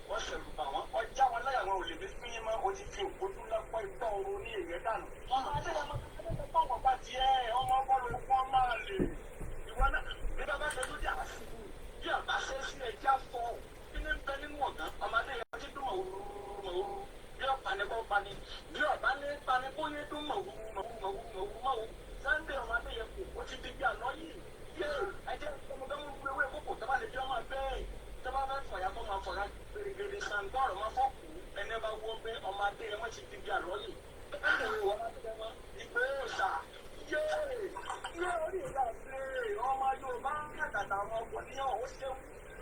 wọ́n ṣẹ̀rù bà wọ́n ọjà wọn láyà wọn ò lè fi fún yín mọ́ o ti fi òkútu lọ́pọ̀ ìgbà ooru ní ìyẹn dànù. ọmọ adéyẹmọ tó wọ́n bá tiẹ̀ ọmọ bọ́ọ̀lù wọn máa lè ìwọ náà bí bàbá ṣe lójú àṣìkò bí àbá ṣe sí ẹja fọ kí ní bẹ nínú ọ̀gá ọmọ adéyẹmọ ti dún mọ̀wúrú bí ọ̀pá ni kò pani bí ọ̀bá ní pani kó yé dún mọ̀wúrú Sunday ọmọ adéyẹmọ ó ti di bí àná yìí yé ẹjẹ ọmọdé ń gbé ewé kókò tó bá lè bí ọmọ bẹ́ẹ̀ tó bá fẹ́ fọyà kó máa fọyà gbèrègbèrè sàǹgbọ́ọ̀rọ̀ máa fọ́ọ̀kù ẹni bá wọ pé ọmọ adéyẹmọ ti di bí àná yìí ìgbé òòṣà yé orí ìlà pé ọmọ Yorùbá ń kàtàtà àwọn ọkùnrin náà ó ṣeun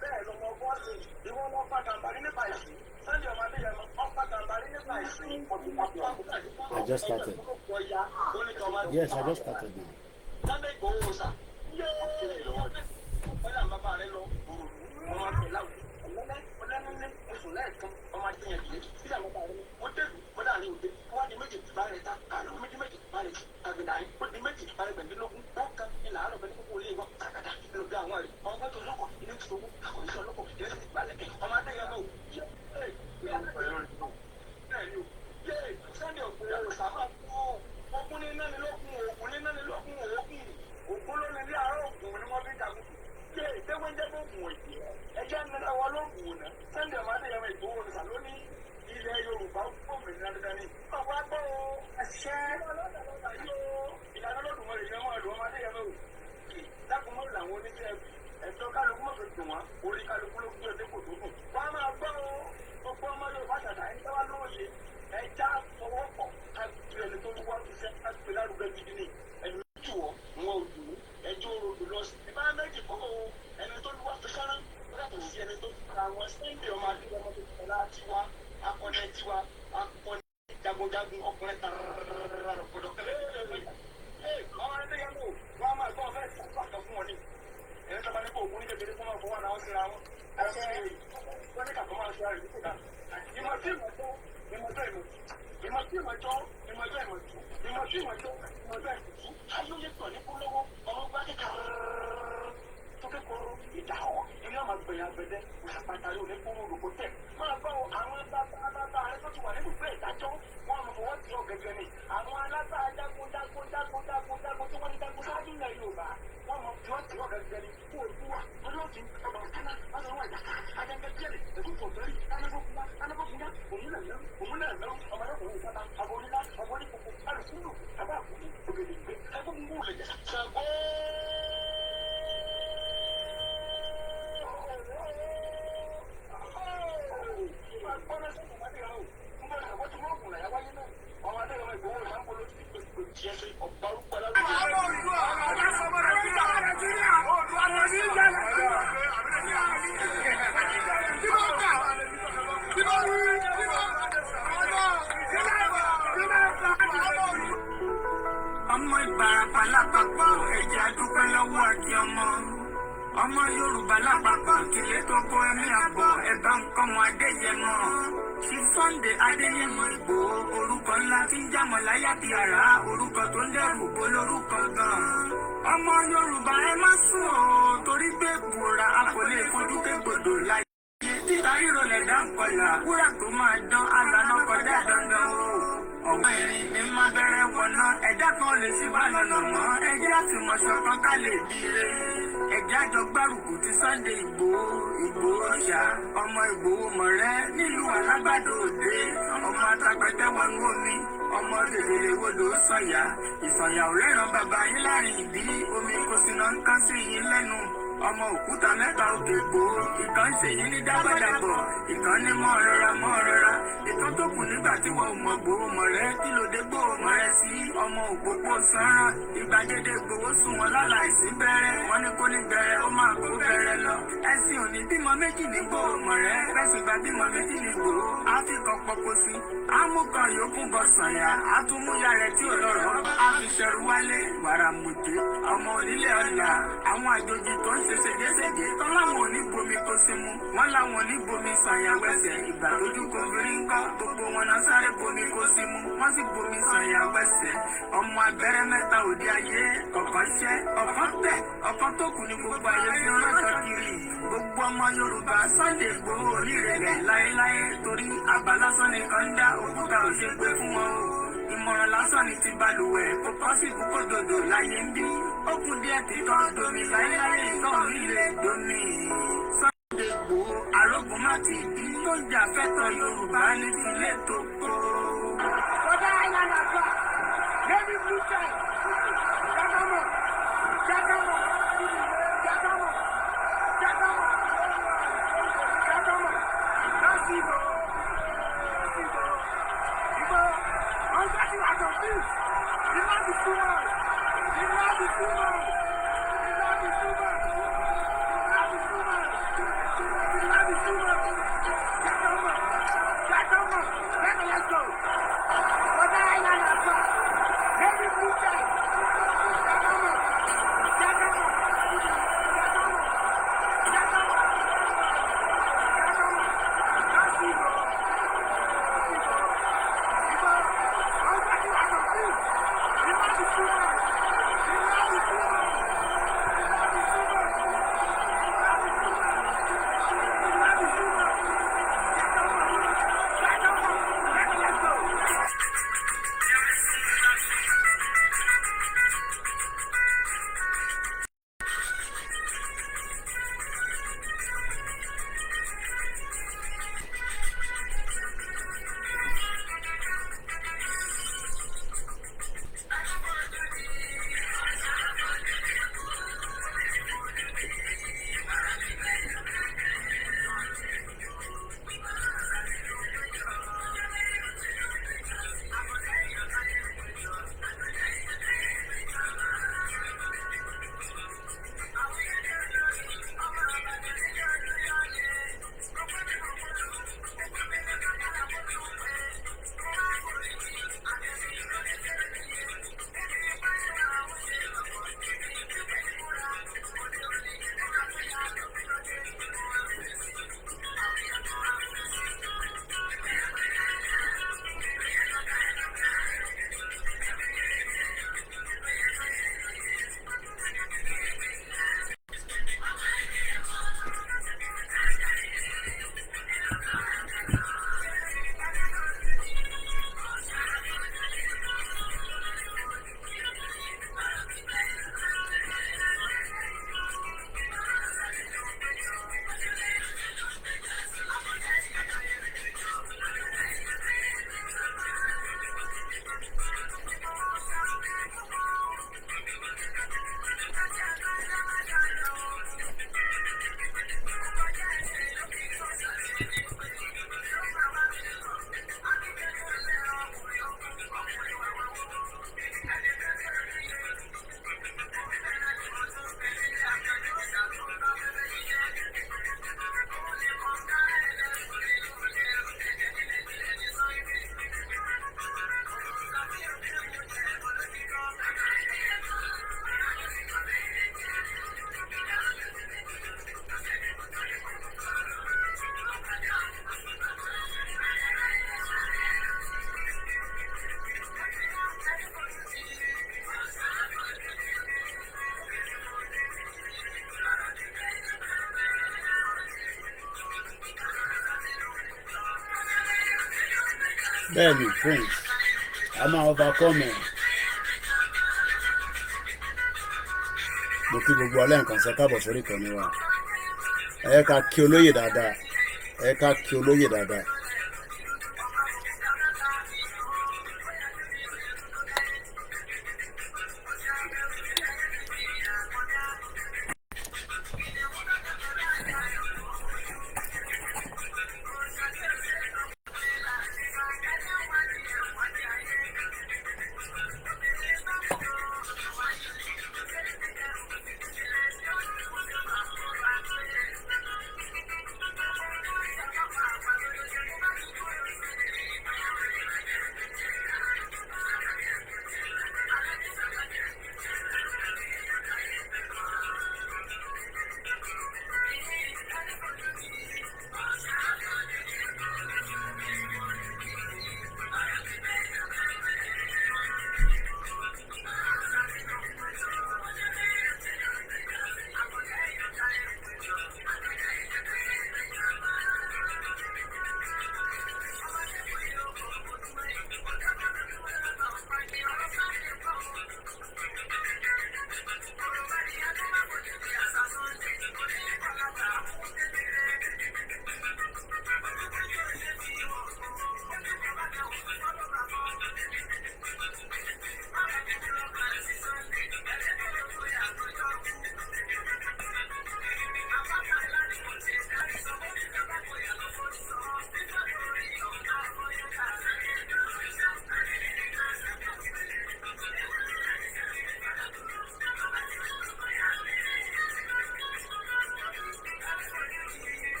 bẹ́ẹ̀ lọmọ bọ́ọ̀lù ìwọ wọn pàtàkì nípa ìsìn Sunday ọmọ adéyẹmọ wọn pàtàkì nípa ìsìn I just started. Yes, I just started. Sunday òòṣà yé ọjà bàbá rẹ lọ ọmọ àgbẹ̀láwò ọlẹ́nulẹ̀ oṣù lẹ́ẹ̀kan ọmọ adéyẹmọ yìí bí àwọn bàbá rẹ ó dẹ̀lú kọ́dà ní òde wọ́n di méjì bá rẹ̀ ta àlọ́ méjì bá rẹ̀ àgbẹ̀dà yìí ó di méjì bá rẹ̀ gbẹ̀dínlógún wọ́n kan ní làárọ̀ bẹ́ẹ̀ ní kókó ilé wọn kàkàdà ló bí àwọn rẹ̀ ọmọ tó lọ́kọ̀ ilé tó lọ́kọ̀ àkọ́yíṣẹ́ ọlọ́kọ̀ ilé tó ti gbalẹ̀ ọmọ adéyẹmọ ò yé Sunday òpèrè olùsàmà fún ogun ní nánilógún ògùn ló ní ilé àárọ̀ ògùn ni wọ́n fi jagun yé ìtẹ́wọ́njẹ́gbọ̀gùn òjì ẹjẹ́ nílẹ̀ wọn lóògùn ònà Sunday ọmọ adéyẹmọ ìgbòho òrìṣà ló ní ilẹ̀ Yorùbá òmìnira dandan ni ọ̀pọ̀ agbọ́ ẹ̀ṣẹ́ ìlànà lọ́dún mọ́lẹ̀ ìyẹn mọ́ ẹ̀lú ọmọ adéyẹmọ ò dákùnmọ́ làwọn oníṣẹ́ ẹ̀tọ́ kálukú mọ̀ fi dùn wọ́n orí kálukú ló gbé ọdẹ kò tó dùn wọ́n á máa gbọ́ gbogbo ọmọ Yorùbá ṣàṣà ẹni tẹ́wá lóye ẹja fọwọ́pọ̀ káàkiri ẹni tó wá iṣẹ́ káàkiri lárugẹ gidi ni ẹni jù wọ́ wọn ò dùn ẹjọ́ ròdù lọ sí ibà méjì kọ́ ẹni tó wá fi sára yàtọ̀ sí ẹni tó ra wọn Sunday ọmọ adéyẹmọ tó tẹ̀lé tiwa akọni tiwa akọni jagunjagun ọkùnrin tararara pọ̀dọ̀kẹ́lẹ́ ọmọ adéyẹmọ wọn máa gbọ́ fẹ́ sàkóso fún wọn ni ẹni tó bá ní kó ògùn ní kékeré fún wọn fọwọ́ náà wọ́n síra wọn wọ́n ní kàkọ́ máa ṣe àrùn nígbà ìmọ̀ tí ayọ́lẹ̀ pọ̀ ní kúlọ́wọ́ ọmọ bá kékeré tó kékeré ìdáhọ́ ilé ọmọ gbẹ̀yà gbẹ̀dẹ́ òṣàpàtà yóò ní kúrò lóko tẹ̀ máa gbọ́ àwọn bàbá rẹ tó ti wà nínú ìgbé ìdájọ́ wọn àmọ̀ fọwọ́ tí ó gẹ́gẹ́ ni àwọn alábà jagunjagun tí wọ́n ní jagun sáájú ilẹ̀ Yorùbá wọn mọ̀ tí wọ́n ti wọ́n gẹ́gẹ́ ni kó o kú wa olóòtú ọmọ kánná wọn lọ wà yàtọ̀ ajẹ́gẹ́gẹ́rẹ́ ẹ̀dúnkọ̀ bẹ́rẹ̀ anábọ́kúnná òmùnà ọmọdékùnrin ìsáta àbórílá ọmọdékùnkùn alùpùpù àbáàkùnrin ògèdè ìgbé ẹgbẹ́ gbogbo rẹ̀ jẹ́ ṣàgó. Ọmọ Ìbàràpá lápapọ̀ ẹ̀jẹ̀ àdúpẹ́ lọ́wọ́ àti ọmọ Yorùbá lápapọ̀ kílẹ̀ tó kó ẹ̀mí àbọ̀ ẹ̀bá nǹkan mọ́ Adéyẹmọ. Ṣí Sunday Adéyẹmọ Ìgbòho orúkọ ńlá tí ń jàmọ̀ láyà bí àrá orúkọ tó ń dẹrù bó lórúkọ gan-an. Ọmọ Yorùbá ẹ má sùn o torí pé bùrà a kò lè fojú kégbodò láyé. Títa ríro lẹ̀dá ń kọlà wúrà tó máa dán àlànà kọjá dandan o. Ọ̀gbọ́n ìrìn ní má bẹ̀rẹ̀ wọ̀nà ẹ̀dá kan lè ṣí bá lọ́nà mọ́ ẹjẹ́ àtìmọ̀ṣọ́ kan ká lè dire. Ẹ̀jẹ̀ àjọ gbárùkù ti Sunday Ìgbòho ṣá ọmọ Ìgbòho mọ̀rẹ́ nílùú Alágbàdo Òde ọmọ atagbẹ̀tẹ̀ wọnú omi ọmọ gègèrè wodò sọ̀yà ìsọ̀yà ò rẹ́ràn bàbá yín láàrin ìdí omi kò sì náà ń kán sí yín lẹ́nu. Ọmọ òkúta mẹ́ta òkè gbòó ìkan ń ṣèyí ní dábàdàbọ̀ ìkan ní mọ́ rọra ìkan tó kù nígbà tí wọ́n mọ̀ gbòó mọ̀ rẹ́ kí ló dé gbòó mọ̀ rẹ́ sí ọmọ òpópó sanran ìgbàgede gbòó sùn wọn láláìsí bẹ̀rẹ̀ wọn ní kó ní bẹ̀rẹ̀ ó máa kó bẹ̀rẹ̀ lọ ẹ̀sìn òní bímọ méjì ní gbòó mọ̀ rẹ́ bẹ́sùn gba bímọ méjì ní gbòó áfíkan pọpọ sí amúkan yòókù bọ sànyà àtúmúyà rẹ̀ tí ò lọ́rọ̀ àfiṣẹrù wálé wàràmùdé ọmọ onílẹ̀ ọ̀la àwọn àjòjì tó ń ṣèṣègéṣègé tán láwọn oníbomi kó sí mu wọn láwọn oníbomi sànyà wẹsẹ̀ ìgbà lójú kò fi ń kọ́ gbogbo wọn náà sáré bomi kó sí mu wọ́n sì bomi sàn ìyàwó ẹsẹ̀ ọmọ abẹ́rẹ́ mẹ́ta òde ayé ọ̀kan ṣẹ́ ọ̀kan tẹ̀ ọ̀kan tó kù ní gbogbo ayé fi ránṣọ kiri gbogbo ọmọ Yorùbá Sunday Igboho onírẹ̀lẹ̀ láéláé torí àbá lásán nìkan ń dá òkúta ò ṣe pé fún wọn o ìmọ̀ràn lásán ni ti balùwẹ̀ kò pọ́sibú kó dòdò láyé ń bí ó kù díẹ̀ tí tọ́ domi láéláé ìtọ́ orílẹ̀ domi. Sunday Igboho arógun má ti bí tó ń jà fẹ́tọ̀ Yorùbá ní tilẹ̀ tó kó. Bọ́dá Island àgbà, Navy Blue Child, Jákámọ̀, Jákámọ̀, Jákámọ̀, Jákámọ̀, Jákámọ̀, láti ìbò, ìbò, wọ́n gbá sí wà confused, the land is too much, the land is too much, the land is too much, the land is too much, the land is too much, Jákámọ̀, Jákámọ̀, let's go. Bọ́dá Island àgbà, Navy Blue Child, Jákámọ̀, Jákámọ̀, Jákámọ̀, Jákámọ̀, Jákámọ̀, láti ìbò, ìbò, wọ́n gbá sí wà confused, the land is too much, the land is too much, the land is too much, the land is too much, the land is too much, Jákámọ̀, Jákámọ̀, let's go. Bẹ́ẹ̀ni friends, a máa overcome ẹ̀. Mo kí gbogbo alẹ́ nǹkan ṣe káàbọ̀ sórí ìkànnì wa. Ẹ ká kí olóyè dáadáa. Ẹ ká kí olóyè dáadáa.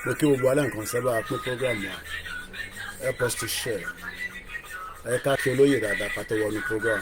mo kí gbogbo alẹ́ nǹkan sábà pín program wa help us to share ẹ ká kí olóyè dáadáa ká tó wọnú program.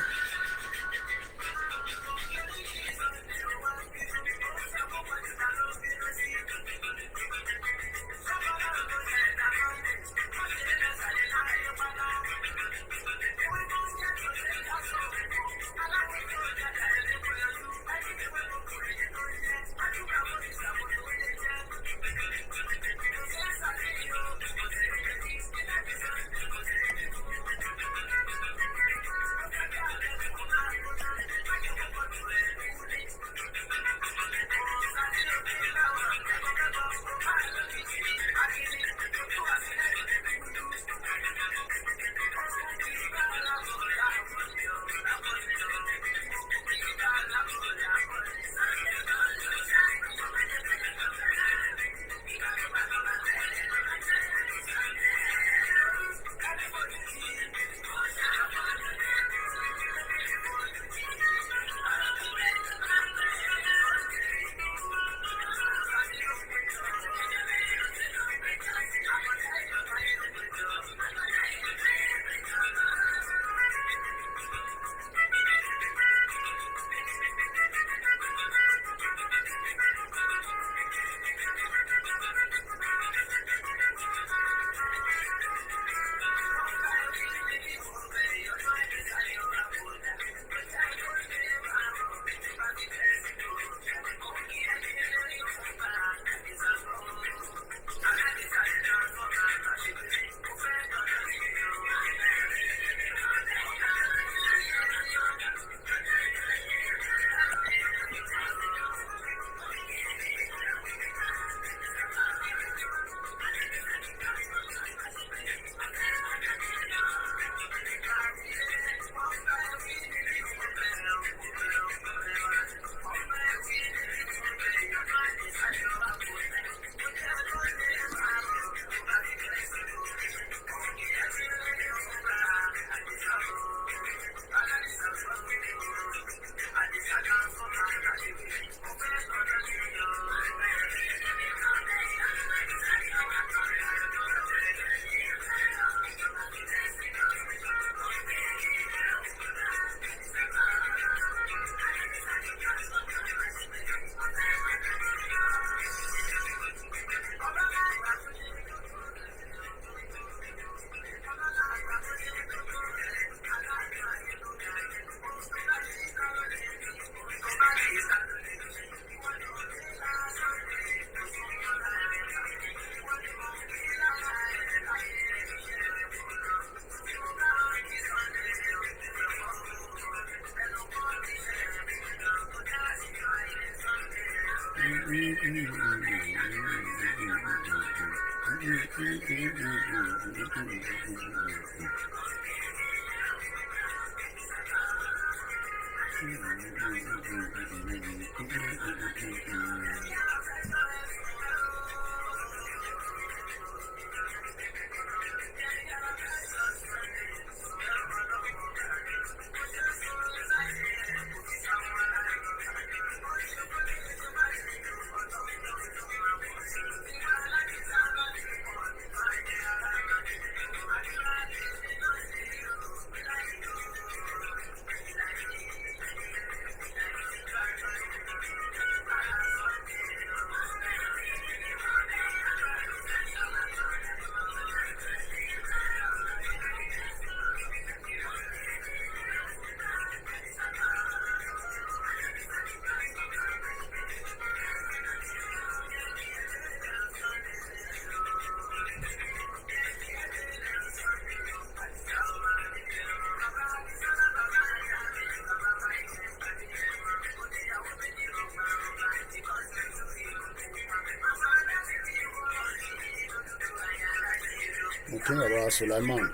King Baba Sulaiman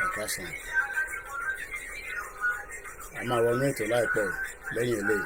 Akasan a máa wọnú ètò láìpẹ́ lẹ́yìn eléyìí.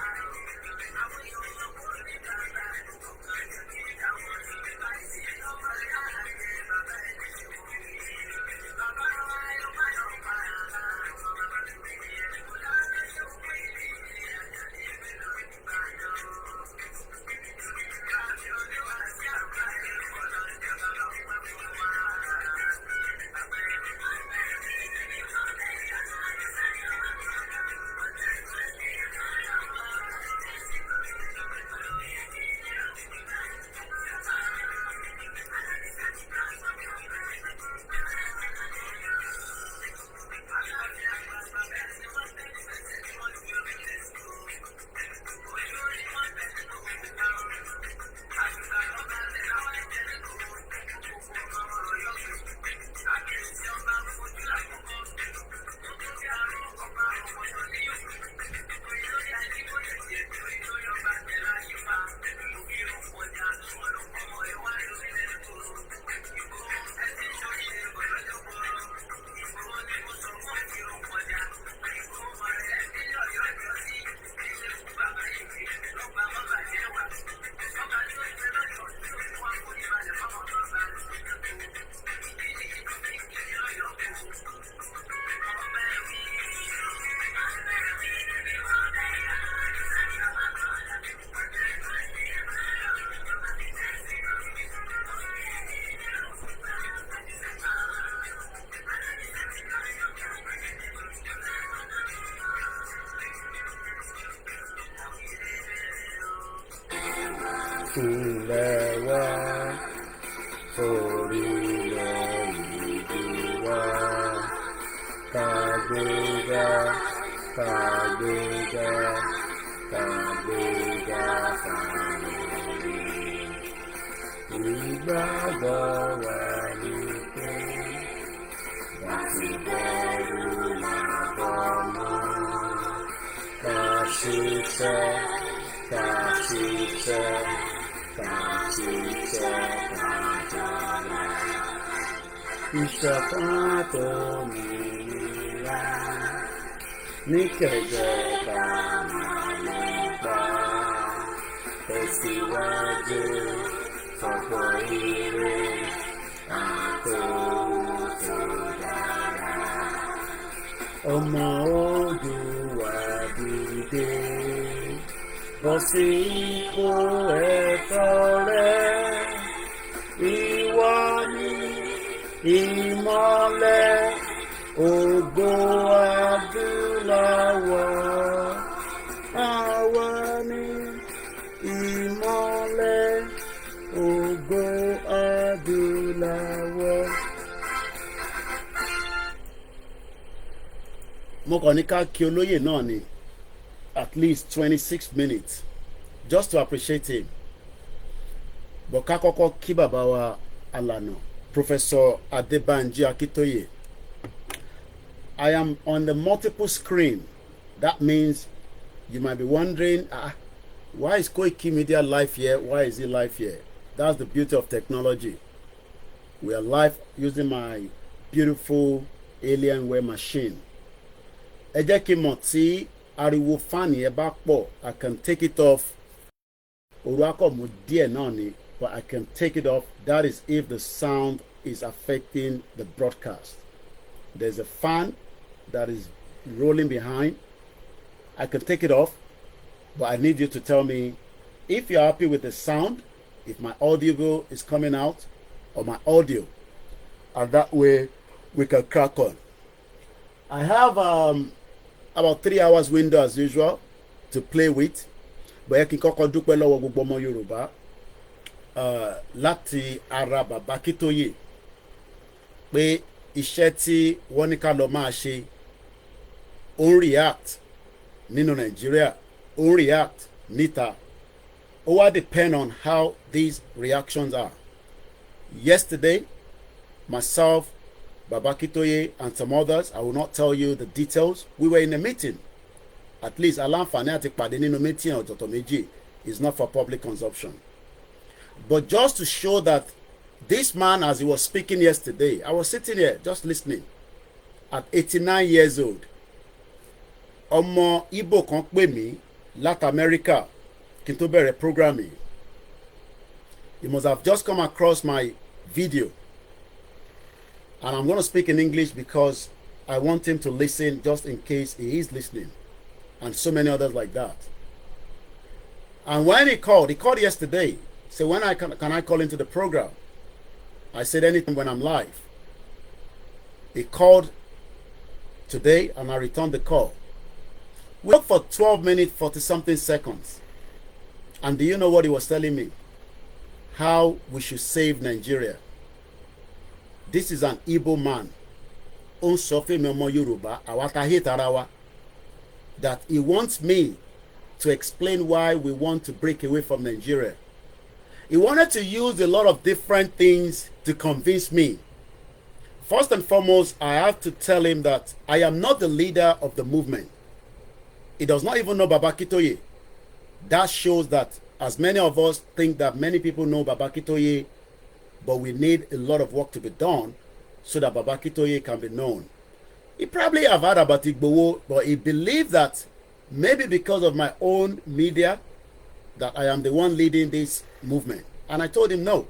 OLAKUNLE wa, Orileede wa, Kagbega, Kagbega, Kagbega fáyé. Ìgbàgbọ́ wa ni pé láti bẹ̀rù làbọ̀ mọ́. Ká ṣiṣẹ́, ká ṣiṣẹ́, ká ṣiṣẹ́, ká jọlá. Ìṣọ̀kan tó nìyíra ní kẹ̀kẹ́ ká máa lè gbà. Tẹ̀síwájú ọ̀pọ̀ ire àtòhun tó dára. Ọmọ Oòduà dìde, bọ́ sí ipò ẹ̀tọ́ rẹ. Ìwọ ni ìmọ́lẹ̀ ògo adúláwọ̀. Àwa ni ìmọ́lẹ̀ ògo adúláwọ̀. Mo kàn ní ká kí olóyè náà ní at least 26 minutes just to appreciate him. But ká kọ́kọ́ kí bàbá wa alànà Professor Adebanji Akitoye. I am on the multiple screen. That means you might be wondering, why is Koikimedia live here? Why is he live here? That's the beauty of technology. We are live using my beautiful Alienware machine. Ẹ jẹ́ kí n mọ̀ tí ariwo fan yẹn bá pọ̀, I can take it off. Òru akọ̀mù díẹ̀ náà ni, but I can take it off. That is if the sound is affecting the broadcast. There's a fan that is rolling behind. I can take it off, but I need you to tell me if you're happy with the sound, if my audio is coming out, or my audio, and that way we can crack on. I have about 3 hours window as usual to play with, but ẹ kí n kọ́kọ́ dúpẹ́ lọ́wọ́ gbogbo ọmọ Yorùbá láti ara Bàbá Akitoye pé iṣẹ́ tí wọ́n ní ká lọ máa ṣe ó ń react nínú Nàìjíríà, ó ń react níta. Ó wá depend on how these reactions are. Yesterday, myself, Baba Akitoye, and some others, I will not tell you the details. We were in a meeting. At least aláǹfààní àti pàdé nínú meeting ọ̀tọ̀ọ̀tọ̀ méjì is not for public consumption. But just to show that this man, as he was speaking yesterday, I was sitting here just listening. At 89 years old, ọmọ Igbo kan pè mí láti America kí n tó bẹ̀rẹ̀ programming. He must have just come across my video. And I'm going to speak in English because I want him to listen just in case he is listening. And so many others like that. And when he called yesterday. Said, when can I call into the program? I said anything when I'm live. He called today and I returned the call. We talked for 12 minutes, 40-something seconds. And do you know what he was telling me? How we should save Nigeria. This is an Igbo man. That he wants me to explain why we want to break away from Nigeria. He wanted to use a lot of different things to convince me. First and foremost, I have to tell him that I am not the leader of the movement. He does not even know Baba Akitoye. That shows that as many of us think that many people know Baba Akitoye, but we need a lot of work to be done so that Baba Akitoye can be known. He probably have heard about Igboho, but he believed that maybe because of my own media, that I am the one leading this movement. And I told him no.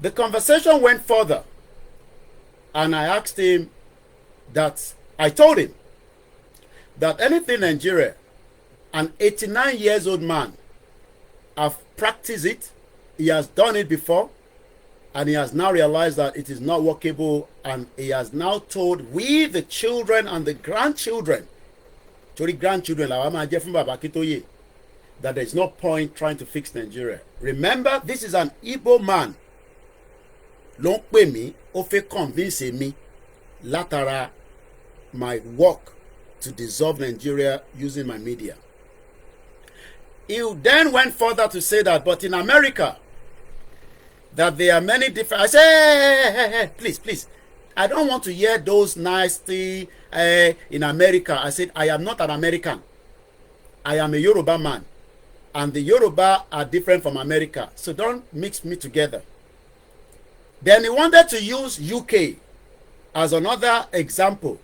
The conversation went further. And I asked him that, I told him that anything Nigeria, an 89 years old man, have practiced it. He has done it before. And he has now realized that it is not workable. And he has now told we, the children and the grandchildren, that there's no point trying to fix Nigeria. Remember, this is an Igbo man. Ló ń pè mí, ó fẹ́ convince me látara my work to dissolve Nigeria using my media. He then went further to say that, but in America, that there are many different... I say, hey, please. I don't want to hear those nasty in America. I said, I am not an American. I am a Yoruba man. And the Yoruba are different from America. So don't mix me together. Then he wanted to use UK as another example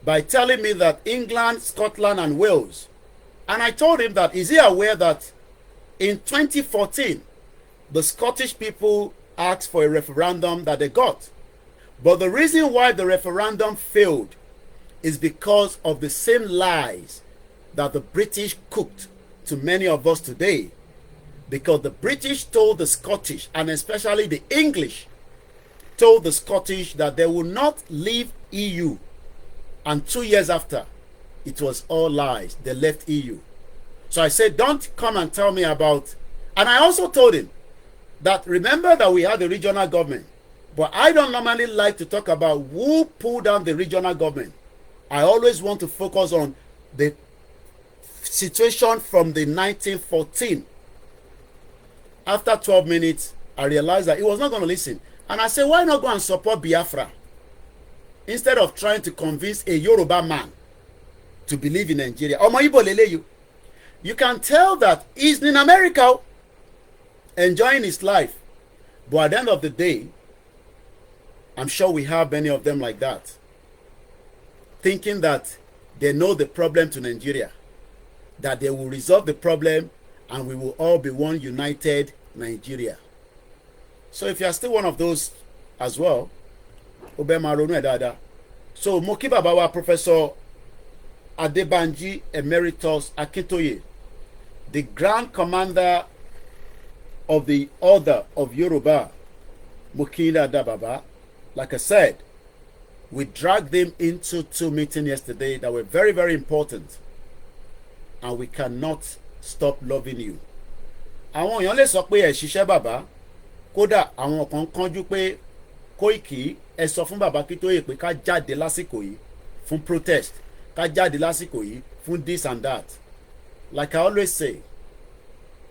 by telling me that England, Scotland, and Wales. And I told him that, is he aware that in 2014, the Scottish people asked for a referendum that they got. But the reason why the referendum failed is because of the same lies that the British cooked to many of us today. Because the British told the Scottish, and especially the English, told the Scottish that they will not leave EU. And 2 years after, it was all lies. They left EU. So I said, don't come and tell me about... And I also told him that, remember that we had the regional government. But I don't normally like to talk about who pulled down the regional government. I always want to focus on the situation from the 1914. After 12 minutes, I realized that he was not going to listen. And I said, why not go and support Biafra? Instead of trying to convince a Yoruba man to believe in Nigeria. You can tell that he's in America enjoying his life. But at the end of the day, I'm sure we have many of them like that. Thinking that they know the problem to Nigeria. That they will resolve the problem and we will all be one united Nigeria. So if you are still one of those as well, so Moki Babawa Professor Adebanji Emeritus Akintoye, the Grand Commander of the Order of Yoruba, Mokinda Dababa. Like I said, we dragged them into 2 meetings yesterday that were very, very important. And we cannot stop loving you. Àwọn èèyàn lè sọ pé ẹ ṣiṣẹ́ bàbá. Kódà àwọn kan kánjú pé Koiki ẹ sọ fún bàbá Akintoye pé ká jáde lásìkò yìí fún protest. Ká jáde lásìkò yìí fún this and that. Like I always say,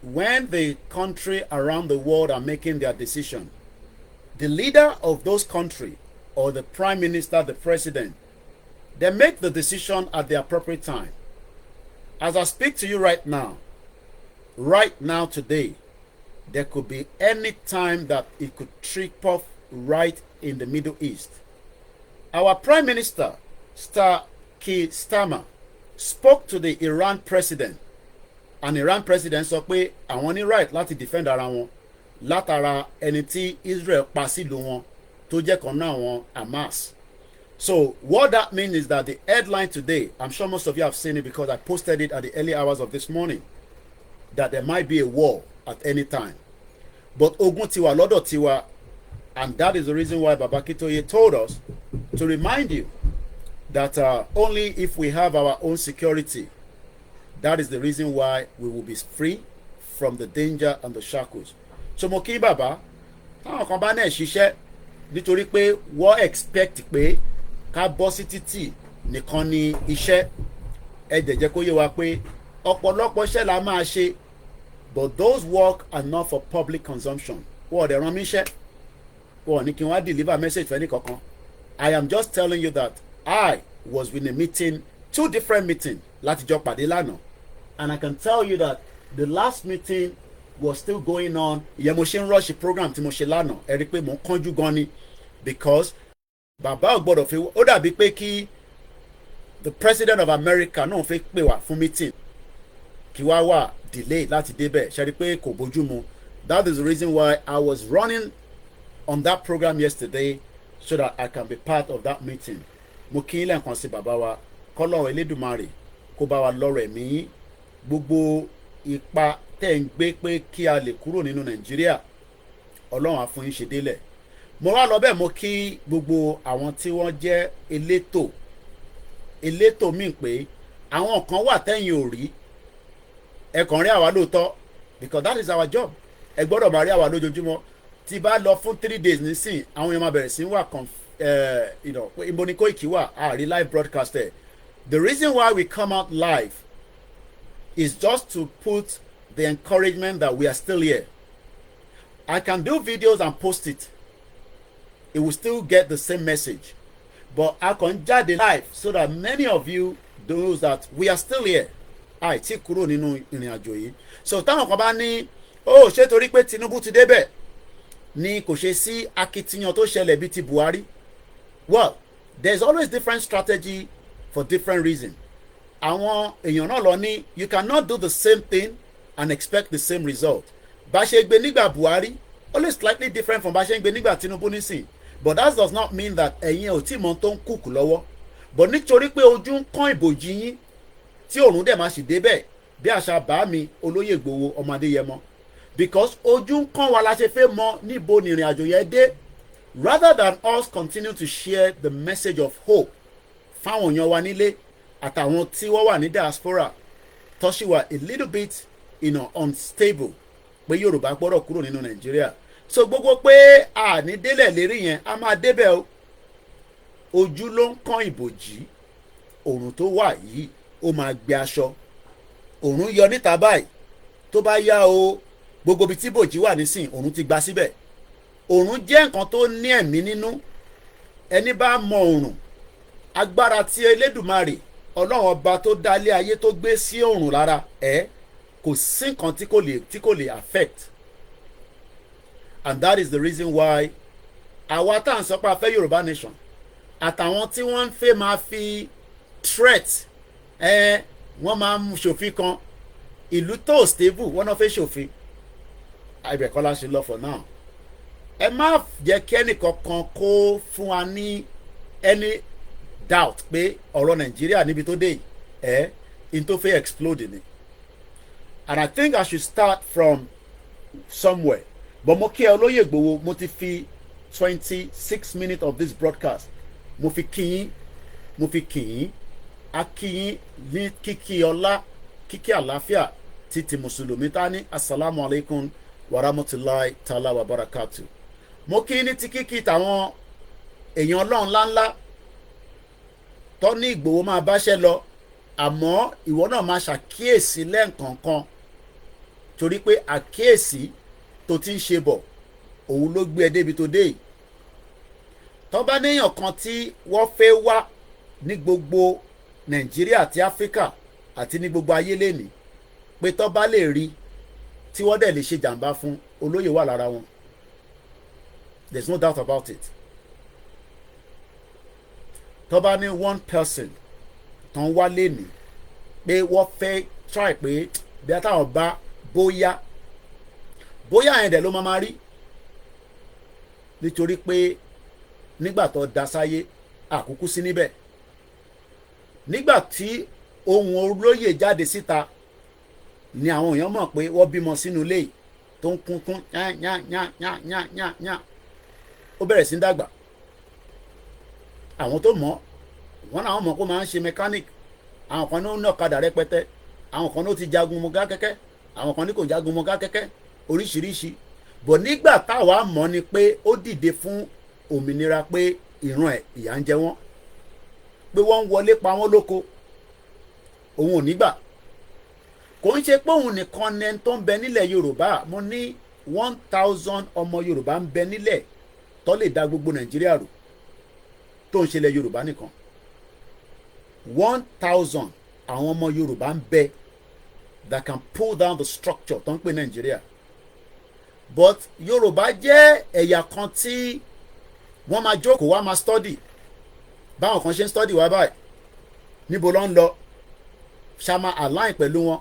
when the country around the world are making their decision, the leader of those countries or the prime minister, the president, they make the decision at the appropriate time. As I speak to you right now today, there could be any time that it could trip off right in the Middle East. Our prime minister, Keir Starmer, spoke to the Iran president, and Iran president sọ pé àwọn ní right láti defend ara wọn látara ẹni tí Israel pa sílùú wọn tó jẹ́ kan náà wọn Hamas. So what that means is that the headline today, I'm sure most of you have seen it because I posted it at the early hours of this morning, that there might be a war at any time. But ogun tiwa lọ́dọ̀ tiwa, and that is the reason why Baba Akintoye told us to remind you that only if we have our own security, that is the reason why we will be free from the danger and the shackles. So mo kí bàbá táwọn kan bá náà ṣiṣẹ́ nítorí pé wọ́n expect pé ká bọ́ sí títì nìkan ni iṣẹ́, ẹ dẹ̀ jẹ́ kó yé wa pé ọ̀pọ̀lọpọ̀ iṣẹ́ la máa ṣe, but those work are not for public consumption. Wọ́n dẹ̀ rán mi iṣẹ́, wọ́n ní kí wọ́n á deliver message fẹ́ ní kankan. I am just telling you that I was in a meeting, 2 different meetings láti jọ pàdé lánàá, and I can tell you that the last meeting was still going on. Ìyẹn mo ṣe ń rush program tí mo ṣe lánàá, ẹ rí pé mo ń kánjú gan ni, because bàbá ò gbọ́dọ̀ fi, ó dàbí pé kí the president of America náà fẹ́ pè wá fún meeting kí wá wà delay láti débẹ̀, ṣe rí pé kò bójú mu. That is the reason why I was running on that program yesterday so that I can be part of that meeting. Mo kí ilé nǹkan sí bàbá wa, kọ́lọ́run Elédùmarè kó bá wa lọ́rọ̀ ẹ̀mí, gbogbo ipa tẹ́ ń gbé pé kí a lè kúrò nínú Nàìjíríà, Ọlọ́run á fún yín ṣe délẹ̀. Mo wá lọ bẹ́ẹ̀, mo kí gbogbo àwọn tí wọ́n jẹ́ elétò míì pé àwọn kan wà tẹ́yìn ò rí, ẹ kàn rí àwa lóòótọ́ because that is our job ẹ gbọ́dọ̀ máa rí àwa lójoojúmọ́ tí bá lọ fún 3 days nísìn àwọn èèyàn máa bẹ̀rẹ̀ sí wà ibo ni Koiki wà àrí live broadcast ẹ̀. The reason why we come out live is just to put the encouragement that we are still here. I can do videos and post it. It will still get the same message. But I can jáde live so that many of you knows that we are still here. Àìtí kúrò nínú ìrìn àjò yìí. So táwọn kan bá ní ṣé torí pé Tinubu ti débẹ̀ ni kò ṣe sí akitiyan tó ṣẹlẹ̀ bíi ti Buhari. Well, there's always different strategy for different reasons. Àwọn èèyàn náà lọ ní you cannot do the same thing and expect the same result. Bá ṣe gbé nígbà Buhari always slightly different from bá ṣe gbé nígbà Tinubu nísìn. But that does not mean that ẹ̀yin ò tí mọ tó ń kúkú lọ́wọ́. But nítorí pé ojú ń kán ìbòjì yín tí òòrùn dẹ̀ máa sì débẹ̀ bí àṣà bá mi olóyè Ìgbòho ọmọ Adéyẹmọ. Because ojú ń kán wa la ṣe fẹ́ mọ níbo ni ìrìn àjò yẹn dé. Rather than us continue to share the message of hope fáwọn èèyàn wa nílé àtàwọn tí wọ́n wà ní diaspora tó ṣì wà a little bit unstable pé Yorùbá gbọ́dọ̀ kúrò nínú Nàìjíríà. So gbogbo pé àní délẹ̀ lérí yẹn a máa débẹ̀ o. Ojú ló ń kán ìbòjì òòrùn tó wà yìí ó máa gbé aṣọ òòrùn yọ níta báyìí tó bá yá o gbogbo ibi tí bòjì wà nísìn òòrùn ti gba síbẹ̀. Òòrùn jẹ́ nǹkan tó ní ẹ̀mí nínú ẹni bá mọ òòrùn agbára tí Elédùmarè Ọlọ́run ọba tó dálé ayé tó gbé sí òòrùn lára kò sí nǹkan tí kò lè affect. And that is the reason why àwa tá à ń sọ pé a fẹ́ Yorùbá nation àtàwọn tí wọ́n ń fẹ́ máa fi threat wọ́n máa ń ṣòfin kan ìlú tó stable wọ́n náà fẹ́ ṣòfin àìbẹ̀kọ́lá ṣe lọ for now. Ẹ má jẹ́ kí ẹnìkankan kó fún wa ní any doubt pé ọ̀rọ̀ Nàìjíríà níbi tó dé yìí in tó fẹ́ explode ni. And I think I should start from somewhere. But mo kí ẹ olóyè Ìgbòho mo ti fi 26 minutes of this broadcast mo fi kí yín a kí yín ní kíkí ọlá kíkí àlàáfíà títí mùsùlùmí tá ní assalamu alaikum wa rahmatulahi ta'ala wa barakatu. Mo kí ní ti kíkí tàwọn èèyàn Ọlọ́run ńláńlá tó ní Ìgbòho máa báṣẹ́ lọ àmọ́ ìwọ náà máa ṣàkíyèsí lẹ́ǹkọ̀ọ̀kan torí pé àkíyèsí tó ti ń ṣe bọ̀ òun ló gbé ẹ débi tó dé yìí. Tó bá níyàn kan tí wọ́n fẹ́ wá ní gbogbo Nàìjíríà àti Áfíríkà àti ní gbogbo ayé lénìí pé tó bá lè rí tí wọ́n dẹ̀ lè ṣe jàǹbá fún olóyè wà lára wọn. There's no doubt about it. Tó bá ní one person tó ń wá lénìí pé wọ́n fẹ́ try pé bí a táwọn bá bóyá yẹn dẹ̀ ló máa rí nítorí pé nígbà tó da sáyé àkúkú sí níbẹ̀ nígbà tí ohun olóyè jáde síta ni àwọn èèyàn mọ̀ pé wọ́n bímọ sínú ilé yìí tó ń kúnkún yán ó bẹ̀rẹ̀ sí ń dàgbà. Àwọn tó mọ̀ wọ́n náà mọ̀ kó máa ń ṣe mechanic àwọn kan ní ọ̀kadà rẹpẹtẹ àwọn kan ní ó ti jagun mọ́gá kẹ́kẹ́ àwọn kan ní kò jagun mọ́gá kẹ́kẹ́ oríṣiríṣi. Bọ̀ nígbà táwa mọ̀ ni pé ó dìde fún òmìnira pé ìran ìyà ń jẹ wọ́n pé wọ́n ń wọlé pa wọ́n lóko òun ò nígbà. Kò ń ṣe pé òun nìkan ní tó ń bẹ nílẹ̀ Yorùbá mo ní 1000 ọmọ Yorùbá ń bẹ nílẹ̀ tó lè dá gbogbo Nàìjíríà rò tó ń ṣẹlẹ̀ Yorùbá nìkan 1000 àwọn ọmọ Yorùbá ń bẹ that can pull down the structure tó ń pè Nàìjíríà. But Yorùbá jẹ́ ẹ̀yà kan tí wọ́n máa jókòó wá máa study báwọn kan ṣe ń study wá báyìí níbo ló ń lọ ṣá máa align pẹ̀lú wọn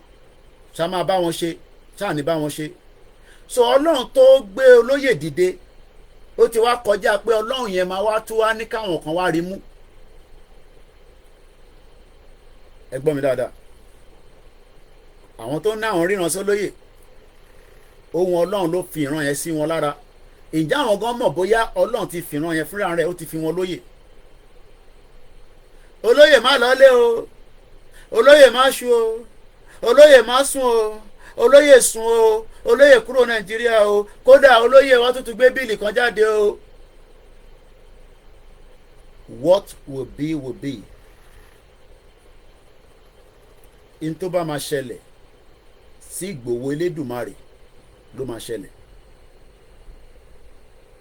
ṣá máa bá wọn ṣe ṣá ní bá wọn ṣe. So Ọlọ́run tó gbé olóyè dìde ó ti wá kọjá pé Ọlọ́run yẹn máa wá tú wá ní káwọn kan wá rí mú. Ẹ gbọ́ mi dáadáa àwọn tó ń ná àwọn ríran sólóyè ohun Ọlọ́run ló fi ìran yẹn sí wọn lára. Ǹjẹ́ àwọn gan mọ̀ bóyá Ọlọ́run ti fi ìran yẹn fúnra rẹ̀ ó ti fi wọn lóyè. Olóyè má lọlé o olóyè má ṣu o olóyè má sùn o, olóyè sùn o, olóyè kúrò Nàìjíríà o, kódà olóyè wọn tuntun gbé bíìlì kan jáde o. What will be will be. In tó bá máa ṣẹlẹ̀ sí Ìgbòho Elédùmarè ló máa ṣẹlẹ̀.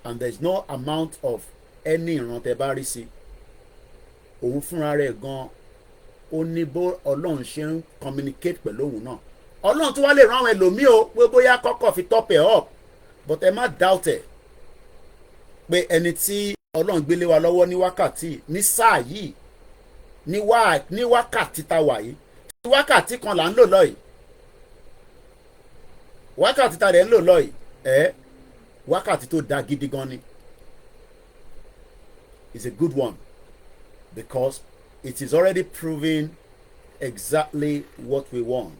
And there is no amount of any ìran tẹ́ bá rí sí. Òun fúnra rẹ̀ gan-an ó ní bó Ọlọ́run ṣe ń communicate pẹ̀lú òun náà. Ọlọ́run tó wá lè rán àwọn ẹlòmíì o pé bóyá kọ́kọ́ fi top ẹ̀ up, but ẹ má doubt ẹ̀ pé ẹni tí Ọlọ́run gbélé wa lọ́wọ́ ní wákàtí ní sáà yìí ní wákàtí tá wà yìí, wákàtí kan là ń lò lọ́yìí, wákàtí tá rẹ̀ ń lò lọ́yìí wákàtí tó da gidi gan ni. It's a good one because it is already proving exactly what we want.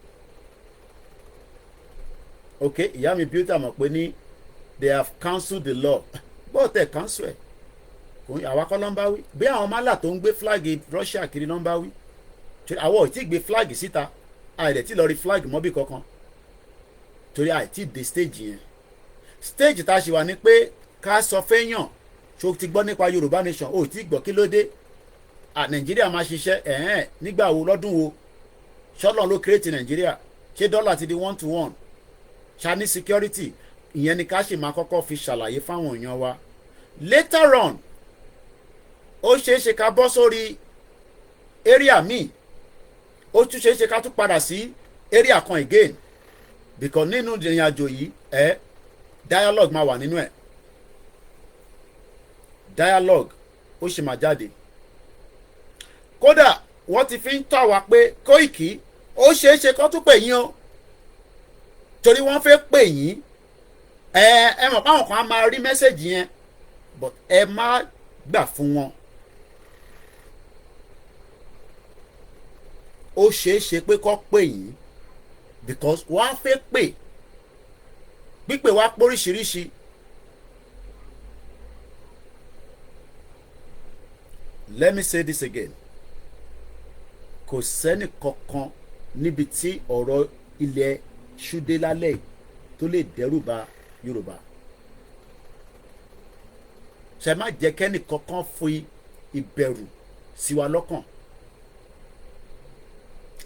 Okay, ìyá mi beauty àmọ̀ pé ní they have cancelled the law but they cancel ẹ̀ kò àwa kọ́ ló ń bá wí bí àwọn málà tó ń gbé flag Russia kiri ló ń bá wí àwọn ò tí gbé flag síta àìdẹ̀ tí lọ rí flag mọ́bì kankan torí àìtí dé stage yẹn. Stage tá a ṣe wà ní pé ká sọ fẹ́yàn ṣó ti gbọ́ nípa Yorùbá nation ó ti gbọ́ kí ló dé Nàìjíríà máa ṣiṣẹ́ nígbà wo lọ́dún wo ṣọ́lọ́n ló create Nàìjíríà ṣé dọ́là ti di 1-to-1 ṣá ní security ìyẹn ni ká ṣe máa kọ́kọ́ fi ṣàlàyé fáwọn èèyàn wa. Later on ó ṣeé ṣe ká bọ́ sórí area míì ó tún ṣeé ṣe ká tún padà sí area kan again because nínú ìrìn àjò yìí dialogue máa wà nínú ẹ̀, dialogue ó ṣe máa jáde. Kódà wọ́n ti fi ń tọ́ wa pé Koiki ó ṣeé ṣe kó tún pè yín o torí wọ́n fẹ́ pè yín ẹ mọ̀ páwọn kan á máa rí mẹ́sẹ̀gì yẹn but ẹ má gbà fún wọn. Ó ṣeé ṣe pé kó pè yín because wọ́n á fẹ́ pè pípè wá póríṣiríṣi. Let me say this again. Kò sẹ́ni kankan níbi tí ọ̀rọ̀ ilẹ̀ ṣúdé lálẹ́ tó lè dẹ́rù ba Yorùbá. Ṣé má jẹ́ kẹ́ni kankan fi ìbẹ̀rù sí wa lọ́kàn.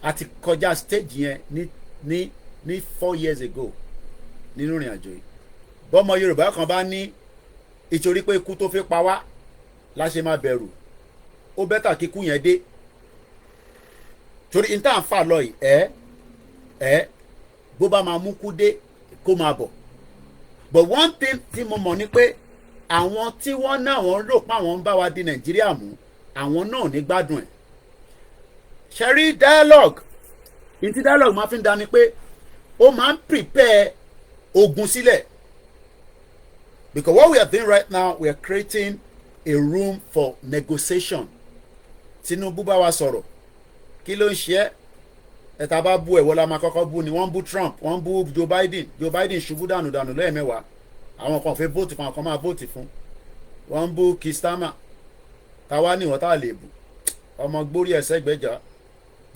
A ti kọjá stage yẹn ní 4 years ago nínú ìrìn àjò yìí. Bọ́mọ Yorùbá kan bá ní ìtorí pé ikú tó fi pa wá la ṣe máa bẹ̀rù ó bẹ́tà kíkú yẹn dé torí n tá à ń fà lọ yìí bó bá máa mú kú dé kó máa bọ̀. But one thing tí mo mọ̀ ni pé àwọn tí wọ́n náà wọ́n rò pé àwọn ń bá wa di Nàìjíríà mú àwọn náà ní gbádùn ẹ̀. Ṣé rí dialogue ní tí dialogue máa fi ń dání pé ó máa ń prepare ogun sílẹ̀ because what we are doing right now we are creating a room for negotiation. Tinubu bá wa sọ̀rọ̀ kí ló ń ṣe ẹ̀ta bá bú ẹ̀wọ́ la máa kọ́kọ́ bú ni wọ́n bú Trump wọ́n bú Joe Biden ṣubú dànù lẹ́ẹ̀mẹ́wàá àwọn kan fẹ́ vote fún àwọn kan máa vote fún wọ́n bú Kistama táwa ní ìwọ̀n tá a lè bù ọmọ gbórí ẹ̀sẹ̀ gbẹ́jà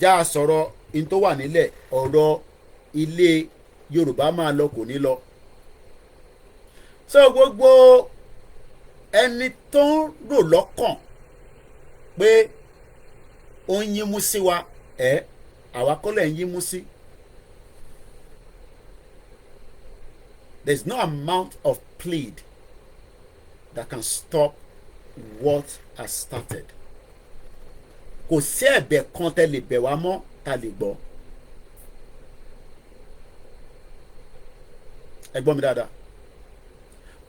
já sọ̀rọ̀ in tó wà nílẹ̀ ọ̀rọ̀ ilé Yorùbá máa lọ kò ní lọ. So gbogbo ẹni tó ń rò lọ́kàn pé ó ń yín mú sí wa àwa kọ́ lẹ̀ ń yín mú sí. There is no amount of plead that can stop what has started. Kò sí ẹ̀bẹ̀ kan tẹ́ lè bẹ̀ wá mọ́ ta lè gbọ́. Ẹ gbọ́ mi dáadáa.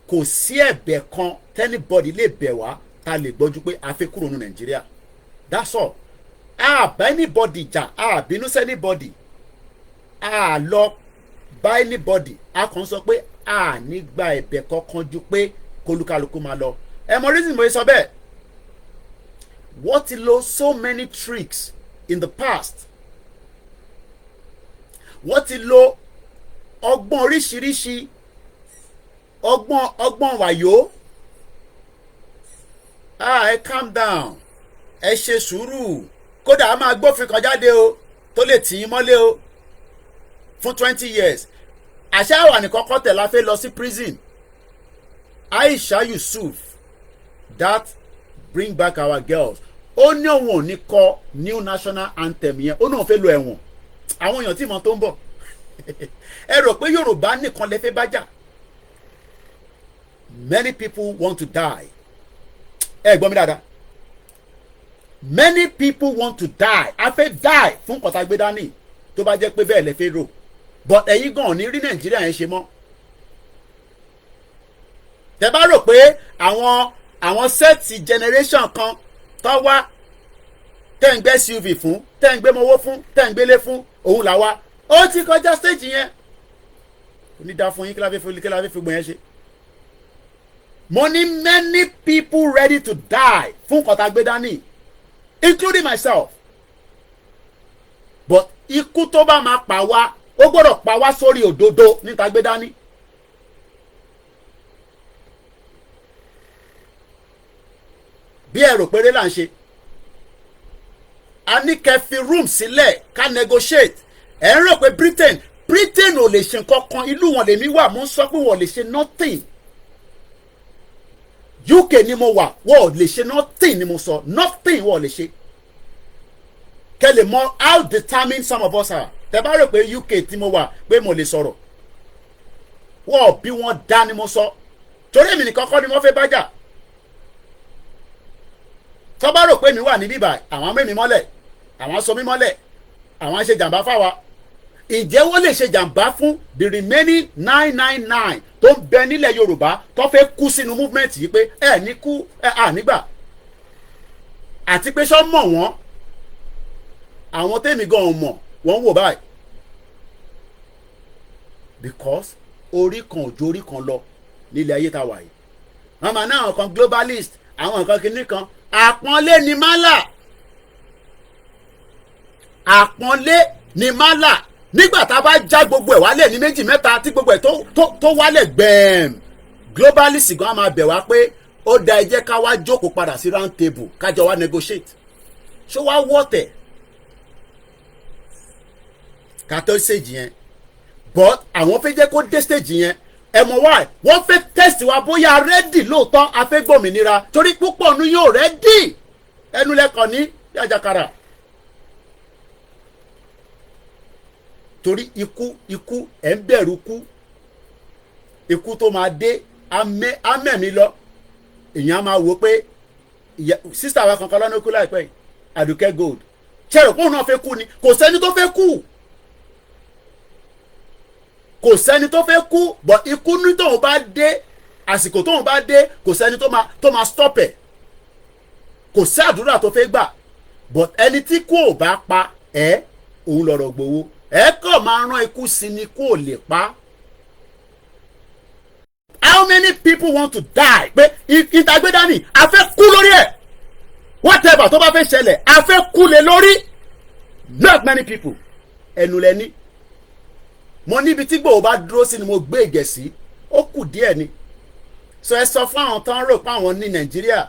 Kò sí ẹ̀bẹ̀ kan tẹ́nibọ́dì lè bẹ̀ wá ta lè gbọ́jú pé a fẹ́ kúrò ní Nàìjíríà. That's all. Bá anybody jà bínú sí anybody lọ bá anybody kàn sọ pé ní gba ẹ̀bẹ̀ kankan ju pé kólúkálukú máa lọ. Ẹ mọ reason mo sọ bẹ́ẹ̀. Wọ́n ti lo so many tricks in the past. Wọ́n ti lo ọgbọ́n oríṣiríṣi ọgbọ́n wàyó. Ẹ calm down ẹ ṣe sùúrù kódà a máa gbófin kan jáde o tó lè tì í mọ́lé o fún 20 years àṣà wà ní kọ́kọ́ tẹ̀ la fẹ́ lọ sí prison. Aisha Yusuf, that bring back our girls, ó ní òun ò ní kọ new national anthem yẹn, ó náà fẹ́ lo ẹ̀wọ̀n. Àwọn èèyàn tí mo tó ń bọ̀ ẹ rò pé Yorùbá nìkan lè fẹ́ bá jà. Many people want to die. Ẹ gbọ́ mi dáadáa. Many people want to die. A fẹ́ die fún kọ́tà gbé dání tó bá jẹ́ pé bẹ́ẹ̀ lè fẹ́ rò. But ẹ̀yin gan ní rí Nàìjíríà yẹn ṣe mọ́. Tẹ́ bá rò pé àwọn sẹ́ẹ̀tì generation kan tó wá tẹ́ ń gbé SUV fún, tẹ́ ń gbé mọ́wọ́ fún, tẹ́ ń gbélé fún, òun là wá. Ó ti kọjá stage yẹn. Onídàá fún yín kí la fẹ́ fi gbọ̀n yẹn ṣe. Mo ní many people ready to die fún kọ́tà gbé dání, including myself. But ikú tó bá máa pa wá, ó gbọ́dọ̀ pa wá sórí òdodo níta gbé dání. Bí ẹ̀rọ péré là ń ṣe. A ní kẹ́ fi room sílẹ̀ ká negotiate. Ẹ ń rò pé Britain ò lè ṣe nǹkan kan, ìlú wọn lèmi wà, mo ń sọ pé wọ́n lè ṣe nothing. UK ni mo wà, wọ́n lè ṣe nothing ni mo sọ, nothing wọ́n lè ṣe. Kẹ́ lè mọ how determined some of us are. Tẹ́ bá rò pé UK tí mo wà pé mo lè sọ̀rọ̀, wọ́n bí wọ́n dá ni mo sọ. Torí èmi nìkan kọ́ ni wọ́n fẹ́ bá jà. Tọ́ bá rò pé mi wà ní bíbà, àwọn mẹ́mi mọ́lẹ̀, àwọn sọ mí mọ́lẹ̀, àwọn ṣe jàǹbá fáwa. Ǹjẹ́ wọ́n lè ṣe jàǹbá fún the remaining 999 tó ń bẹ nílẹ̀ Yorùbá tó fẹ́ kú sínú movement yìí pé ẹ ní kú ẹ nígbà? Àti pé ṣọ́ mọ̀ wọ́n, àwọn tèmi gan mọ̀ wọ́n wò báyìí. Because orí kan ò ju orí kan lọ nílẹ̀ ayé tá wà yìí. Wọ́n máa ná àwọn kan globalist, àwọn nǹkan kìíní kan. Àpọ́nlé ni málà. Àpọ́nlé ni málà. Nígbà tá a bá já gbogbo ẹ̀ wálẹ̀ ní méjì mẹ́ta tí gbogbo ẹ̀ tó wálẹ̀ gbẹ̀ẹ́m, globalist gan máa bẹ̀ wá pé ó da ẹ jẹ́ ká wá jókòó padà sí round table kájọ wá negotiate. Ṣó wá wọ́tẹ̀ ká tó stage yẹn? But àwọn fẹ́ jẹ́ kó dé stage yẹn. Ẹ mọ̀ wá wọ́n fẹ́ test wa bóyá ready lóòótọ́ a fẹ́ gbòmìnira, torí púpọ̀ nu yóò ready. Ẹnu lẹ́kọ̀ọ́ ní yàjàkàrà. Torí ikú ẹ̀ ń bẹ̀rù ikú tó máa dé amẹ́mi lọ. Èèyàn máa wò pé sísá wa kankan lọ́nà kú láìpẹ́ yìí, Àdùkẹ́ Gold. Ṣẹ̀rọ̀ kóun náà fẹ́ kú ni? Kò sẹ́ni tó fẹ́ kú. Kò sẹ́ni tó fẹ́ kú, but ikú ní tóun bá dé, àsìkò tóun bá dé, kò sẹ́ni tó máa stop ẹ̀. Kò sí àdúrà tó fẹ́ gbà. But ẹni tí kú ò bá pa òun lọ̀rọ̀ gbowó. Ẹ kàn máa rán ikú sí ni kó lè pa. How many people want to die? Pé ìtagbédání a fẹ́ kú lórí ẹ̀. Whatever tó bá fẹ́ ṣẹlẹ̀ a fẹ́ kú lé lórí. Not many people. Ẹnu lẹ́ni. Mo níbi tí gbòó bá dúró sí ni mo gbé ìgẹ̀ sí. Ó kù díẹ̀ ni. So ẹ sọ fún àwọn tán rò pé àwọn ní Nàìjíríà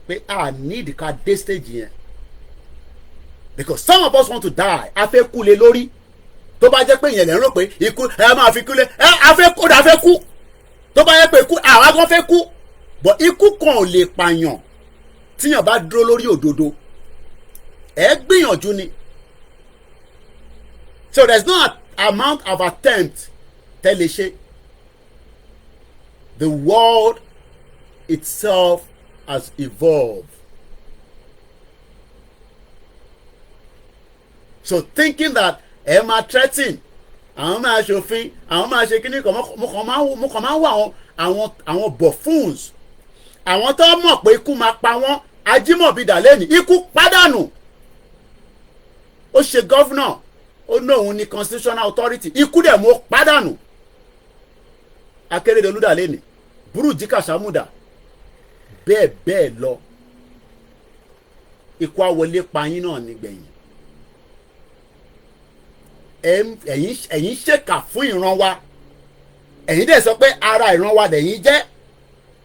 pé a need ká dé stage yẹn. Because some of us want to die. A fẹ́ kú lé lórí. Tó bá jẹ́ pé ìyẹn lè ń rò pé ikú ẹ máa fi kú lé a fẹ́ kú. Tó bá jẹ́ pé ikú àwa gan fẹ́ kú. But ikú kan ò lè pààyàn tíyàn bá dúró lórí òdodo. Ẹ gbìyànjú ni. So there's no amount of attempt tẹ́lẹ̀ ṣe. The world itself has evolved. So thinking that ẹ máa threaten, àwọn máa ṣòfin, àwọn máa ṣe kíní kan, mo kàn máa wá àwọn buffoons, àwọn tó mọ̀ pé ikú máa pa wọ́n. Ajímọ̀bí dàlẹ́ni ikú pádànù. Ó ṣe governor, ó ní òun ní constitutional authority, ikú dẹ̀ mo pádànù. Akérédolú dàlẹ́ni, Burújí Kàṣámùdà, bẹ́ẹ̀ lọ. Ikú àwọlé payín náà nígbẹ̀yìn. Ẹ̀yin ṣèkà fún ìran wa. Ẹ̀yin dẹ̀ sọ pé ara ìran wa lẹ̀yin jẹ́.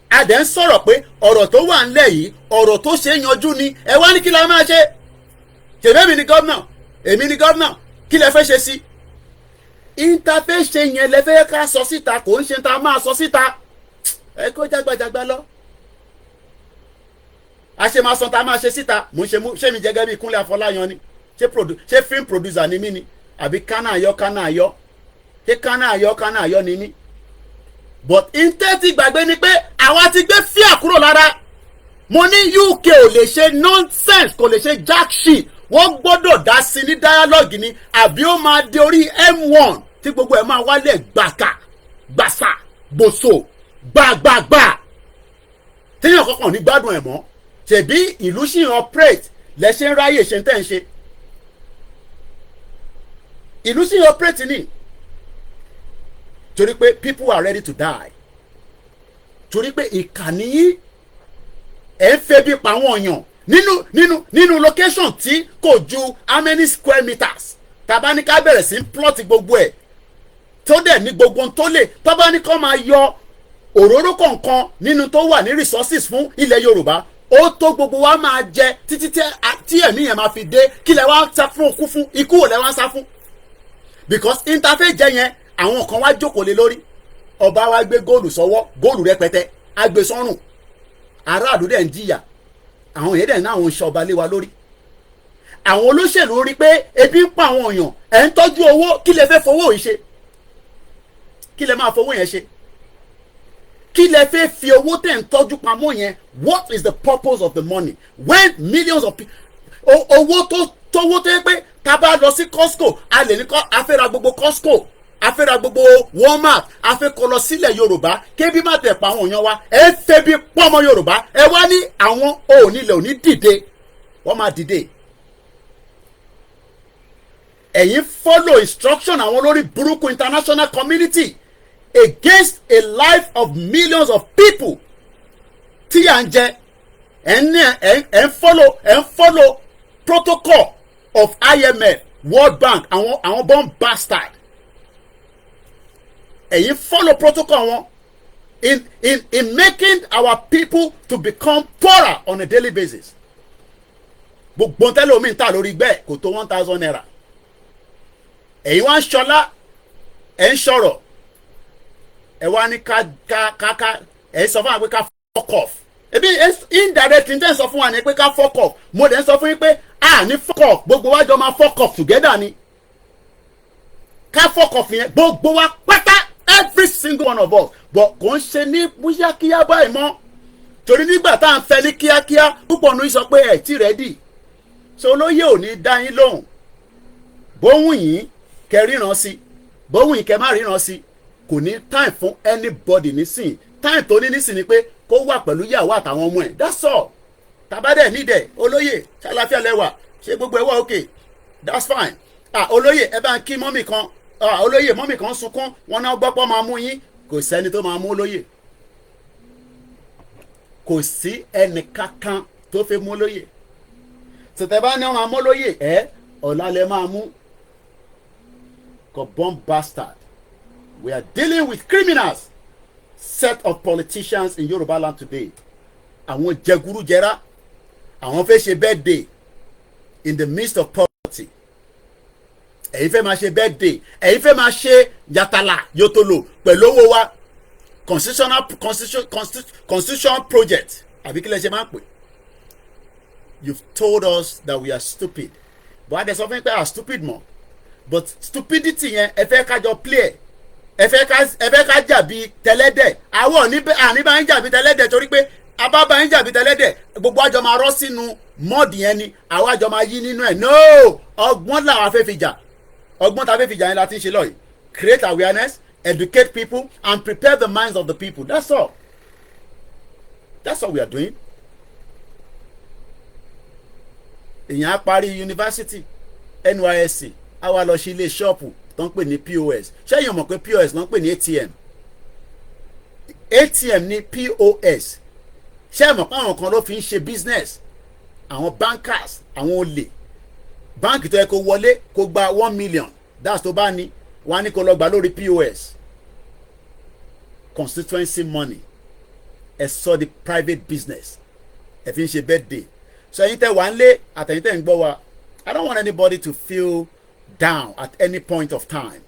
A dẹ̀ ń sọ̀rọ̀ pé ọ̀rọ̀ tó wà ńlẹ̀ yìí ọ̀rọ̀ tó ṣe é yanjú ni. Ẹ wá ní kí la máa ṣe? Ṣèbí èmi ni gómìnà, kí lẹ fẹ́ ṣe sí interface yẹn lẹ fẹ́ ká sọ síta kò ń ṣe tá a máa sọ síta ẹ kó jágbàjàgbà lọ a ṣe máa sọ tá a máa ṣe síta mo ṣe ṣé mi jẹ́gẹ́ bí Kúnlé Afọláyan ni ṣé film producer ni mí ni àbí kánà àyọ́ ṣé kánà àyọ́ ni mí but intẹ́tì gbàgbé ni pé àwa ti gbé fíà kúrò lára mo ní UK ò lè ṣe nonsense kò lè ṣe jack shit wọ́n gbọ́dọ̀ dá sí ní dialogue ni àbí ó máa dé orí M1 tí gbogbo ẹ̀ máa wálẹ̀ gbàkà gbàsà gbòsò gbàgbàgbà téèyàn kankan ní gbádùn ẹ̀ mọ́ ṣèbí ìlú sì ń operate lẹ́ṣẹ̀ ń ráyè ṣe ń tẹ̀ ń ṣe ìlú sì ń operate ni torí pé people are ready to die torí pé ìkànnì yìí ẹ̀ ń fẹ́ bí pa àwọn èèyàn nínú location tí kò ju how many square meters tàbá ní ká bẹ̀rẹ̀ sí plot gbogbo ẹ̀ tó dẹ̀ ní gbogbo tó lè tọ́ba ní kó máa yọ òróró kọ̀ọ̀kan nínú tó wà ní resources fún ilẹ̀ Yorùbá ó tó gbogbo wa máa jẹ títí tí ẹ̀mí yẹn máa fi dé kí lẹ wá sá fún òkú fún ikú ò lẹ wá sá fún because interface jẹ yẹn àwọn kan wá jókòó lé lórí ọba wa gbé góòlù sọ́wọ́ góòlù rẹpẹtẹ agbésọ́rùn aráàlú dẹ̀ ń jìyà àwọn èèyàn dẹ̀ ní àwọn iṣẹ́ ọba lé wa lórí àwọn olóṣèlú rí pé ebi ń pa àwọn èèyàn ẹ̀ ń tọ́jú owó kí lẹ fẹ́ fowó yìí ṣe kí lẹ máa fowó yẹn ṣe kí lẹ fẹ́ fi owó tẹ̀ ń tọ́jú pamọ́ yẹn what is the purpose of the money when millions of people owó tówó tó yẹ pé tá a bá lọ sí Costco a lè ní a fẹ́ ra gbogbo Costco a fẹ́ ra gbogbo Walmart a fẹ́ kó lọ sílẹ̀ Yorùbá kébí má tẹ̀ pa àwọn èèyàn wa ẹ fẹ́ bí pọ́nmọ́ Yorùbá ẹ wá ní àwọn onílẹ̀ òní dìde wọ́n máa dìde ẹ̀yin follow instruction àwọn olórí burúkú international community against a life of millions of people tí à ń jẹ ẹ̀ ń follow protocol of IMF World Bank àwọn bomb bastard ẹ̀yin follow protocol wọn in making our people to become poorer on a daily basis gbogbo tẹ́lẹ̀ omi ń ta lórí gbẹ́ kò tó 1,000 naira ẹ̀yin wá ń ṣọlá ẹ̀ ń ṣọ̀rọ̀ ẹ̀ wá ní ká ẹ̀ sọ fún wa pé ká fuck off ebi indirectly tẹ́ ń sọ fún wa ní pé ká fuck off mo dẹ̀ ń sọ fún yín pé ní fuck off gbogbo wa jọ máa fuck off together ni ká fuck off yẹn gbogbo wa pátá every single one of us but kò ń ṣe ní bóyá kíá báyìí mọ́ torí nígbà tá à ń fẹ́ ní kíákíá púpọ̀ ní sọ pé ẹ̀ tí rẹ́dì so olóyè ò ní dá yín lóhùn bóhùn yín kẹ́ ríran sí bóhùn yín kẹ́ má ríran sí kò ní time fún anybody nísìn time tó ní nísìn ni pé kó wà pẹ̀lú ìyàwó àtàwọn ọmọ ẹ̀ that's all tàbádẹ́ nídẹ̀ olóyè ṣàlàfíà lẹ́wà ṣé gbogbo ẹ̀ wà okay that's fine olóyè ẹ bá ń kí mọ́mì kan olóyè mọ́mì kan sunkún wọn náà gbọ́pọ̀ máa mú yín kò sẹ́ni tó máa mú olóyè kò sí ẹnì kankan tó fẹ́ mú olóyè tètè bá ní wọn máa mú olóyè ọ̀la lẹ máa mú kò bomb bastard we are dealing with criminals set of politicians in Yoruba land today àwọn jẹgúrújẹrá àwọn fẹ́ ṣe birthday in the midst of poverty ẹ̀yin fẹ́ máa ṣe birthday ẹ̀yin fẹ́ máa ṣe yàtàlà yòtòlò pẹ̀lú owó wa constitution project àbí kí lẹ ṣe máa ń pè you've told us that we are stupid but adé sọ fún mi pé are stupid mọ́ but stupidity yẹn ẹ fẹ́ kájọ play ẹ fẹ́ ká jàbí tẹlẹ́dẹ̀ àwọn àníbá ń jàbí tẹlẹ́dẹ̀ torí pé abábá ń jàbí tẹlẹ́dẹ̀ gbogbo àjọ máa rọ́ sínú mọ́ọ̀dì yẹn ni àwọn àjọ máa yí nínú ẹ̀ no ọgbọ́n làwọn afẹ́ fi jà ọgbọ́n tá a fẹ́ fi jà yẹn la ti ń ṣe lọ́yìí create awareness educate people and prepare the minds of the people that's all we are doing. èèyàn á parí yunifásitì NYSC á wá lọ sí ilé ṣọ́ọ̀pù tó ń pè ní POS ṣẹ́yìn mọ̀ pé POS ló ń pè ní ATM ní POS ṣẹ́yìn mọ̀ pé àwọn kan ló fi ń ṣe business àwọn bankers àwọn olè báńkì tó yẹ kó wọlé kó gba 1 million that's tó bá ní wọ́n á ní kó lọ gbà lórí POS constituency money ẹ sọ di private business ẹ fi ń ṣe birthday so ẹ̀yin tẹ́ wà ń lé àtẹ̀yin tẹ́ ń gbọ́ wa I don't want anybody to feel down at any point of time.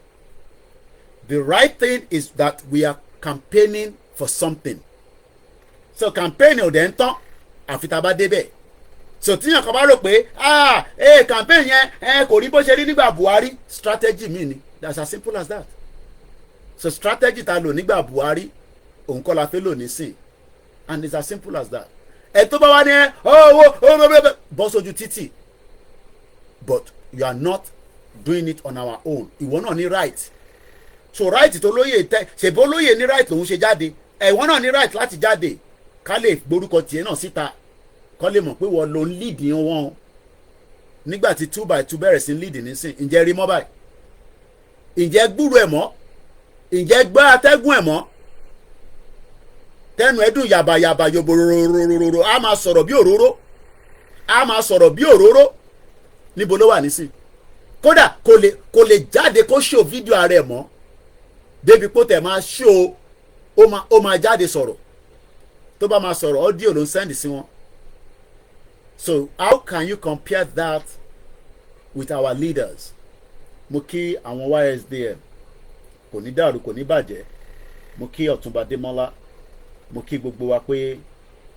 The right thing is that we are campaigning for something. So campaign ò dẹ̀ ń tán àfi tá a bá débẹ̀. So tíyàn kan bá rò pé campaign yẹn kò rí bó ṣe rí nígbà Buhari, strategy mi ni. That's as simple as that. So strategy ta lò nígbà Buhari òun kọ́ la fẹ́ lò nísìn, and it's as simple as that. Ẹ tó bá wá ní bọ́ sójú títì, but you are not doing it on our own. Ìwọ náà ní right. So right tó lóye tẹ ṣèbó lóye ní right lòun ṣe jáde, ìwọ náà ní right láti jáde ká lè gborúkọ tiẹ̀ náà síta kọ́ lè mọ̀ pé wọ́n ló ń lead wọn nígbà tí 2x2 bẹ̀rẹ̀ sí lead nísìn. Ǹjẹ́ rí mọ́ báyìí? Ǹjẹ́ gbúrò ẹ̀ mọ́? Ǹjẹ́ gbọ́ atẹ́gùn ẹ̀ mọ́? Tẹnu ẹdùn yàbàyàbà yòbòròròròrò a máa sọ̀rọ̀ bí òróró, a máa sọ̀rọ̀ bí òróró. Níbo ló wà nísìn? Kódà kò lè jáde kó show fídíò ààrẹ mọ́ débi kó tẹ̀ máa show ó máa jáde sọ̀rọ̀. Tó bá máa sọ̀rọ̀ audio ló ń send sí wọn. So how can you compare that with our leaders? Mo kí àwọn YSDM, kò ní dàrú kò ní bàjẹ́. Mo kí Ọ̀túnba Démọ́lá, mo kí gbogbo wa pé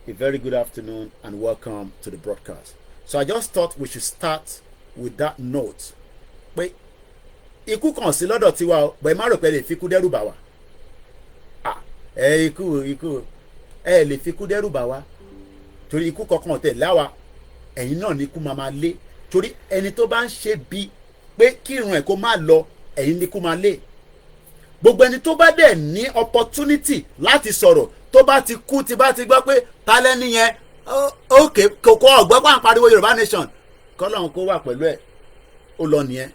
a very good afternoon and welcome to the broadcast. So I just thought we should start with that note. Pé ikú kan sí lọ́dọ̀ tiwa o, bẹ́ẹ̀ má rò pé lè fi kú dẹ́rù bà wá. Ikú lè fi kú dẹ́rù bà wá. Torí ikú kankan tẹ̀ láwa, ẹ̀yin náà ní ikú máa lé. Torí ẹni tó bá ń ṣe bí pé kí irun ẹ̀ kó má lọ, ẹ̀yin ní ikú máa lé. Gbogbo ẹni tó bá dẹ̀ ní opportunity láti sọ̀rọ̀ tó bá ti kú tí bá ti gbọ́ pé talẹ́ nìyẹn okay kòkó ọ̀gbọ́n pa ń pariwo Yorùbá nation kọ́lọ́run kó wà pẹ̀lú ẹ̀ ó lọ nìyẹn.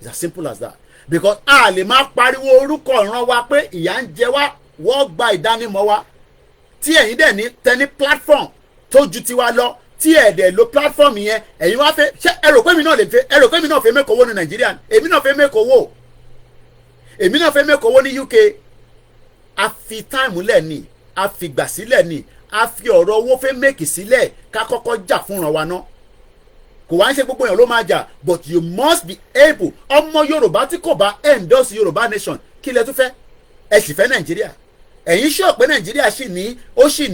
It's as simple as that. Because a lè máa pariwo orúkọ ìran wa pé ìyà ń jẹ wá, wọ́n gba ìdánimọ̀ wa tí ẹ̀yin dẹ̀ ní tẹni platform tó ju tiwa lọ tí ẹ̀ dẹ̀ lo platform yẹn ẹ̀yin wá fẹ́ ṣé ẹ rò pé mi náà lè fẹ́, ẹ rò pé mi náà fẹ́ mẹ́kọ̀ọ́ ní Nàìjíríà? Èmi náà fẹ́ mẹ́kọ̀ọ́ ní UK. A fi time lẹ̀ ni, a fi gbà sílẹ̀ ni, a fi ọ̀rọ̀ owó fẹ́ mẹ́kì sílẹ̀ ká kọ́kọ́ jà fúnra wa náà. Kò wá ń ṣe gbogbo èèyàn ló máa jà, but you must be able. Ọmọ Yorùbá tí kò bá endorse Yorùbá nation kí lẹ tún fẹ́? Ẹ sì fẹ́ Nàìjíríà. Ẹ̀yin sọ pé Nàìjíríà ó sì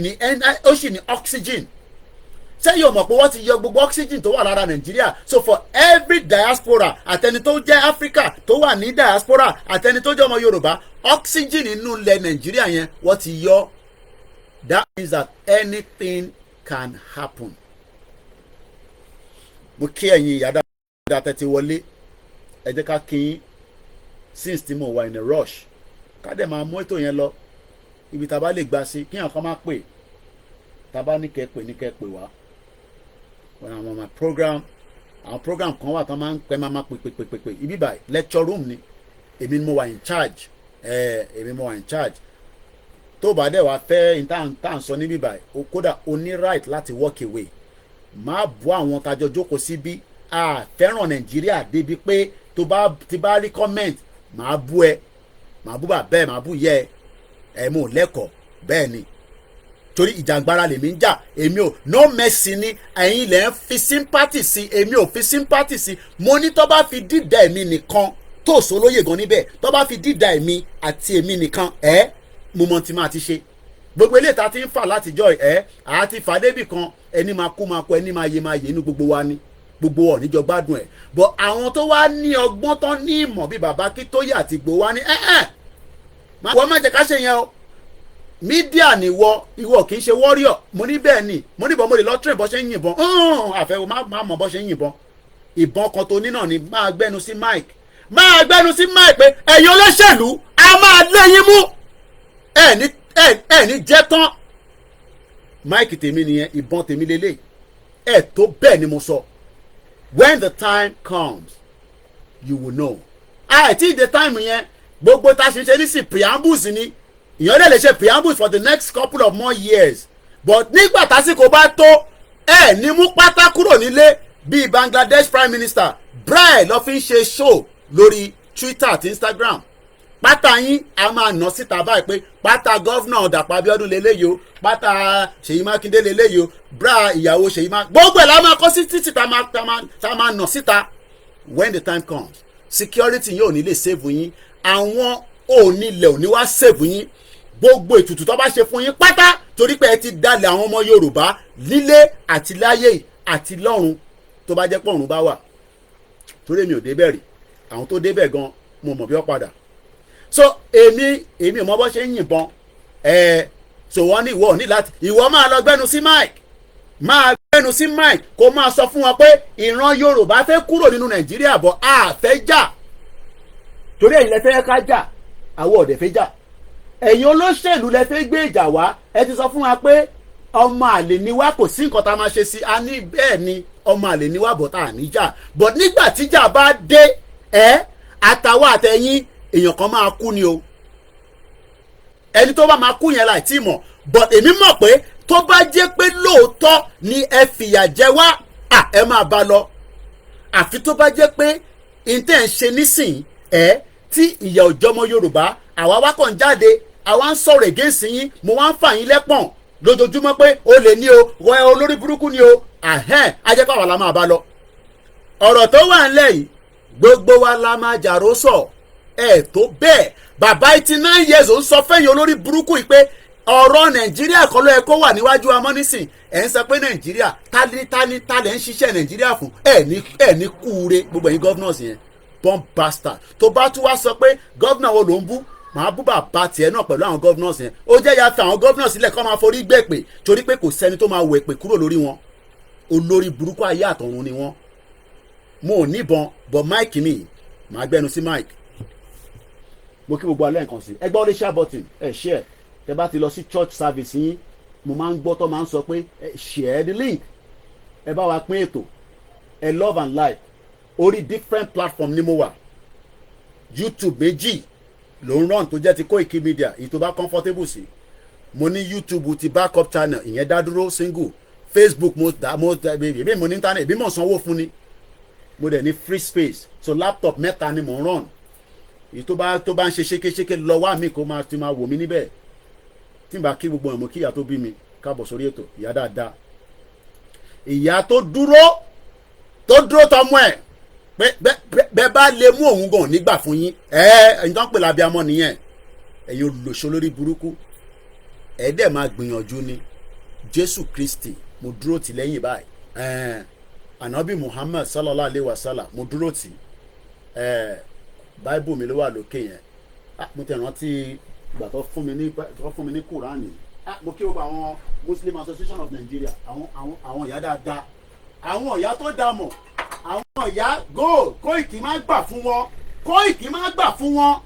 ní oxygen. Ṣé yóò mọ̀ pé wọ́n ti yọ gbogbo oxygen tó wà lára Nàìjíríà? So for every diaspora, àtẹni tó jẹ́ Africa tó wà ní diaspora, àtẹni tó jẹ́ ọmọ Yorùbá, oxygen nínú ilẹ̀ Nàìjíríà yẹn wọ́n ti yọ. That means that anything can happen. Mo kí ẹ̀yin ìyá dáadáa tẹ́tí wọlé. Ẹ jẹ́ ká kí yín since tí mo wà in a rush. Ká dẹ̀ máa mú ètò yẹn lọ. Ibi tá a bá lè gbà sí kí àwọn kan máa pè. Tá a bá ní kẹ́ pè wá. Àwọn program kan wà tán máa ń pẹ́ máa pè. Ibi báyìí lecture room ni. Èmi ni mo wà in charge. Tó bá dẹ̀ wá fẹ́ ìtàn sọ níbí báyìí, kódà o ní right láti walk away. Má bú àwọn tajọ jókòó síbí. A fẹ́ràn Nàìjíríà débi pé ti bá rí comment máa bú ẹ, máa bú bàbá ẹ, máa bú yẹ ẹ mú lẹ́kọ̀ọ́ bẹ́ẹ̀ ni. Torí ìjàngbara lèmi ń jà, èmi ò no mercy ni ẹ̀yin lẹ̀ ń fi sympathy sí, èmi ò fi sympathy sí. Mo ní tó bá fi dídá èmi nìkan tó sólóyè gan níbẹ̀, tó bá fi dídá èmi àti èmi nìkan mo mọ tí máa ti ṣe. Gbogbo eléyìí tá ti ń fà látijọ́ àti fàdébì kan ẹni máa kú ẹni máa yé inú gbogbo wa ni, gbogbo ọ̀ níjọ gbádùn ẹ̀. But àwọn tó wá ní ọgbọ́n tán ní ìmọ̀ bíi bàbá Akíntóyè àti Ìgbòho wá ní wọ́n má jẹ́ ká ṣe yẹn o. Mídíà ni ìwọ kì í ṣe warrior. Mo ní bẹ́ẹ̀ ni, mo ní bọ́ mo lè lọ train bọ́ ṣe ń yìnbọn. Àfẹ́wò má mọ̀ bọ́ ṣe ń yìnbọn. Ìbọn kan tó ní náà ni máa gbẹ́nu sí mic pé ẹ̀yin olóṣèlú a máa lẹ́yìn mú. Ẹ ní jẹ́ tán. Mic tèmi nìyẹn, ìbọn tèmi lélẹ̀. Tó bẹ́ẹ̀ ni mo sọ. When the time comes, you will know. Àìtí the time yẹn gbogbo tá a ṣe ní sí preambles ni. Ìyẹn lè ṣe preambles for the next couple of more years. But nígbà tásìkò bá tó ní mú pátá kúrò nílé bíi Bangladesh Prime Minister Brai lọ fi ń ṣe show lórí Twitter àti Instagram. Pátá yín a máa nà síta báyìí pé pátá gọ́vnà Dàpọ̀ Abíọ́dún lélẹ́yìí o, pátá Ṣèyí Mákindé lélẹ́yìí o, bra ìyàwó Ṣèyí Mákindé gbogbo ẹ̀ la máa kọ́ sí títì tá máa nà síta. when the time comes security yóò ní lè save yín, àwọn onílẹ̀ òní wá save yín, gbogbo ètùtù tó bá ṣe fún yín pátá torí pé ẹ ti dalẹ̀ àwọn ọmọ Yorùbá lílé àti láyé àti lọ́run tó bá jẹ́ pọ̀run bá wà, torí èmi ò débẹ̀ rí, àwọn tó débẹ̀ gan mo mọ̀ bí wọ́n padà. So èmi ò mọ bó ṣe ń yìnbọn so wọ́n ní ìwọ ní láti ìwọ máa lọ gbẹ́nu sí mic kó máa sọ fún wọn pé ìran Yorùbá fẹ́ kúrò nínú Nàìjíríà bọ̀ a fẹ́ jà, torí ẹ̀yin lẹ fẹ́ ká jà, àwọn ọ̀dẹ̀ fẹ́ jà, ẹ̀yin olóṣèlú lẹ fẹ́ gbé ìjà wá, ẹ ti sọ fún wa pé ọmọ àlè ni wá, kò sí nǹkan tá a máa ṣe sí, a ní bẹ́ẹ̀ ni ọmọ àlè ni wá bọ̀ tá a ní jà, but nígbà tíjà bá dé àtàwọn àtẹ̀yìn èèyàn kan máa kú ni o, ẹni tó bá máa kú yẹn láì tí mọ̀, but èmi mọ̀ pé tó bá jẹ́ pé lóòótọ́ ni ẹ fìyà jẹ wá ẹ máa bá lọ, àfi tó bá jẹ́ pé ìtẹ̀ ń ṣe nísìnyí tí ìyà òjọmọ Yorùbá àwa wá kàn jáde àwa ń sọ̀rọ̀ against yín, mo wá ń fà yín lẹ́pọ̀n lójoojúmọ́ pé o lè ní o wọ olórí burúkú ni o ajẹ́pọ̀ àwa la máa bá lọ. ọ̀rọ̀ tó wà ńlẹ̀ yìí gbogbo wa la máa jàró sọ tó bẹ́ẹ̀ bàbá 89 years ó ń sọ fẹ́yìn olórí burúkú yìí pé ọ̀rọ̀ Nàìjíríà kọ́ ló yẹ kó wà níwájú amọ́nísìn, ẹ̀ ń sọ pé Nàìjíríà tálẹ̀ ń ṣiṣẹ́ Nàìjíríà fún ẹ̀ ní kúure gbogbo ẹ̀yin governors yẹn bomb bastard. Tó bá tún wá sọ pé governor wo ló ń bú, màá bú bàbá tiẹ̀ náà pẹ̀lú àwọn governors yẹn, ó jẹ́ ya fi àwọn governors sílẹ̀ kó máa forí gbẹ̀pẹ̀ torí pé kò sẹ́ni tó máa wọ èpè kúrò lórí wọn, olórí burúkú ayé àtọ̀run ni wọ́n. Mo ò níbọn bọ̀ máìkì mi màá gbẹnu sí máìkì. Mo kí gbogbo alẹ́ nǹkan sí ẹgbẹ́ orí share button share, tẹ bá ti lọ sí church service yín mo máa ń gbọ́ tó máa ń sọ pé share the link, ẹ bá wa pín ètò, ẹ love and like, orí different platform ni mo wà, YouTube méjì ló ń run tó jẹ́ ti Koikimedia, èyí tó bá comfortable sí. Mo ní YouTube ti backup channel, ìyẹn dá dúró single, Facebook mo ní internet bí mo sanwó fún ni, mo dẹ̀ ní free space, so laptop mẹ́ta ni mo ń run, èyí tó bá ń ṣe ṣékéṣéké lọ wá mi kó máa ti máa wò mí níbẹ̀. Tí n bá kí gbogbo ọ̀mọ̀ kí ìyá tó bí mi káàbọ̀ sórí ètò, ìyá dáadáa, ìyá tó dúró tọmọ ẹ̀ bẹ́ẹ̀ bá lè mú òun gan nígbà fún yín ẹ̀yin tó ń pè lábẹ́ amọ́ nìyẹn, ẹ̀yin olùṣọ́ lórí burúkú dẹ̀ máa gbìyànjú ni. Jésù Kristi mo dúró tì lẹ́yìn báyìí, Ànábì Muhammad sallallahu alayhi wa sallam mo dúró tì, Bible mi ló wà lókè yẹn. Mo tẹ̀ rántí ìgbà tó fún mi ní Kùránì. Mo kí gbogbo àwọn Muslim Association of Nigeria, àwọn ìyá dáadáa, àwọn ìyá tó dá mọ̀, àwọn ìyá Kóìkì má gbà fún wọn, Kóìkì má gbà fún wọn.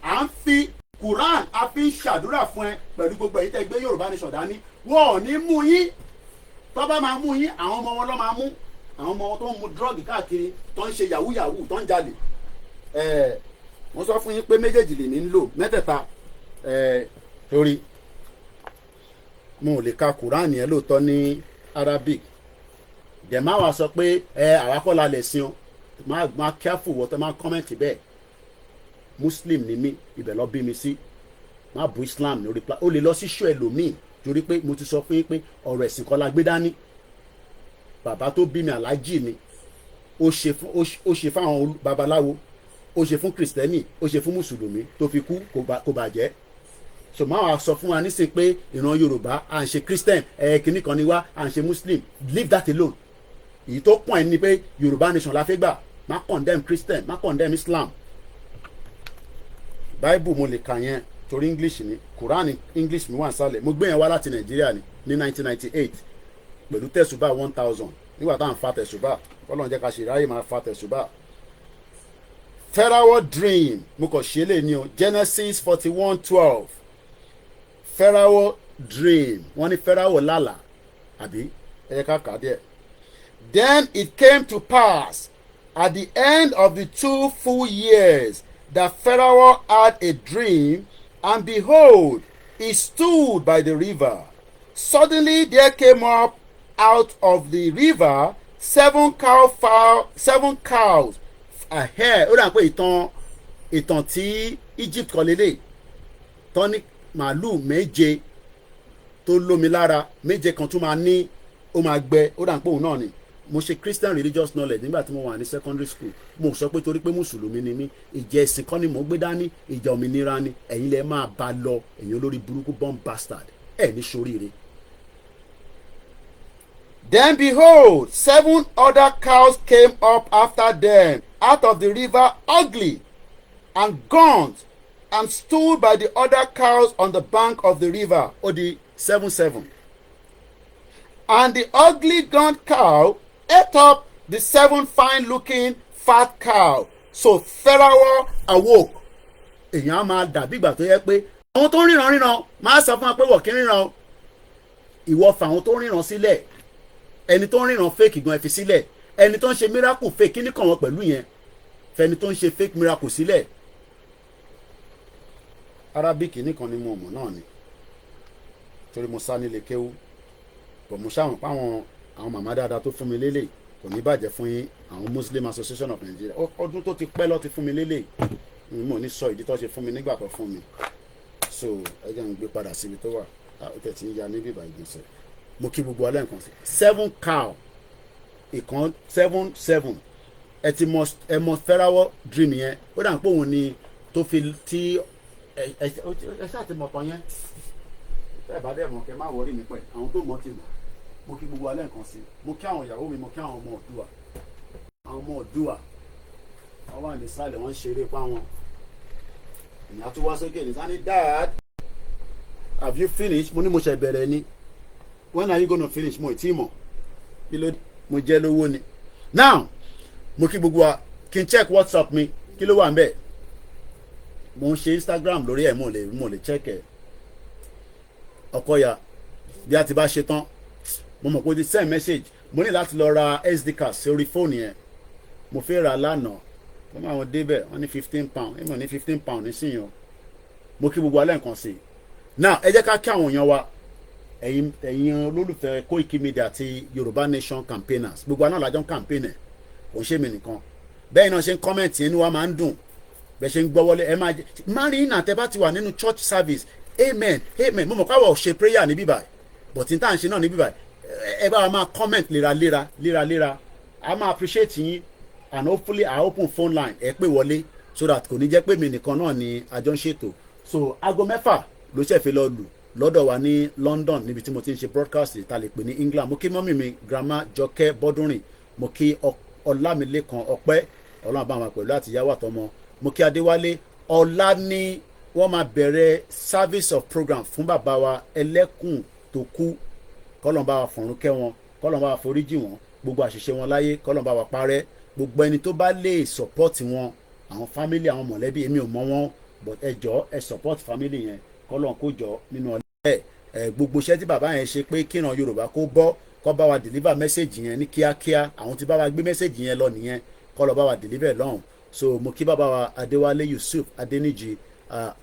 À ń fi Quran a fi ń ṣàdúrà fún ẹ pẹ̀lú gbogbo èyí tẹ́ gbé Yorùbá Nation dání, wọn ò ní mú yín, tó bá máa mú yín àwọn ọmọ wọn ló máa mú, àwọn ọmọ wọn tó ń mu drug káàkiri, tó ń ṣe yahoo tó ń jalè. Mo sọ fún yín pé méjèèjì lè ní lò mẹ́tẹ̀ẹ̀ta, torí mo ò lè ka Quran yẹn lóòótọ́ ní Arabic, dẹ̀ máa wá sọ pé àwa kọ́ la lè sin o, máa careful wọ́n tó máa comment bẹ́ẹ̀. Muslim ni mí, ibẹ̀ lọ bí mi sí, má bu Islam lórí pla, ó lè lọ sí ṣó ẹlòmíì torí pé mo ti sọ fún yín pé ọ̀rọ̀ ẹ̀sìn kọ́ la gbé dání. Bàbá tó bí mi aláàjì ni, ó ṣe fún àwọn babaláwo, ó ṣe fún kìrìsìtẹ́nì, ó ṣe fún mùsùlùmí tó fi kú kò bàjẹ́. So máa wá sọ fún wa nísìnyí pé ìran Yorùbá à ń ṣe Christian kìnnì kan ni wá à ń ṣe Muslim, leave that alone. Èyí tó pọ̀ ẹ́ ni pé Yorùbá Nation la fẹ́ gbà, má condemn Christian, má condemn Islam. Bible mo lè kà yẹn torí English ni, Quran English mi wà nísàlẹ̀, mo gbé yẹn wá láti Nàìjíríà ní 1998 pẹ̀lú tẹ̀sùbà 1000 nígbà tá à ń fa tẹ̀sùbà, Ọlọ́run jẹ́ ká ṣe ráyè máa fa tẹ̀sùbà. Pharaoh dream mo kàn ṣe lè ní o, Genesis 41:12 Pharaoh dream, wọ́n ní Pharaoh lálà àbí ẹ ká kà á díẹ̀. Then it came to pass at the end of the 2 full years that Pharaoh had a dream, and behold, he stood by the river. Suddenly there came up out of the river 7 cows ahead. Ó dà pé ìtàn tí Egypt kọ lélẹ̀, tán ní màálù méje tó lómi lára, méje kan tún máa ní ó máa gbẹ, ó dà pé òun náà ni mo ṣe Christian religious knowledge nígbà tí mo wà ní secondary school mo sọ pé torí pé mùsùlùmí ni mí ìjẹ́ ẹ̀sìn kan ni mo gbé dání ìjà òmìnira ni ẹ̀yin lẹ máa bá lọ ẹ̀yin olórí burúkú bomb bastard ẹ̀ ní ṣoríire. Then behold, 7 other cows came up after them out of the river ugly and gaunt, and stood by the other cows on the bank of the river. Or the 7. And the ugly gaunt cow ate up the 7 fine-looking fat cow. So Pharaoh awoke. Èèyàn máa dàbí ìgbà tó yẹ pé àwọn tó ń ríran máa sọ fún wa pé wọ́n kì í ríran. Ìwọ fà àwọn tó ń ríran sílẹ̀. Ẹni tó ń ríran fake gan ẹ fi sílẹ̀. Ẹni tó ń ṣe miracle fake kí ni kàn wọ́n pẹ̀lú yẹn. Fẹ́ni tó ń ṣe fake miracle sílẹ̀. Arabic nìkan ni mo mọ̀ náà ni. Torí mo sá nílé kéwú. Bọ̀ mo ṣàwọn páwọn àwọn màmá dáadáa tó fún mi lélẹ̀ kò ní bàjẹ́ fún yín àwọn Muslim Association of Nigeria ọdún tó ti pẹ́ lọ́ ti fún mi lélẹ̀ mo ní sọ ìdí tó ṣe fún mi nígbà tó fún mi so ẹ jẹ́ n gbé padà síbi tó wà ó tẹ̀ tí ń ya níbí ìbà ìgbésẹ̀ mo kí gbogbo alẹ́ nǹkan sí 7 cow ìkan 7 ẹ mọ Pharaoh dream yẹn ó dà ń pò wọ́n ni tó fi tí ẹ ṣáà ti mọ̀ tán yẹn ẹ bá dẹ̀ mọ̀ kẹ́ má wọrí mi pẹ̀ àwọn tó mọ̀ ti mọ̀ mo kí gbogbo alẹ́ nǹkan sí mo kí àwọn ìyàwó mi mo kí àwọn ọmọ Oòduà wọ́n wà ní sálẹ̀ wọ́n ń ṣeré pa wọn ìyá tó wá sókè ní sani dad have you finished mo ní mo ṣe bẹ̀rẹ̀ ni when are you gonna finish mo ì tí mọ̀ kí ló mo jẹ́ lówó ni now mo kí gbogbo wa kí n check WhatsApp mi kí ló wà ń bẹ̀ mo ń ṣe Instagram lórí ẹ̀ mo lè check ẹ̀ Ọkọ̀yà bí a ti bá ṣe tán mo mọ̀ pé o ti send message mo ní láti lọ ra SD card sórí fóònù yẹn mo fẹ́ ra lánàá wọ́n máa wọn débẹ̀ wọ́n ní £15 èmi ò ní £15 nísìnyí o mo kí gbogbo alẹ́ nǹkan sí i now ẹ jẹ́ ká kí àwọn èèyàn wa ẹ̀yin olólùfẹ́ Koikimedia àti Yorùbá Nation campaigners gbogbo àná làjọ ń campaign ẹ̀ kò ń ṣe mí nìkan bẹ́ẹ̀ náà ṣe ń comment yẹn ni wàá máa ń dùn bẹ́ẹ̀ ṣe ń gbọ́ wọlé ẹ máa jẹ́ marrying àtẹ bá ti wà nínú church service amen mo mọ̀ káwọ̀ ṣe prayer ní bíbáyìí but n tá à ń ṣe náà ní bíbáyìí ẹ bá wa máa comment léraléra a máa appreciate yín and hopefully I open phone line ẹ pè wọlé so that kò ní jẹ́ pé mi nìkan náà ni àjọ ń ṣètò so aago 6 ló ṣẹ̀fẹ̀ lọ lù lọ́dọ̀ wa ní London níbi tí mo ti ń ṣe broadcast ta lè pè ní England mo kí mọ́mì mi grandma Jọkẹ́ Bọ́dúnrìn mo kí Ọlámilékan Ọpẹ́ Ọlọ́run bá wọn pẹ̀lú àtìyáwó àtọmọ mo kí Adéwálé ọlá ní wọ́n máa bẹ̀rẹ̀ service of program fún bàbá wa ẹlẹ́kùn tó kú kọ́lọ́n bá wa fọ̀run kẹ́ wọn kọ́lọ́n bá wa foríjì wọn gbogbo àṣìṣe wọn láyé kọ́lọ́n bá wa parẹ́ gbogbo ẹni tó bá lè support wọn àwọn family àwọn mọ̀lẹ́bí èmi ò mọ̀ wọn but ẹ jọ̀ọ́ ẹ support family yẹn kọ́lọ́n kó jọ nínú ọlẹ́ gbogbo iṣẹ́ tí bàbá yẹn ṣe pé kíran Yorùbá kó bọ́ kó bá wa deliver message yẹn ní kíákíá àwọn tí bá wa gbé message yẹn lọ nìyẹn kọ́lọ́ bá wa deliver lọ́hùn so mo kí bàbá wa Adéwálé Yusuf Adéníjì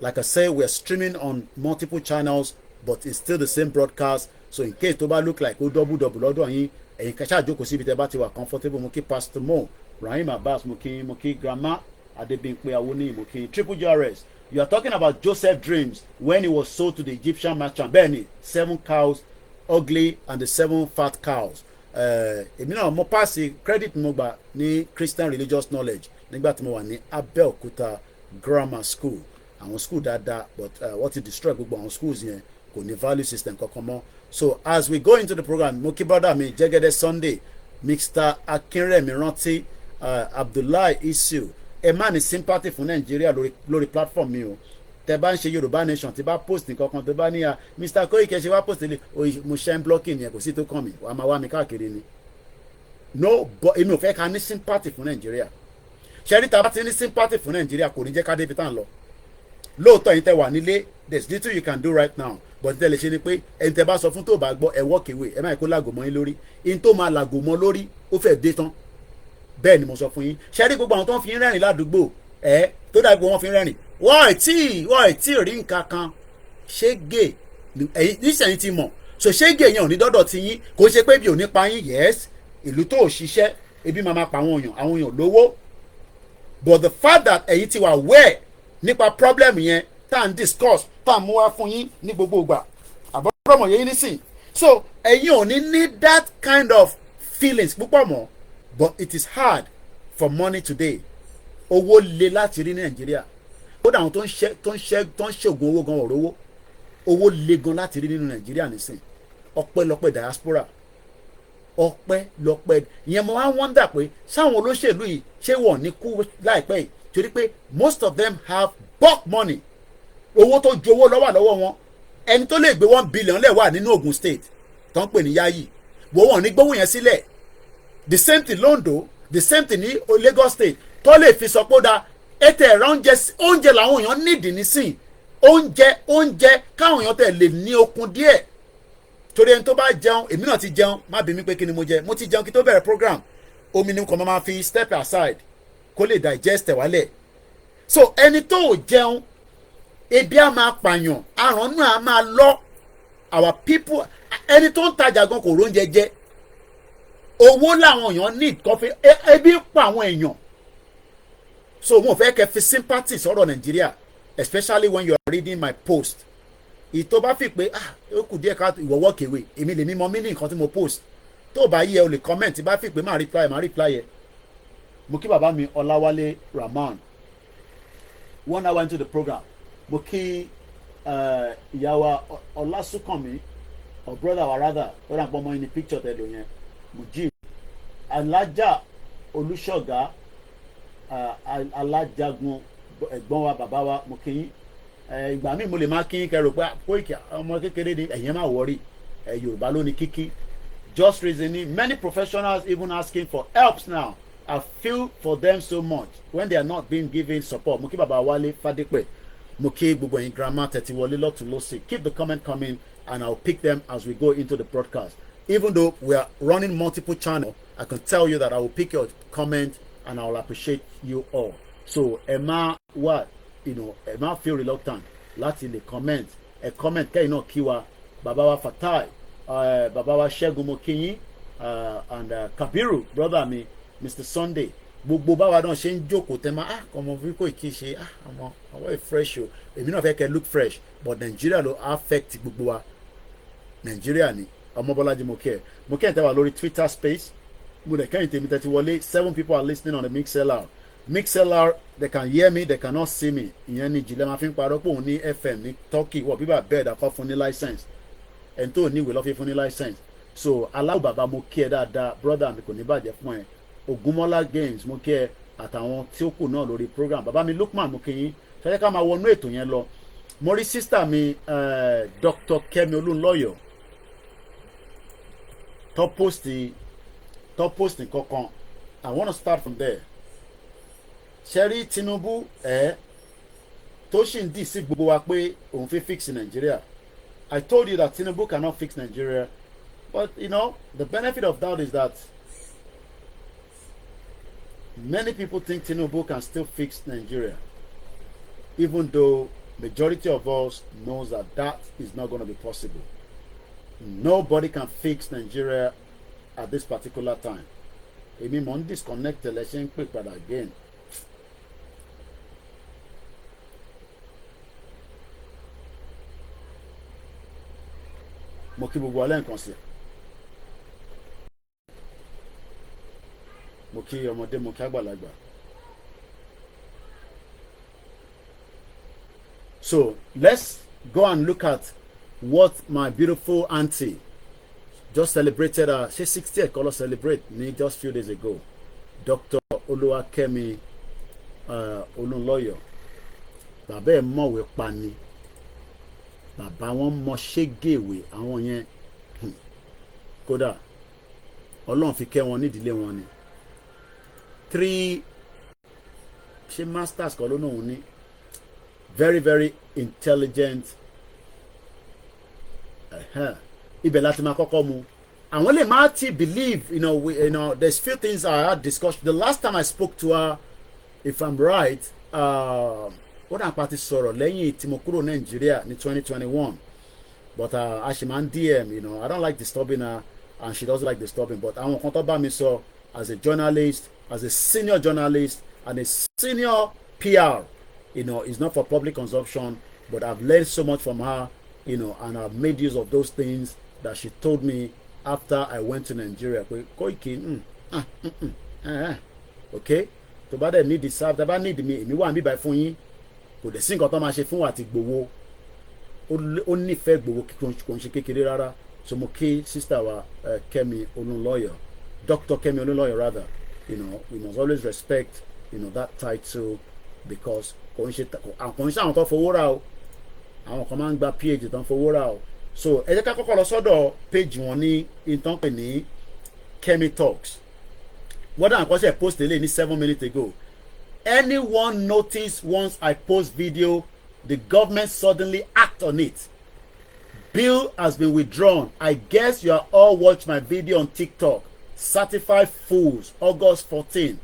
like I say we are streaming on multiple channels but it's still the same broadcast so in case tó bá look like ó double lọ́dọ̀ yín ẹ̀yin kẹ́sà jókòó síbi tẹ́ bá ti wà comfortable mo kí Pastor Mo Rahim Abbas mo kí grandma Adébímpé Awoni mo kí Triple GRS you are talking about Joseph dreams when he was sold to the Egyptian merchant bẹ́ẹ̀ni 7 cows ugly and the 7 fat cows èmi náà mo pass credit mo gbà ní Christian religious knowledge nígbà tí mo wà ní Abẹ́òkúta grammar school àwọn school dáadáa but wọ́n ti destroy gbogbo àwọn schools yẹn kò ní value system kankan mọ́ so as we go into the program mo kí brother mi Jẹ́gẹ́dẹ́ Sunday Mr. Akínrẹ̀mí rántí Abdullahi Isu ẹ má ní sympathy fún Nàìjíríà lórí platform mi o tẹ bá ń ṣe Yorùbá Nation tí bá post nǹkan kan tó bá ní ya Mr. Koiki ṣe wá post ilé mo ṣe ń blocking yẹn kò sí tó kàn mí wàá máa wá mi káàkiri ni no but èmi ò fẹ́ ká ní sympathy fún Nàìjíríà ṣẹ́rí tá a bá ti ní sympathy fún Nàìjíríà kò ní jẹ́ ká débi tá à ń lọ lóòótọ́ yìí tẹ wà nílé there's little you can do right now but tẹ́lẹ̀ ṣe ni pé ẹni tẹ bá sọ fún tó bá gbọ́ ẹ walk away ẹ má kó lágò mọ́ yín lórí in tó máa làgò mọ́ lórí ó fẹ́ dé tán bẹ́ẹ̀ ni mo sọ fún yín ṣẹ́rí gbogbo àwọn tó ń fi rẹ́rìn ládùúgbò tó dàgbò wọn fi rẹ́rìn wọ́n ẹ̀ tí rí nǹkan kan ṣégè nísìnyí ti mọ̀ so ṣégè yẹn ò ní dọ́dọ̀ ti yín kò ṣe pé bí ò ní pa yín yes ìlú tó ò ṣiṣẹ́ ebi máa pa àwọn èèyàn lówó but the fact that ẹ̀yin ti wà aware nípa problem yẹn tá à ń discuss tá à ń mú wá fún yín ní gbogbo ìgbà àbọ̀rọ̀mọ̀ yẹn nísìn so ẹ̀yin ò ní that kind of feelings púpọ̀ mọ́, but it is hard for money today. Owó le láti rí ní Nàìjíríà. Kódà àwọn tó ń ṣègùn owó gan ọ̀rọ̀ owó le gan láti rí nínú Nàìjíríà nísìn. Ọpẹ́lọpẹ́ diaspora. Ọpẹ́lọpẹ́ ìyẹn mo wá wonder pé sáwọn olóṣèlú yìí ṣé wọ́n ní kú láìpẹ́ yìí torí pé most of them have bulk money. Owó tó ju owó lọ́wọ́ wọn. Ẹni tó lè gbé 1 billion lẹ̀ wà nínú Ogun State tó ń pè ní Yayi. Wọ́n ní gbówó yẹn sílẹ̀. The same thing Londo, the same thing ní Lagos State tó lè fi sọ pé ó da ètò ẹ̀rọ oúnjẹ làwọn èèyàn nídìí nísìn. Oúnjẹ káwọn èèyàn tẹ̀ lè ní okun díẹ̀. Torí ẹni tó bá jẹun, èmi náà ti jẹun, má bi mí pé kí ni mo jẹ. Mo ti jẹun kí tó bẹ̀rẹ̀ program. Omi ni kò máa fi step aside kó lè digest ẹ̀ wálẹ̀. So ẹni tó ò jẹun, ebi á máa pààyàn, àrùn náà á máa lọ. Our people, ẹni tó ń tajà gan kò róúnjẹ jẹ. Owó làwọn èèyàn need kọfí, ebi ń pa àwọn èèyàn. So mo fẹ́ kẹ́ fi sympathy sọ̀rọ̀ Nàìjíríà, especially when you are reading my post. Ìtò bá fi pé ó kù díẹ̀ ká ìwọ walk away, èmi lè mímọ mí ní nǹkan tí mo post. Tó bá yẹ o lè comment, bá fi pé máa reply yẹ. Mo kí bàbá mi Ọláwálé Rahman 1 hour into the program. Mo kí ìyá wa Ọlásùnkànmí or brother wa rather ó rà pọ̀ mọ́ ní picture tẹ̀lé yẹn. Mujib Alájà Olúṣọ̀gá Alájagun ẹ̀gbọ́n wa bàbá wa mo kí yín. Ìgbà míì mo lè máa kí yín kẹrò pé Koiki ọmọ kékeré ni ẹ̀yẹn máa wọrí Yorùbá ló ní kíkí. Just reasoning, many professionals even asking for helps now. I feel for them so much when they are not being given support. Mo kí bàbá Wálé Fádépẹ̀, mo kí gbogbo yín grandma tẹ̀tí wọlé lọ́tún lọ́sẹ̀. Keep the comment coming and I'll pick them as we go into the broadcast. Even though we are running multiple channels, I can tell you that I will pick your comment and I will appreciate you all. So Emma, Emma feel reluctant láti lè comment. Comment kẹ́yìn náà kí wa bàbá wa Fatai, bàbá wa Ṣẹ́gun mo kí yín, and Kabiru brother mi Mr. Sunday. Gbogbo báwa náà ṣe ń jókòó tẹ́ máa ọmọ bí Koiki ṣe ọmọ ọwọ́ fresh o. Èmi náà fẹ́ kẹ́ look fresh but Nigeria ló affect gbogbo wa. Nigeria ni Ọmọbọ́lájí mo kẹ́ ẹ̀ tẹ́ wà lórí Twitter space. Mo dẹ̀ kẹ́yìn tèmi tẹ́tí wọlé. 7 people are listening on the MixLR. They can hear me, they cannot see me. Ìyẹn ni ìjìnlẹ̀ máa fi ń parọ́ pé òun ní FM ní Turkey wọ̀ bíbà bẹ́ẹ̀ dàkọ́ fún ní license. Ẹni tó ní ìwé lọ́ fi fún ní license. So aláwọ̀ bàbá mo kí ẹ dáadáa brother mi kò ní bàjẹ́ fún ẹ. Ògúnmọ́lá Games mo kí ẹ àtàwọn tí ó kù náà lórí program. Bàbá mi Lukman mo kí yín. Ṣé ká máa wọnú ètò yẹn lọ. Mo rí sísítà mi Dr. Kẹ́mi Olúnlọ́yọ̀ top posting kankan. I want to start from there. Ṣẹ́rí Tinubu tó ṣì ń dì sí gbogbo wa pé òun fi fix Nigeria. I told you that Tinubu cannot fix Nigeria, but the benefit of that is that many people think Tinubu can still fix Nigeria, even though majority of us knows that is not going to be possible. Nobody can fix Nigeria at this particular time. Èmi mò ń disconnect election pè padà again. Mo kí gbogbo alẹ́ nǹkan sí. Mo kí ọmọdé mo kí àgbàlagbà. So let's go and look at what my beautiful auntie just celebrated. She 60th color celebrate me just few days ago. Dr. Oluwakemi Olunloyo. Bàbá ẹ̀ mọ̀wé pani. Bàbá wọn mọ ṣégèwé àwọn yẹn kódà Ọlọ́run fi kẹ́ wọn nídìílé wọn ni 3 ṣe masters kọ́ ló náà ní very very intelligent ibẹ̀ láti máa kọ́kọ́ mu àwọn lè má ti believe there's few things I had discussed the last time I spoke to her if I'm right ó dà pa ti sọ̀rọ̀ lẹ́yìn tí mo kúrò Nàìjíríà ní 2021 but a ṣì máa ń DM I don't like disturbing her and she doesn't like disturbing but àwọn kan tó bá mi sọ as a journalist as a senior journalist and a senior PR it's not for public consumption but I've learned so much from her and I've made use of those things that she told me after I went to Nigeria pé Koiki okay tó bá dẹ̀ need the serve tó bá need mi èmi wà níbí báyìí fún yín kò dẹ̀ sí nǹkan tó máa ṣe fún wa àti gbowó ó nífẹ̀ẹ́ gbowó kò ń ṣe kékeré rárá so mo kí sister wa Kẹ́mi Olúnlọ́yọ̀ Dr. Kẹ́mi Olúnlọ́yọ̀ rather you know we must always respect you know that title because kò ń ṣe àwọn tó fowó rà o àwọn kan máa ń gba PhD tó ń fowó rà o so ẹ jẹ́ ká kọ́kọ́ lọ sọ́dọ̀ page wọn ní ìtàn pè ní Kemi Talks wọ́n dà nǹkan ṣe post eléyìí ní 7 minutes ago. Anyone notice once I post video the government suddenly act on it? Bill has been withdrawn. I guess you are all watch my video on TikTok. Certified fools August 14.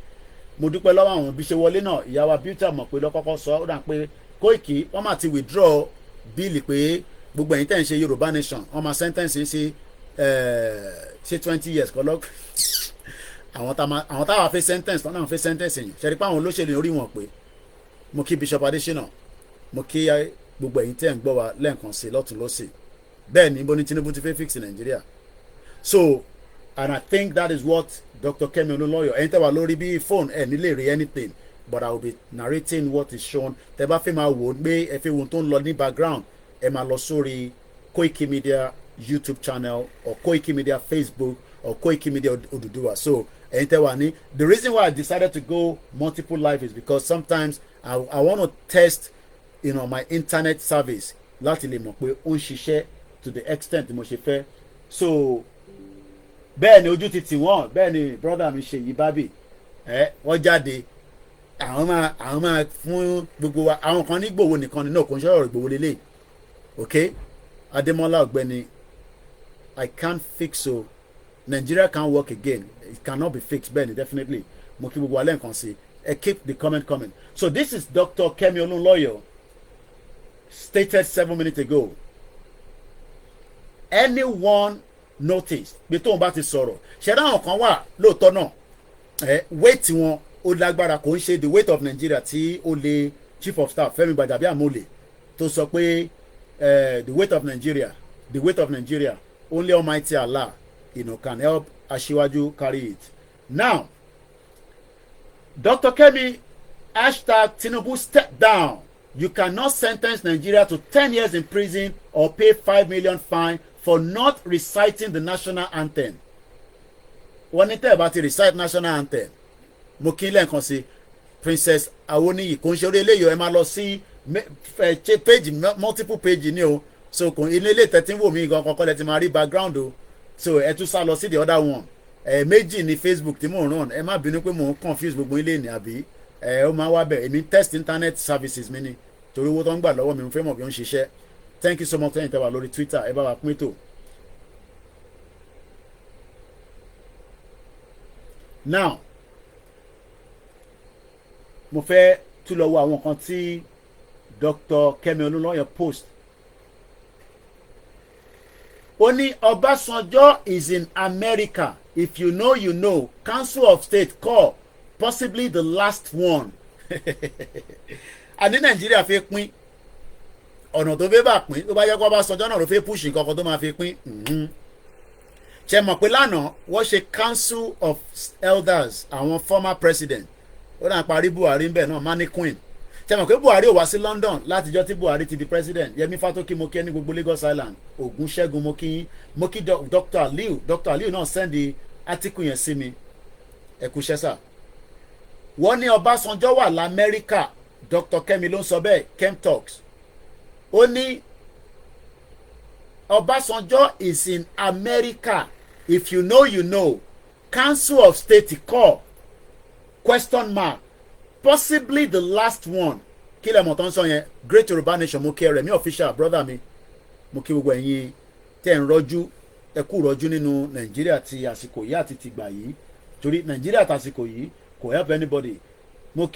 Mo dúpẹ́ lọ́wọ́ àwọn bí ṣe wọlé náà ìyàwó beauty àmọ̀ pé lọ́kọ́kọ́ sọ ó dà pé Koiki wọ́n máa ti withdraw bill pé gbogbo ẹ̀yin tẹ̀ ń ṣe Yorùbá nation wọ́n máa sentence ṣe 20 years kọ́ lọ́kọ́ àwọn táwa fẹ́ sentence tọ́nà fẹ́ sentence yìí ṣe rí pé àwọn olóṣèlú orí wọn pé mo kí Bishop Adesina mo kí gbogbo ẹ̀yin tẹ́ ń gbọ́ wa lẹ́ẹ̀kan sí lọ́tún lọ́sì bẹ́ẹ̀ ni bó ní Tinubu ti fẹ́ fix Nàìjíríà so and I think that is what Dr. Kemi Olúnlọ́yọ̀ ẹ̀yin tẹ́ wà lórí bí phone ẹ̀ nílé rí anything but I will be narrating what is shown tẹ́ bá fẹ́ máa wò ó gbé ẹ fẹ́ wo tó ń lọ ní background ẹ máa lọ sórí Koikimedia YouTube channel or Koikimedia Facebook or Koikimedia Oduduwa so ẹ̀yin tẹ́ wà ní the reason why I decided to go multiple live is because sometimes I want to test you know, my internet service láti lè mọ̀ pé ó ń ṣiṣẹ́ to the extent mo ṣe fẹ́ so bẹ́ẹ̀ ni ojú ti tì wọ́n bẹ́ẹ̀ ni brother mi Ṣèyí Bábì wọ́n jáde àwọn máa fún gbogbo wa àwọn kan ní Ìgbòho nìkan ni náà kò ń ṣọ̀rọ̀ Ìgbòho lélẹ̀ okay Adémọ́lá ọ̀gbẹ́ni I can't fix so Nigeria can't work again it cannot be fixed bẹ́ẹ̀ ni definitely mo kí gbogbo alẹ́ nǹkan sí keep the comment coming so this is Dr. Kemi Olúnlọ́yọ̀ stated 7 minutes ago anyone notice bí tóun bá ti sọ̀rọ̀ ṣẹ̀dá àwọn kan wà lóòótọ́ náà weight wọn ó lágbára kò ń ṣe the weight of Nigeria tí ó lè chief of staff Fẹ́mi Gbàjàbíàmọ́lẹ̀ tó sọ pé the weight of Nigeria only Almighty Allah you know, can help Aṣíwájú carry it. Now, Dr. Kemi, hashtag Tinubu step down. You cannot sentence Nigeria to 10 years in prison or pay 5 million fine for not reciting the national anthem. Wọ́n ní tẹ́ ẹ bá ti recite national anthem. Mo kí lẹ́ẹ̀kan sí Princess Awoniyi kò ń ṣe orí eléyìí ẹ máa lọ sí page multiple page ni o so kò ilé ilé tẹ́tí wò mí gan kọ́kọ́ lẹ ti máa rí background o so ẹ tún sá lọ sí the other one méjì ní Facebook tí mò ń run ẹ má bínú pé mò ń confuse gbogbo ilé ní àbí ó máa wá bẹ̀ èmi test internet services mi ni torí owó tó ń gbà lọ́wọ́ mi mo fẹ́ mọ̀ bí ó ń ṣiṣẹ́ thank you so much tẹ́yìn tẹ́wà lórí Twitter ẹ bá wa pín tó. Now mo fẹ́ tún lọ wo àwọn kan tí Dr. Kemi Olúnlọ́yọ̀ post. Ó ní Ọbásanjọ́ is in America. If you know, you know. Council of State call possibly the last one. Àní Nàìjíríà fẹ́ pín ọ̀nà tó fẹ́ bá pín tó bá yẹ kó Ọbásanjọ́ náà ló fẹ́ push nǹkan kan tó máa fi pín. Ṣé mọ̀ pé lánàá wọ́n ṣe Council of Elders àwọn former president ó náà parí Buhari ń bẹ̀ náà Mani Queen. Ṣé mọ̀ pé Buhari ò wá sí London látijọ́ tí Buhari ti di president Yẹmí Fátókí mo kí ẹ ní gbogbo Lagos Island Ògúnṣẹ́gun mo kí yín mo kí Dr. Aliu náà sẹ́ndì article yẹn sí mi ẹ kú iṣẹ́ sà. Wọ́n ní Ọbásanjọ́ wà l'Amẹ́ríkà Dr. Kemi ló ń sọ bẹ́ẹ̀ Kem Talks ó ní Ọbásanjọ́ is in America if you know you know Council of State call question mark possibly the last one kí lè mọ̀ tó ń sọ yẹn Great Yoruba Nation mo kí ẹ rẹ̀ mi official brother mi mo kí gbogbo ẹ̀yin tẹ́ ń rọ́jú ẹ kú rọ́jú nínú Nàìjíríà ti àsìkò yìí àti tìgbà yìí torí Nàìjíríà tàsìkò yìí kò help anybody mo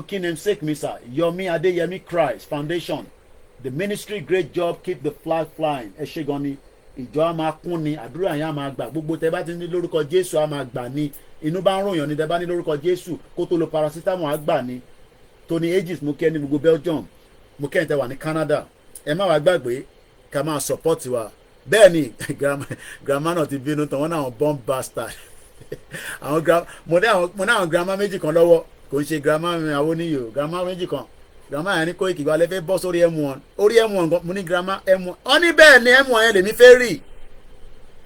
kí namesake mi sir Yomi Adeyemi Christ Foundation the ministry great job keep the flag flying ẹ ṣé gan ni ìjọ á máa kún ni àdúrà yẹn á máa gbà gbogbo tẹ bá ti ní lórúkọ Jésù á máa gbà ni inú bá ń ròyàn ní tẹ bá ní lórúkọ Jésù kó tó lo paracetamol á gbà ni Tony Aegis mo kẹ́ ní gbogbo Belgium mo kẹ́ ní tẹ wà ní Canada ẹ má wàá gbàgbé ká máa support wa bẹ́ẹ̀ ni grandma náà ti bínú tán wọ́n náà bomb bastard mo ní àwọn grandma méjì kan lọ́wọ́ kò ń ṣe grandma mi àwọn oníyò grandma méjì kan grandma yẹn ní Koiki gba lẹ́fẹ̀ẹ́ bọ́ sórí M1 orí M1 mo ní grandma M1 wọ́n ní bẹ́ẹ̀ ni M1 yẹn lèmi fẹ́ rí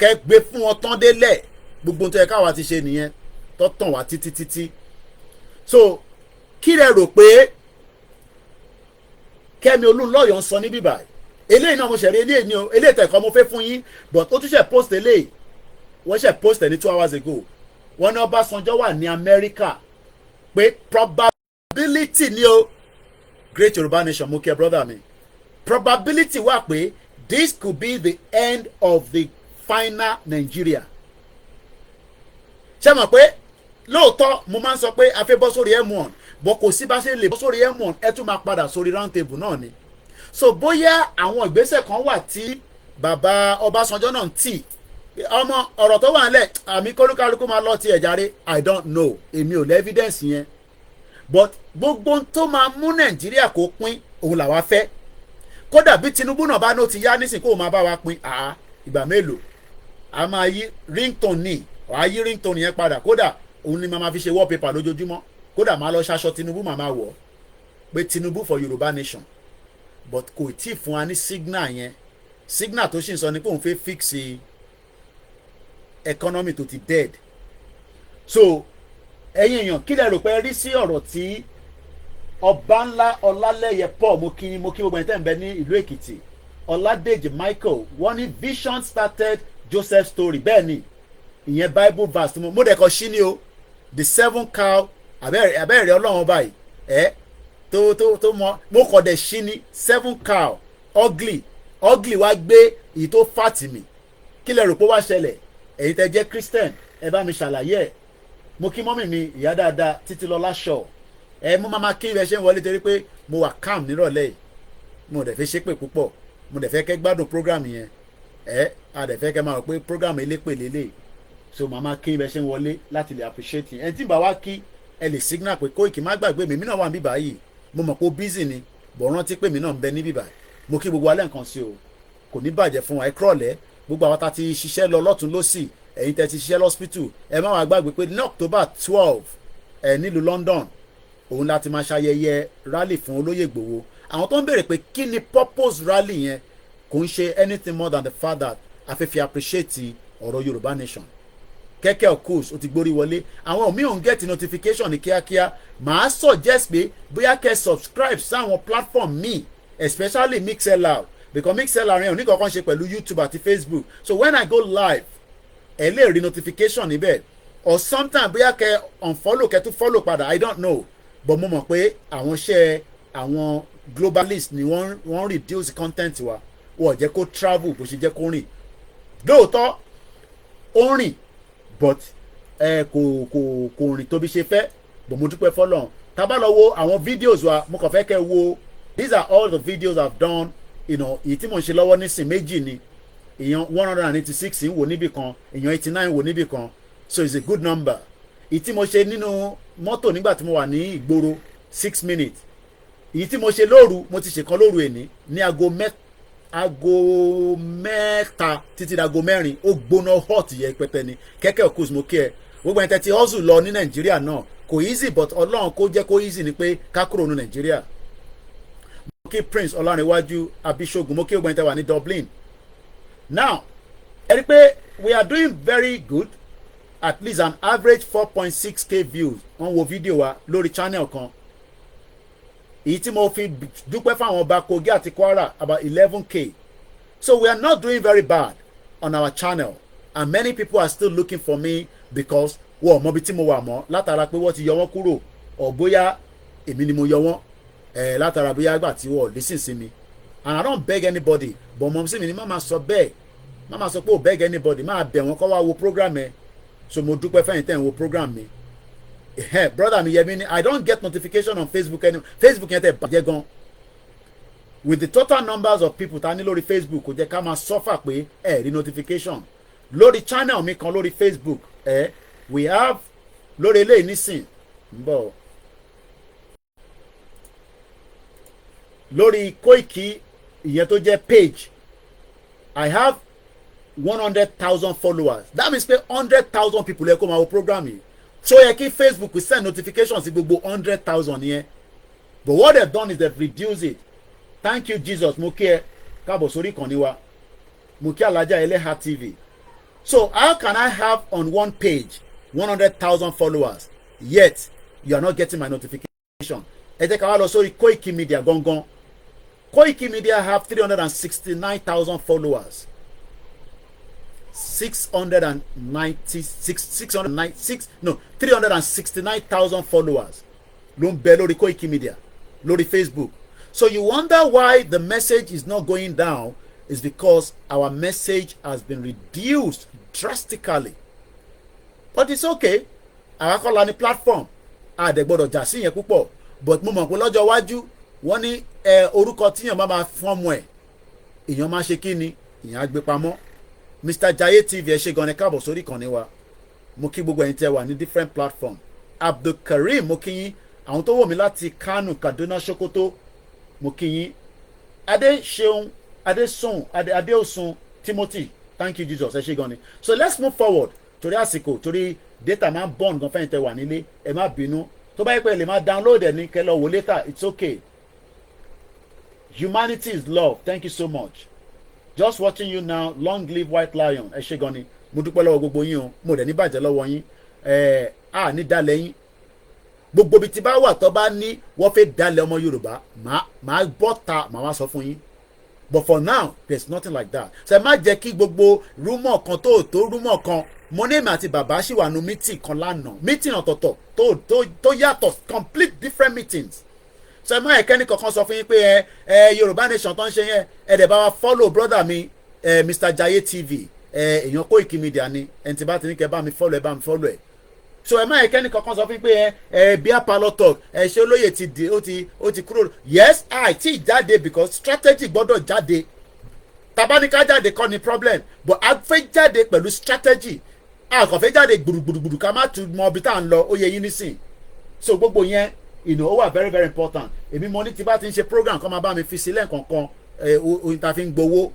kẹ́ gbé fún wọn tán délẹ̀ gbogbo tó yẹ káwa ti ṣe nìyẹn tó tàn wá títí so kí lẹ rò pé Kẹ́mi Olúnlọ́yọ̀ ń sọ ní bíbá eléyìí náà mo ṣẹ̀rí eléyìí ni o eléyìí tẹ̀kọ́ mo fẹ́ fún yín but ó tún ṣe post eléyìí wọ́n ṣe post ẹ̀ ní 2 hours ago wọ́n ní Ọbásanjọ́ wà ní Amẹ́ríkà pé probability ni o Great Yoruba Nation mo kí ẹ brother mi probability wà pé this could be the end of the final Nigeria ṣé mọ̀ pé lóòótọ́ mo máa ń sọ pé a fẹ́ bọ́ sórí M1 bọ́ kò sí bá ṣe lè bọ́ sórí M1 ẹ tún máa padà sórí round table náà ni so bóyá àwọn ìgbésẹ̀ kan wà tí bàbá Ọbásanjọ́ náà ń tì ọmọ ọ̀rọ̀ tó wà nílẹ̀ àmì kólúkálukú máa lọ ti ẹ̀ járe I don't know èmi ò lè evidence yẹn but gbogbo tó máa mú Nàìjíríà kó pín òun làwa fẹ́ kódà bí Tinubu náà bá ní ó ti yá nísìnyí kó o máa bá wa pín ìgbà mélòó a máa yí ringtone ní wàá yí ringtone yẹn padà kódà òun ni màá fi ṣe wallpaper lójoojúmọ́ kódà máa lọ ṣaṣọ Tinubu màá máa wọ̀ pé Tinubu for Yoruba Nation but kò tí ì fún wa ní signal yẹn signal tó ṣì ń sọ ni pé òun fẹ́ fix economy tó ti dead so ẹ̀yin èèyàn kí lẹ rò pé rí sí ọ̀rọ̀ tí ọba ńlá Ọlálẹ́yẹ Paul mo kí gbogbo ẹni tẹ́ ń bẹ ní ìlú Èkìtì Ọládèjì Michael wọ́n ní vision started Joseph story bẹ́ẹ̀ ni ìyẹn Bible verse mo dẹ̀ kọ́ sí ni o the 7 cow abẹ́rẹ́ ọlọ́run báyìí tó mọ mo kọ̀ dẹ̀ sí ni 7 cow ugly wá gbé èyí tó fàtì mi kí lẹ rò pé wá ṣẹlẹ̀ ẹ̀yin tẹ́ jẹ́ Christian ẹ bá mi ṣàlàyé ẹ̀ mo kí mọ́mì mi ìyá dáadáa Títílọlá Shaw mo máa kí ibẹ̀ ṣe ń wọlé torí pé mo wà calm nírọ̀lẹ́ yìí mo dẹ̀ fẹ́ ṣépè púpọ̀ mo dẹ̀ fẹ́ kẹ́ gbádùn program yẹn a dẹ̀ fẹ́ kẹ́ máa rò pé program elépè lélẹ̀ so màmá kí ibẹ̀ ṣe ń wọlé láti lè appreciate yẹn ẹni tí bá wá kí ẹ lè signal pé Koiki má gbàgbé mi náà wà ní bíbá yìí mo mọ̀ pé ó busy ni bọ̀ rántí pé mi náà ń bẹ ní bíbá mo kí gbogbo alẹ́ nǹkan sí o kò ní bàjẹ́ fún wa ẹ kúrọ̀lẹ́ gbogbo àwọn tá ti ṣiṣẹ́ lọ lọ́tún lọ́sì ẹ̀yin tẹ́ ti ṣiṣẹ́ lọ́spítù ẹ má wàá gbàgbé pé ní October 12 nílùú London òun láti máa ṣayẹyẹ rally fún olóyè Ìgbòho àwọn tó ń béèrè pé kí ni purpose rally yẹn kò ń ṣe anything more than the fact that a fẹ́ fi appreciate ọ̀rọ̀ Yorùbá Nation kẹ́kẹ́ of course ó ti gbórí wọlé àwọn míì ò ń get notification ní kíákíá màá suggest pé bóyá kẹ́ subscribe sáwọn platform míì especially Mixlr because Mixlr yẹn ò ní kankan ṣe pẹ̀lú YouTube àti Facebook so when I go live ẹ lè rí notification níbẹ̀ or sometimes bóyá kẹ́ unfollow kẹ́ tún follow padà I don't know but mo mọ̀ pé àwọn iṣẹ́ àwọn globalist ni wọ́n reduce content wa wọ́n jẹ́ kó travel bó ṣe jẹ́ kó rìn lóòótọ́ ó rìn but kò rìn tóbi ṣe fẹ́ bò mo dúpẹ́ fọlọ́run tá bá lọ wo àwọn videos wa mo kàn fẹ́ kẹ́ wo these are all the videos I've done èyí tí mo ń ṣe lọ́wọ́ nísìn méjì ni èèyàn 186 ń wò níbì kan èèyàn 89 wò níbì kan so it's a good number èyí tí mo ṣe nínú mọ́tò nígbà tí mo wà ní ìgboro 6 minutes èyí tí mo ṣe lóru mo ti ṣèkan lóru èní ní aago mẹ́ta títí dago mẹ́rin ó gbóná hot yẹ pẹpẹ ni kẹ́kẹ́ òkúz mo kí ẹ gbogbo ẹni tẹ́ ti hustle lọ ní Nàìjíríà náà kò easy but Ọlọ́run kó jẹ́ kó easy ni pé ká kúrò ní Nàìjíríà mo kí Prince Ọlárẹ̀wájú Abisogun mo kí gbogbo ẹni tẹ́ wà ní Dublin now ẹ rí pé we are doing very good at least an average 4.6k views wọ́n wo fídíò wa lórí channel kan èyí tí mo fi dúpẹ́ fáwọn ọba Kogi àti Kwara about 11k so we are not doing very bad on our channel and many people are still looking for me because wọ́n mọ bí tí mo wà mọ́ látara pé wọ́n ti yọ wọ́n kúrò ọ̀ bóyá èmi ni mo yọ wọ́n látara bóyá àgbà tí wọ́n listen sí mi and I don't beg anybody but mọ̀ sí mi ni má máa sọ bẹ́ẹ̀ má máa sọ pé ò beg anybody má bẹ̀ wọ́n kọ́ wá wo program ẹ̀ so mo dúpẹ́ fẹ́yìn tẹ́ ń wo program mi brother mi Yẹmi ni I don't get notification on Facebook anymore Facebook yẹn tẹ́ bàjẹ́ gan with the total numbers of people ta ní lórí Facebook kò jẹ́ ká máa suffer pé rí notification lórí channel mi kan lórí Facebook we have lórí eléyìí nísìn ń bọ̀ lórí Koiki ìyẹn tó jẹ́ page I have 100,000 followers that means pé 100,000 people ẹ kó máa wo program yìí so yẹ kí Facebook will send notifications sí gbogbo 100,000 yẹn but what they've done is they've reduced it thank you Jesus mo kí ẹ káàbọ̀ sórí ìkànnì wa mo kí Alájà Eleha TV so how can I have on one page 100,000 followers yet you are not getting my notification ẹ jẹ́ ká wá lọ sórí Koikimedia gangan Koikimedia have 369,000 followers 369,000 followers ló ń bẹ lórí Koikimedia lórí Facebook so you wonder why the message is not going down is because our message has been reduced drastically but it's okay àwa kọ́ la ní platform àdẹ̀gbọ́dọ̀ jà sí yẹn púpọ̀ but mo mọ̀ pé lọ́jọ́ iwájú wọ́n ní orúkọ tíyàn bá máa fọ́ọ̀mù ẹ̀ èèyàn máa ṣe kí ni èèyàn á gbé pamọ́ Mr. Jaye TV ẹ ṣé gan ni káàbọ̀ sórí ìkànnì wa mo kí gbogbo ẹ̀yin tẹ́ wà ní different platform Abdulkareem mo kí yín àwọn tó wò mí láti Kano Kaduna Sokoto mo kí yín Adéṣeun Adéòsun Timothy thank you Jesus ẹ ṣé gan ni so let's move forward torí àsìkò torí data máa ń bọ̀n gan fẹ́yìn tẹ́ wà nílé ẹ má bínú tó bá yẹ pé ẹ lè máa download ẹ ní kẹ́ lọ wò later it's okay humanity is love thank you so much just watching you now long live White Lion ẹ ṣé gan ni mo dúpẹ́ lọ́wọ́ gbogbo yín o mo dẹ̀ ní bàjẹ́ lọ́wọ́ yín ní dalẹ̀ yín gbogbo ibi tí bá wà tó bá ní wọ́n fẹ́ dalẹ̀ ọmọ Yorùbá màá bọ́ ta màá wá sọ fún yín but for now there's nothing like that ṣe má jẹ́ kí gbogbo rúmọ̀ kan tó rúmọ̀ kan mo ní èmi àti bàbá ṣì wà nù meeting kan lánàá meeting ọ̀tọ̀ọ̀tọ̀ tó yàtọ̀ complete different meetings so ẹ má ẹ̀kẹ́ni kankan sọ fún yín pé Yorùbá nation tó ń ṣe yẹn ẹ dẹ̀ bá wa follow brother mi Mr. Jaye TV èèyàn Koikimedia ni ẹni tí bá ti ní kẹ́ bá mi follow ẹ bá mi follow ẹ so ẹ má ẹ̀kẹ́ni kankan sọ fún yín pé beer parlour talk ṣé olóyè ti di ó ti kúrò yes tí jáde because strategy gbọ́dọ̀ jáde tabaníká jáde kọ́ ni problem but a fẹ́ jáde pẹ̀lú strategy a kò fẹ́ jáde gbùrùgbùrùgbùrù ká má tún mọ ibi tá à ń lọ ó yẹ yín nísìn so gbogbo yẹn ó wà very very important èmi mo ní tí bá ti ń ṣe program kọ́ máa bá mi fi sílẹ̀ kankan oyin ta fi ń gbowó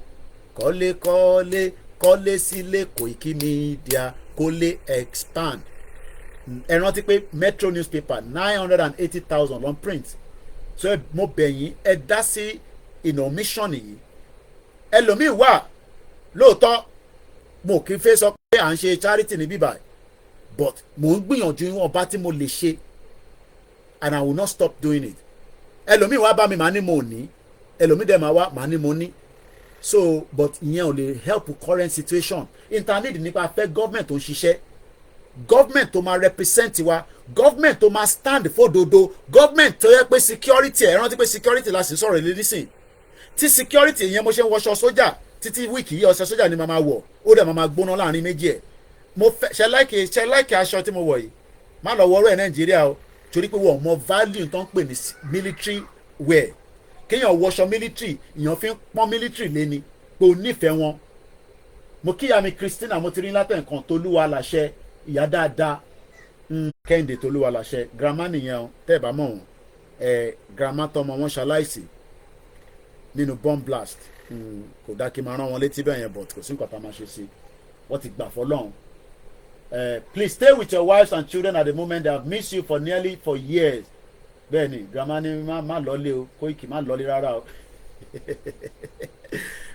kọ́lé sílé Koikimedia kọ́lé expand ẹ rántí pé Metro newspaper 980,000 ló ń print so mo bẹ̀ yín ẹ dá sí mission yìí ẹlòmíì wà lóòótọ́ mo kì í fẹ́ sọ pé à ń ṣe charity ní bíbá but mo ń gbìyànjú ìwọ̀n bá tí mo lè ṣe and I will not stop doing it ẹlòmíì wá bá mi màá ní mo ní ẹlòmíì dẹ̀ máa wá màá ní mo ní so but ìyẹn ò lè help current situation internet nípa fẹ́ government tó ń ṣiṣẹ́ government tó máa represent wa government tó máa stand fódodo government tó yẹ pé security ẹ̀ rántí pé security la sì sọ̀rọ̀ ilé nísìn tí security yẹn mo ṣe ń wọṣọ sójà títí wíìkì yìí ọ̀sẹ̀ sójà ni màá wọ̀ ó dẹ̀ máa gbóná láàrin méjì ẹ̀ mo fẹ́ ṣe láìkì aṣọ tí mo wọ̀ yìí má lọ wọ́ọ́rọ́ ẹ̀ Nàìjíríà o torí pé wọ́n mọ value tó ń pè ní military wear kéèyàn wọṣọ military èèyàn fi ń pọ́n military léni pé o nífẹ̀ẹ́ wọn mo kíyà mi Christina mo ti rí látẹ̀ nǹkan Tolúwa láṣẹ ìyá dáadáa Kẹ́hìndé Tolúwa láṣẹ grandma nìyẹn o tẹ́ ẹ̀ bá mọ̀ wọ́n grandma tọmọ wọn ṣaláìsí nínú bomb blast kò dá kí n máa rán wọn létí bẹ́ẹ̀ yẹn but kò sí nǹkan tá a máa ṣe sí wọ́n ti gbà fọlọ́run. Please stay with your wives and children at the moment. They have missed you for nearly 4 years. Bẹ́ẹ̀ni grandma ni má lọ́lé o Koiki má lọ́lé rárá o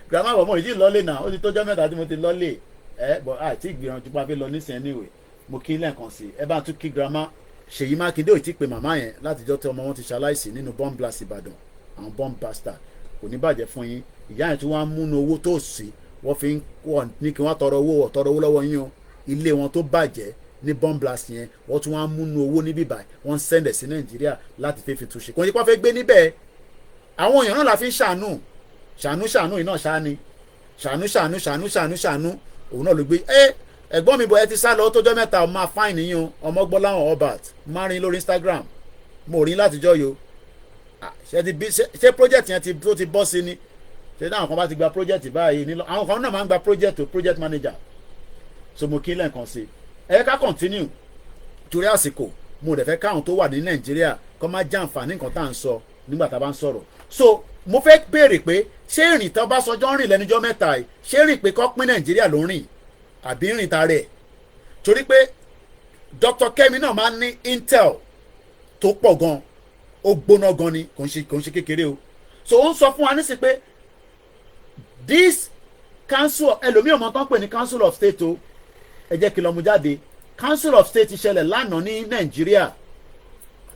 grandma bọ̀ mo ìdí lọ́lé náà ó ti tọ́jọ́ mẹ́ta tí mo ti lọ́lé but àti ìgbìyànjú pa fi lọ nísìnyí anyway mo kí lẹ́ẹ̀kan sí ẹ bá tún kí grandma Ṣèyí Mákindé ò tí pé màmá yẹn látijọ́ tí ọmọ wọn ti ṣaláìsí nínú bomb blast Ìbàdàn àwọn bomb bastard kò ní bàjẹ́ fún yín ìyá yẹn tí wọ́n á múnú owó tó sí wọ́n fi ń ní kí wọ́n tọrọ owó lọ́wọ́ yín o ilé wọn tó bàjẹ́ ní bomb blast yẹn wọ́n tún wá múnú owó níbí báyìí wọ́n ń sẹ́ndẹ̀ sí Nàìjíríà láti fẹ́ fi túnṣe kò ní kó fẹ́ gbé níbẹ̀ àwọn èèyàn náà la fi ń ṣàánú iná ṣáni ṣàánú òun náà ló gbé ẹ̀gbọ́n mi bọ̀ ẹ ti sá lọ tójọ́ mẹ́ta ọmọ fáìn níyàn ọmọ gbọ́ láwọn Albert márùn lórí Instagram mo rí látijọ́ yo ṣé project yẹn tó ti bọ́ sí ni ṣé táwọn kan bá ti gba project báyìí nílò àwọn kan náà máa ń gba project manager so mo kí lẹ́ẹ̀kan sí ẹ ká continue torí àsìkò mo dẹ̀ fẹ́ káwọn tó wà ní Nàìjíríà kó má jàǹfààní nǹkan tá à ń sọ nígbà tá a bá ń sọ̀rọ̀ so mo fẹ́ béèrè pé ṣé ìrìn tó bá sọjọ́ rìn lẹ́nujọ́ mẹ́ta yìí ṣé rìn pé kọ́ pín nàìjíríà ló rìn àbí rìn ta rẹ̀ torí pé Dr. Kemi náà máa ń ní intel tó pọ̀ gan ó gbóná gan ni kò ń ṣe kékeré o so ó ń sọ fún wa nísìsiyìí pé this council ẹlòmíì ọmọ tán pè ní council of state o ẹ jẹ́ kí ló mú jáde council of state ṣẹlẹ̀ lánàá ní nàìjíríà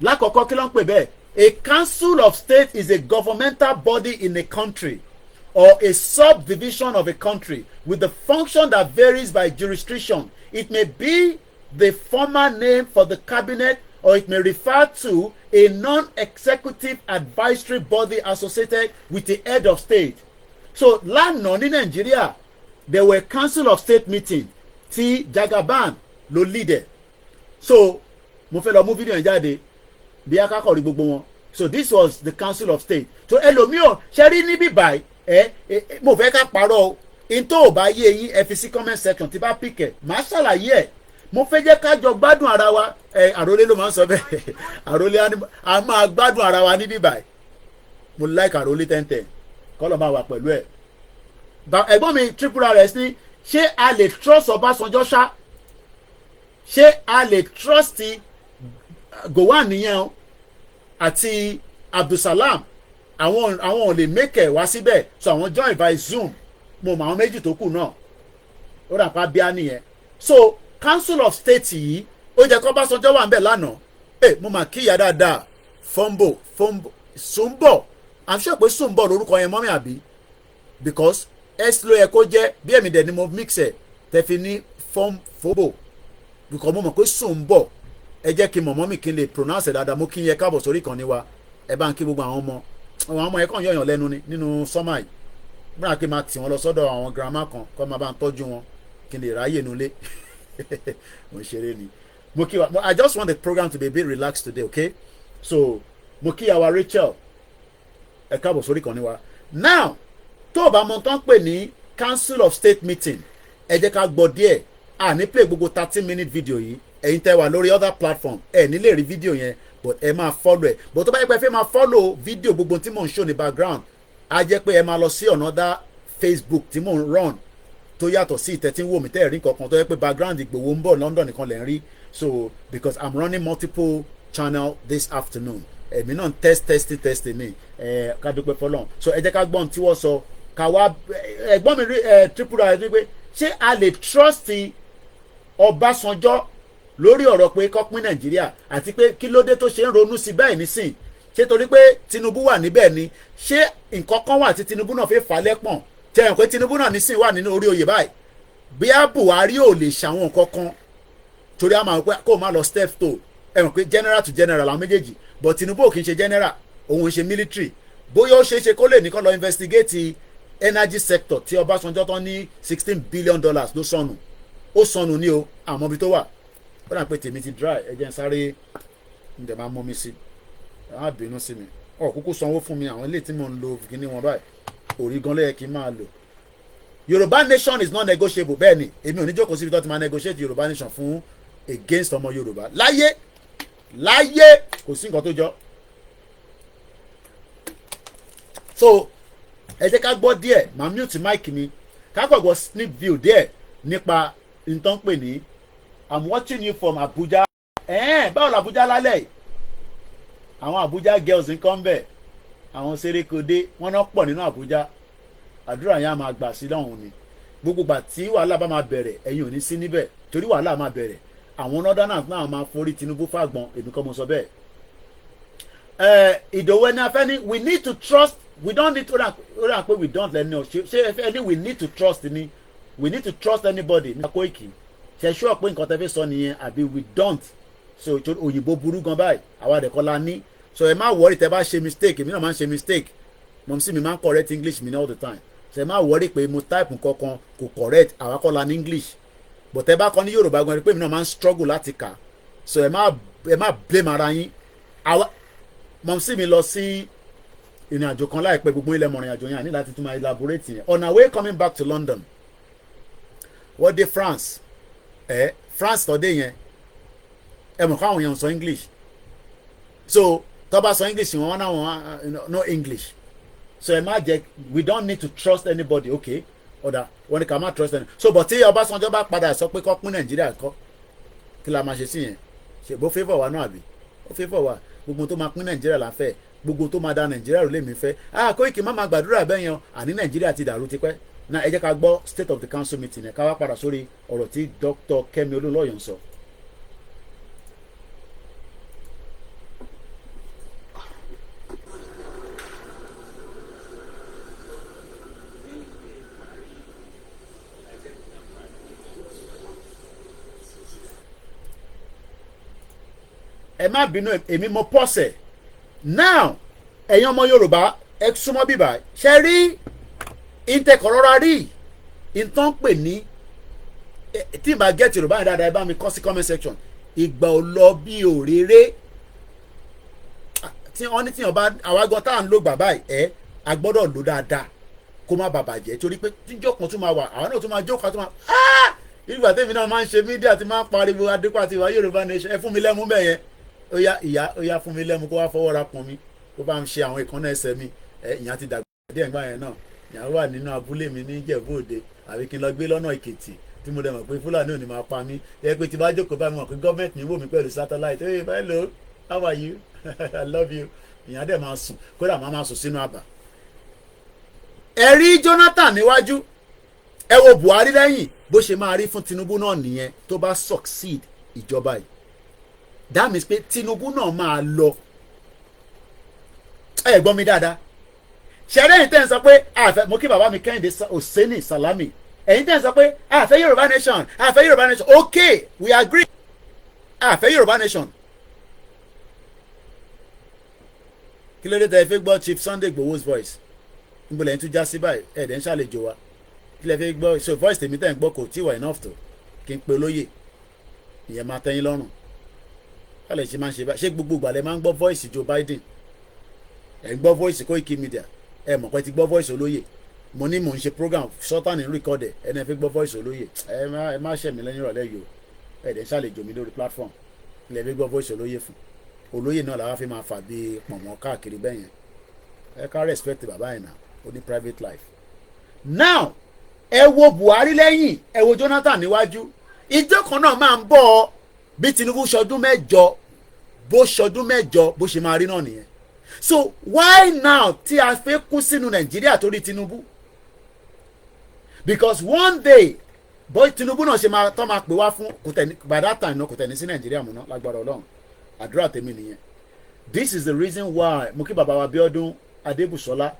lákọ̀ọ́kọ́ kí ló ń pè bẹ́ẹ̀ a council of state is a governmental body in a country or a subdivision of a country with the function that varies by jurisdiction. It may be the former name for the cabinet or it may refer to a non-executive advisory body associated with the head of state. So lánàá ní nàìjíríà there were council of state meeting tí Jagaban ló lead it. So mo fẹ́ lọ mú fídíò yẹn jáde bí akákọ̀ rí gbogbo wọn so this was the council of state so ẹlòmíràn ṣe rí níbí báyìí mo fẹ́ ká parọ́ o in tó o bá yé yín ẹ fi sí comment section tí bá pìkẹ̀ máa ṣàlàyé ẹ̀ mo fẹ́ jẹ́ ká jọ gbádùn ara wa àròlé ló máa ń sọ bẹ́ẹ̀ àròlé a máa gbádùn ara wa níbí báyìí mo like àròlé 1010 kọ́lọ̀ máa wà pẹ̀lú ẹ̀ ẹ̀gbọ́n mi triple rs ní ṣé a lè trust Ọbásanjọ́ ṣá ṣé a lè trust Gowon nìyẹn o àti Abdulsalam àwọn ò lè make ẹ̀ wá síbẹ̀ so àwọn join by Zoom mo mọ àwọn méjì tó kù náà ó dà pa bíá nìyẹn so council of state yìí ó jẹ́ kó Ọbásanjọ́ wà ń bẹ̀ lánàá mo mà kíyà dáadáa fombo Sumbo I'm sure pé Sumbo lórúkọ yẹn mọ́mí àbí because s ló yẹ kó jẹ́ bí èmi dẹ̀ ni mo mix ẹ̀ tẹ̀fi ní fombo because mo mọ̀ pé Sumbo ẹ jẹ́ kí mọ̀mọ́ mi kí n lè pronounce ẹ̀ dáadáa mo kí n yẹ káàbọ̀ sórí ìkànnì wa ẹ bá ń kí gbogbo àwọn ọmọ yẹn kàn yọ̀yàn lẹ́nu ni nínú sọ́mà yìí búra kí n máa tì wọ́n lọ sọ́dọ̀ àwọn girama kan kọ́ máa bá ń tọ́jú wọn kí n lè ráyè nulẹ̀ mo ń ṣeré ni mo kí wa I just want the program to be a bit relaxed today okay so mo kí àwa Rachel ẹ káàbọ̀ sórí ìkànnì wa now tó o bá mọ tán pè ní council of state meeting ẹ jẹ́ ká gbọ́ díẹ̀ ní play gbogbo 30-minute video yìí ẹ̀yin tẹ́ wà lórí other platform ẹ̀ ní lè rí fídíò yẹn but ẹ máa follow ẹ̀ but tó bá yẹ pé ẹ fẹ́ máa follow fídíò gbogbo tí mò ń show ní background á jẹ́ pé ẹ máa lọ sí another Facebook tí mò ń run tó yàtọ̀ sí ìtẹ́tí wò mí tẹ́ẹ̀rí kankan tó yẹ pé background Ìgbòho ń bọ̀ London nìkan lẹ̀ ń rí so because I'm running multiple channel this afternoon èmi náà test mi ká dúpẹ́ fọlọ́n so ẹ jẹ́ ká gbọ́n tí wọ́n sọ ká wá ẹ̀gbọ́n mi rí triple r wípé ṣé a lè trust Ọbásanjọ́ lórí ọ̀rọ̀ pé kó pín Nàìjíríà àti pé kí ló dé tó ṣe ń ronú sí bẹ́ẹ̀ nísìn ṣé torí pé Tinubu wà níbẹ̀ ni ṣé nǹkan kan wà tí Tinubu náà fi fà lẹ́pọ̀n tẹ̀yàn pé Tinubu náà nísìn wà nínú orí oyè báyìí bí a Buhari ò lè ṣàwọn nǹkan kan torí a máa pẹ́ kó o máa lọ step to ẹ̀wọ̀n pé general to general àwọn méjèèjì but Tinubu ò kì í ṣe general òun ṣe military bóyá ó ṣeé ṣe kó lè ní kó lọ investigate energy sector tí Ọbásanjọ́ tán ní $16 billion ló sọnù ó sọnù ní o àmọ́ ibi tó wà ó dà pé tèmi ti dry ẹ jẹ́ n sáré ǹdẹ̀ máa mú mi sí ẹ má bínú sí mi kúkú sanwó fún mi àwọn ilé tí mò ń lo kíní wọn báyìí orí gan lẹ́yẹ kí n máa lò Yorùbá nation is not negotiable bẹ́ẹ̀ ni èmi ò ní jókòó síbi tó ti máa negotiate Yorùbá nation fún against ọmọ Yorùbá láyé kò sí nǹkan tó jọ so ẹ jẹ́ ká gbọ́ díẹ̀ máa mute mic mi ká kọ̀ gbọ́ snip view díẹ̀ nípa nǹkan pè ní I'm watching you from Abuja báwo la Abuja lálẹ́ yìí àwọn Abuja girls ń kọ́ ń bẹ̀ àwọn Serekode wọ́n náà pọ̀ nínú Abuja àdúrà yẹn á máa gbà sí lọ́hùn ni gbogbo gbà tí wàhálà bá máa bẹ̀rẹ̀ ẹ̀yin ò ní sí níbẹ̀ torí wàhálà máa bẹ̀rẹ̀ àwọn northerners náà máa forí Tinubu fàgbọ́n èmi kọ́ mo sọ bẹ́ẹ̀ Ìdòwú ẹni afẹ́ ni we need to trust we don't need to rà pé we don't lẹ́nu ṣé ẹni we need to trust ni we need to trust anybody ní Koiki ṣe ṣọ́ pé nǹkan tẹ́ fi sọ nìyẹn àbí we don't so òyìnbó burú gan báyìí àwa àdẹ̀kọ́ la ní so ẹ má wọrí tẹ́ bá ṣe mistake èmi náà máa ń ṣe mistake mọ̀ sí mi máa ń correct English mi ní all the time so ẹ má wọrí pé mo type nǹkankan kò correct àwa kọ́ la ní English but ẹ bá kọ́ ní Yorùbá gan pé èmi náà máa ń struggle láti kà so ẹ má blame ara yín àwa mọ̀ sí mi lọ sí ìrìn àjò kan láìpẹ́ gbogbo ilẹ̀ mọ̀rìn àjò yẹn àní láti tún máa elaborate yẹn on our way coming back to London wọ́n dé France France tọ́dé yẹn ẹ mọ̀ káwọn èèyàn sọ English so tó bá sọ English wọn náà wọn no English so ẹ má jẹ́ we don't need to trust anybody okay ọ̀dà wọn ni ká má trust anybody so but tí Ọbásanjọ́ bá padà sọ pé kọ́ pín Nàìjíríà kọ́ kí la máa ṣe sí yẹn ṣèbó favour wa náà àbí ó favour wa gbogbo tó máa pín Nàìjíríà là ń fẹ́ gbogbo tó máa da Nàìjíríà rò lèmi fẹ́ Koiki má máa gbàdúrà bẹ́ẹ̀ yẹn àní Nàìjíríà ti dàrú tipẹ́ náà ẹ jẹ́ ká gbọ́ state of the council meeting ẹ̀ ká wá padà sórí ọ̀rọ̀ tí Dr. Kẹ́mi Olúnlọ́yọ̀ ń sọ. ẹ má bínú èmi mo pọ̀sẹ̀ now ẹ̀yin ọmọ Yorùbá ẹ súnmọ́ bíbá ṣe rí ìtẹ̀kọ̀rọ̀ra rí ìtàn pè ní tí ìbá gẹ̀ẹ́tì Yorùbá yẹn dáadáa ẹ bá mi kọ́ sí comment section ìgbà ò lọ bí òréré tí wọ́n ní tí ọba àwágan tá à ń lò bàbá ẹ̀ a gbọ́dọ̀ lò dáadáa kó má bàbà jẹ́ torí pé tíjọ́ kan tún máa wà àwọn náà tún máa jókòó tún máa ìgbà tèmi náà máa ń ṣe mídíà tí máa ń pariwo adékò àti ìwà Yorùbá nation ẹ fún mi lẹ́mú bẹ́ẹ̀ yẹn ó yá fún mi lẹ́mu kó wá fọwọ́ ra pọn mi kó bá ń ṣe àwọn ìkànnà ẹsẹ̀ mi ìyẹn ti dàgbà díẹ̀ nígbà yẹn náà ìyẹn wà nínú abúlé mi ní Ìjẹ̀bú Òde àbí kí n lọ gbé lọ́nà Èkìtì tí mo dẹ̀ mọ̀ pé Fúlàní ò ní máa pa mí ẹ pé tí bá jókòó bá mi mọ̀ pé gọ́ọ̀mẹ̀ntì mi wò mí pẹ̀lú satellite hey hello how are you I love you ìyẹn dẹ̀ máa sùn kódà máa sùn sínú àbà. ẹ rí Jonathan níwájú ẹ wo Buhari lẹ́yìn bó ṣe máa rí fún Tinubu náà nìyẹn tó bá succeed ìjọba yìí that means pé Tinubu náà máa lọ ẹ gbọ́ mi dáadáa ṣẹlẹ̀ yìí tẹ́ ń sọ pé àfẹ́ mo kí bàbá mi Kẹ́hìndé Hosseini Salami ẹ̀yin tẹ́ ń sọ pé àfẹ́ Yorùbá nation àfẹ́ Yorùbá nation okay we agree àfẹ́ Yorùbá nation kí ló dé tẹ́ ẹ fẹ́ gbọ́ Chief Sunday Igboho's voice níbo lẹ́yìn tún já sí báyìí ẹ̀ẹ́dẹ̀ ń ṣàlejò wa kí lẹ́ fẹ́ gbọ́ so voice tèmi tẹ́ ń gbọ́ kò tí wà enough tó kí n pe olóyè ìyẹn máa tẹ́yìn lọ́rùn kálẹ̀ ṣe máa ń ṣe báyìí ṣé gbogbo ìgbà lẹ máa ń gbọ́ voice Joe Biden ẹ̀ ń gbọ́ voice Koikimedia ẹ̀ mọ̀ pé ti gbọ́ voice olóyè mo ní mò ń ṣe program sultan in record ẹ̀ ẹni ẹ fi gbọ́ voice olóyè ẹ má ṣẹ̀mí lẹ́yìn ìrọ̀lẹ́ yìí o ẹ̀ dẹ̀ ń ṣàlejò mi lórí platform ilẹ̀ fi gbọ́ voice olóyè fún olóyè náà làwọn fi máa fà bí pọ̀nmọ́ káàkiri bẹ́ẹ̀ yẹn ẹ ká respect bàbá yẹn náà ó ní private life. now ẹ wo Buhari lẹ́yìn ẹ wo Jonathan níwájú ìjọ kan náà máa ń bọ̀ bí Tinubu ṣọdún mẹ́jọ bó ṣe máa rí náà nìyẹn so why now tí a fẹ́ kú sínú Nàìjíríà torí Tinubu because one day boy Tinubu náà ṣe máa tọ́ máa pè wá fún kò tẹ̀ by that time náà kò tẹ̀ ní sí Nàìjíríà mọ́ náà lágbára Ọlọ́run àdúrà tèmi nìyẹn this is the reason why mo kí bàbá wa Bíọ́dún Adébùsọ́lá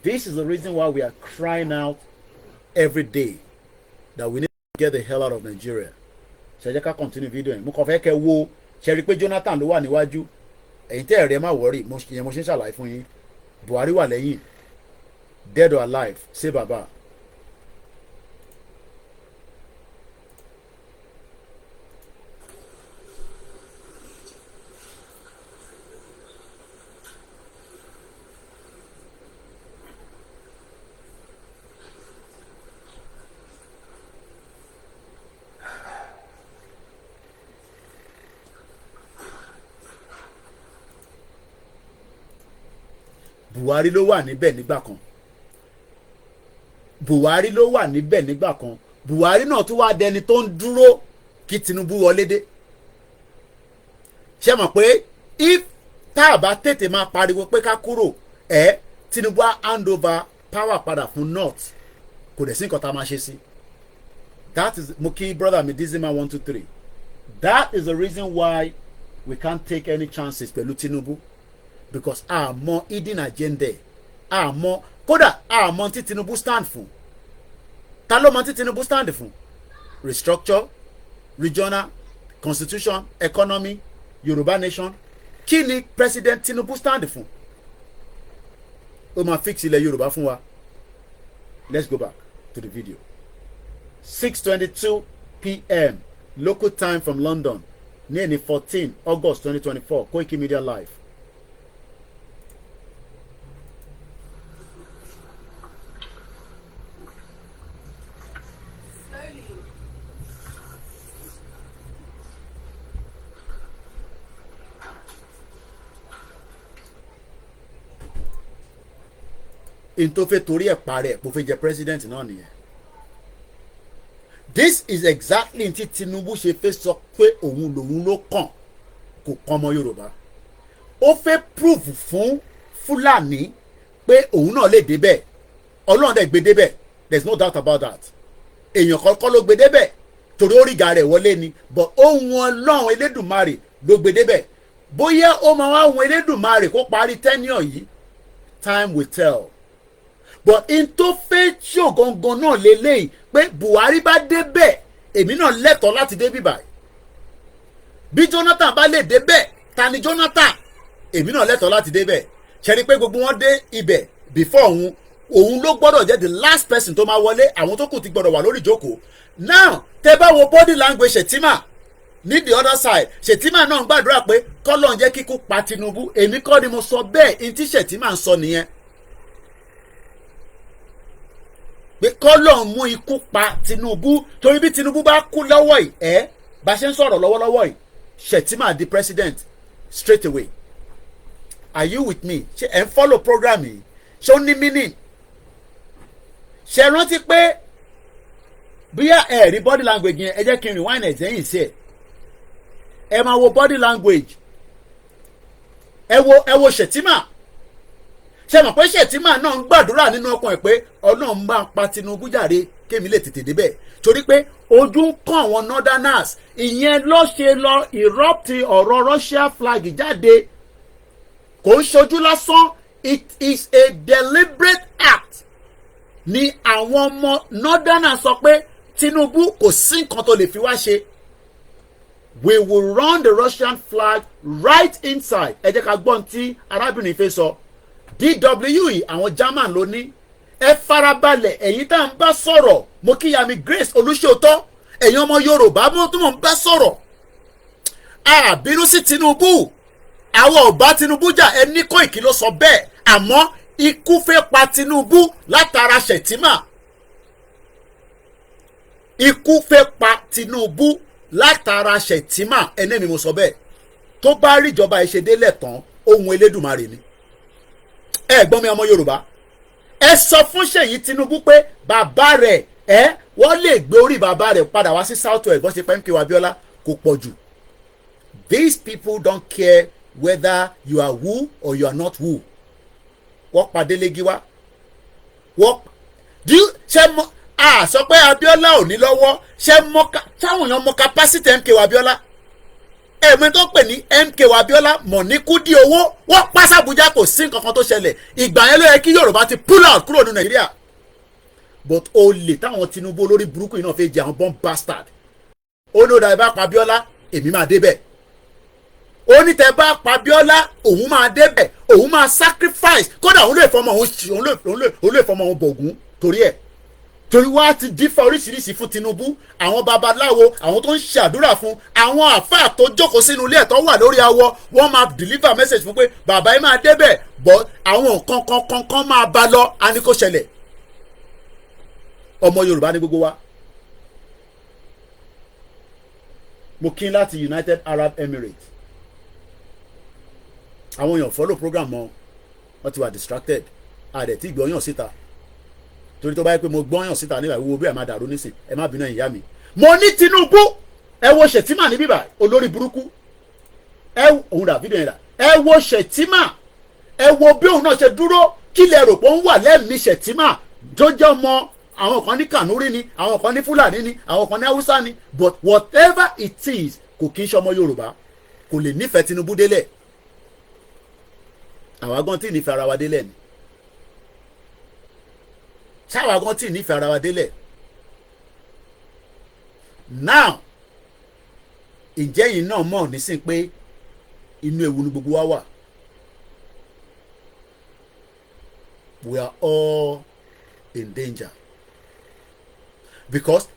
this is the reason why we are crying out every day that we need to get the hell out of Nigeria ṣe jẹ́ ká continue video yẹn mo kàn fẹ́ kẹ́ wo ṣe rí i pé Jonathan ló wà níwájú ẹ̀yin tẹ́ ẹ̀rẹ́ má wọ́rì mo ṣe ń ṣàlàyé fún yín Buhari wà lẹ́yìn dead or alive ṣé bàbá. Buhari ló wà níbẹ̀ nígbà kan Buhari ló wà níbẹ̀ nígbà kan Buhari náà tún wá dẹni tó ń dúró kí Tinubu wọlé dé ṣe mọ̀ pé if tá a bá tètè máa pariwo pé ká kúrò Tinubu á hand over power padà fún north kò dẹ̀ sí nǹkan tá a máa ṣe sí that is mo kí brother mi Dizima 123 that is the reason why we can't take any chances pẹ̀lú Tinubu because àmọ́ hidden agenda àmọ́ kódà àmọ́ tí Tinubu stand fún ta ló mọ̀ tí Tinubu stand fún restructure regional constitution economy Yorùbá nation kí ni president Tinubu stand fún ó máa fix ilẹ̀ Yorùbá fún wa let's go back to the video 6:22 p.m. local time from London ní ẹni 14 August 2024 Koikimedia live. in tó fẹ́ torí ẹ̀ parẹ́ kó fẹ́ jẹ president náà nìyẹn. This is exactly tí Tinubu ṣe fẹ́ sọ pé òun lòun ló kàn kò kàn ọmọ Yorùbá. Ó fẹ́ prove fún Fúlàní pé òun náà lè débẹ̀. Ọlọ́run dẹ̀ gbé débẹ̀, there is no doubt about that. Èèyàn kọ́kọ́ ló gbé débẹ̀ torí ó ríga rẹ̀ wọlé ni, but ohun Ọlọ́run Elédùmarè ló gbé débẹ̀. Bóyá ó máa wá ohun Elédùmarè kó parí tenure yìí, time will tell. But in tó fẹ́ ṣó gangan náà lélẹ́yìí pé Buhari bá débẹ̀ èmi náà lẹ́tọ̀ọ́ láti dé bíbá. Bí Jonathan bá lè débẹ̀ ta ni Jonathan èmi náà lẹ́tọ̀ọ́ láti débẹ̀. Ṣe ni pé gbogbo wọn dé ibẹ̀ before òun ló gbọ́dọ̀ jẹ́ the last person tó máa wọlé, àwọn tó kù ti gbọ́dọ̀ wà lórí ìjókòó. Now tẹ́ bá wo body language Shettima ní the other side, Shettima náà ń gbàdúrà pé kọ́lọ́n jẹ́ kíkú pa Tinubu. Èmi kọ́ ni mo sọ bẹ́ẹ̀, in tí Shettima ń sọ nìyẹn. Pé kọ́lọ́n mú ikú pa Tinubu torí bí Tinubu bá kú lọ́wọ́ yìí bá ṣe ń sọ̀rọ̀ lọ́wọ́lọ́wọ́ yìí Shettima di president straight away. Are you with me? Ṣé ẹ̀ ń follow program yìí? Ṣé ó ní meaning? Ṣé rántí pé bóyá ẹ rí body language yẹn, ẹ jẹ́ kí n rewind ẹ̀ sẹ́yìn sí ẹ̀. Ẹ máa wo body language. Ẹ wo Shettima. Ṣé mọ̀ pé Shettima náà ń gbàdúrà nínú ọkàn ẹ̀ pé Ọlọ́run bá ń pa Tinubu jàre kémi lè tètè débẹ̀. Torí pé ojú ń kàn àwọn northerners. Ìyẹn ló ṣe lọ erupt ọ̀rọ̀ Russia flag jáde. Kò ń ṣojú lásán. It is a deliberate act. Ni àwọn ọmọ northerners sọ pé Tinubu kò sí nǹkan tó lè fi wá ṣe. We will run the Russian flag right inside. Ẹ jẹ́ ká gbọ́n tí arábìnrin fẹ́ sọ. DW yìí àwọn German ló ní. Ẹ farabalẹ̀ ẹ̀yin tá à ń bá sọ̀rọ̀. Mo kí Yami Grace Olúṣòótọ́. Ẹ̀yin ọmọ Yorùbá mo tún mọ̀ ń bá sọ̀rọ̀. A bínú sí Tinubu. Àwọn ò bá Tinubu jà, ẹni Koiki ló sọ bẹ́ẹ̀. Àmọ́ ikú fẹ́ pa Tinubu látara Shettima. Ikú fẹ́ pa Tinubu látara Shettima, ẹni mi mo sọ bẹ́ẹ̀. Tó bá rí ìjọba ìṣedélẹ̀ tán ohun Elédùmarè ni. Ẹ gbọ́n mi ọmọ Yorùbá. Ẹ sọ fún Ṣèyí Tinubu pé bàbá rẹ̀ wọ́n lè gbé orí bàbá rẹ̀ padà wá sí South West bó ṣe pẹ́ MKO Abiola kò pọ̀ jù. These people don't care whether you are who or you are not who. Wọ́n padé légi wá. Ṣé mọ sọ pé Abiola ò ní lọ́wọ́ ṣé táwọn èèyàn mọ capacity MKO Abiola. Ẹ̀mí tó pè ní MKO Abiola mọ̀ ní kúdí owó wọ́n pàṣẹ Abuja kò sí nǹkan kan tó ṣẹlẹ̀. Ìgbà yẹn ló yẹ kí Yorùbá ti pull out kúrò ní Nàìjíríà. But olè táwọn Tinubu olórí burúkú yìí náà fẹ́ jẹ àwọn bomb bastard. Ó ní ó dà bá pa Abiola èmi máa débẹ̀. Ó ní tẹ́ bá pa Abiola òun máa débẹ̀, òun máa sacrifice kódà òun lè fọmọ òun bògún torí ẹ̀. Torí wá ti dífá oríṣiríṣi fún Tinubu, àwọn babaláwo, àwọn tó ń ṣàdúrà fún, àwọn àfáà tó jókòó sínú ilé ẹ̀tọ́ wà lórí awọ, wọ́n máa deliver message fún pé bàbá yìí máa débẹ̀, but àwọn nǹkan kankan máa bá lọ, a ní kó ṣẹlẹ̀. Ọmọ Yorùbá ní gbogbo wa. Mo kí n láti United Arab Emirates. Àwọn èèyàn follow program mọ́, wọ́n ti wà distracted, àdẹ̀ tí ìgbọ́yàn síta. Torí tó bá yẹ pé mo gbọ́yàn síta nígbà wo bí ẹ máa dàrú nísìn, ẹ má bínú ìyá mi. Mo ní Tinubu ẹ wo Shettima ní bíbà olórí burúkú. Òun dà fídíò yẹn dà. Ẹ wo Shettima, ẹ wo bí òun náà ṣe dúró, kí lẹ rò pé ó ń wà lẹ́mìí Shettima tó jẹ́ ọmọ àwọn kan ní Kanuri ni, àwọn kan ní Fúlàní ni, àwọn kan ní Haúsá ni, but whatever it is kò kí ń ṣe ọmọ Yorùbá, kò lè nífẹ̀ẹ́ Tinubu délẹ̀. Àwa gan tí nífẹ̀ẹ́ ara wa délẹ̀ ni. Ṣáwa gan tí nífẹ̀ẹ́ ara wa délẹ̀. Now ǹjẹ́ yìí náà mọ̀ nísìn pé inú ewu ni gbogbo wa wà. We are all in danger. Because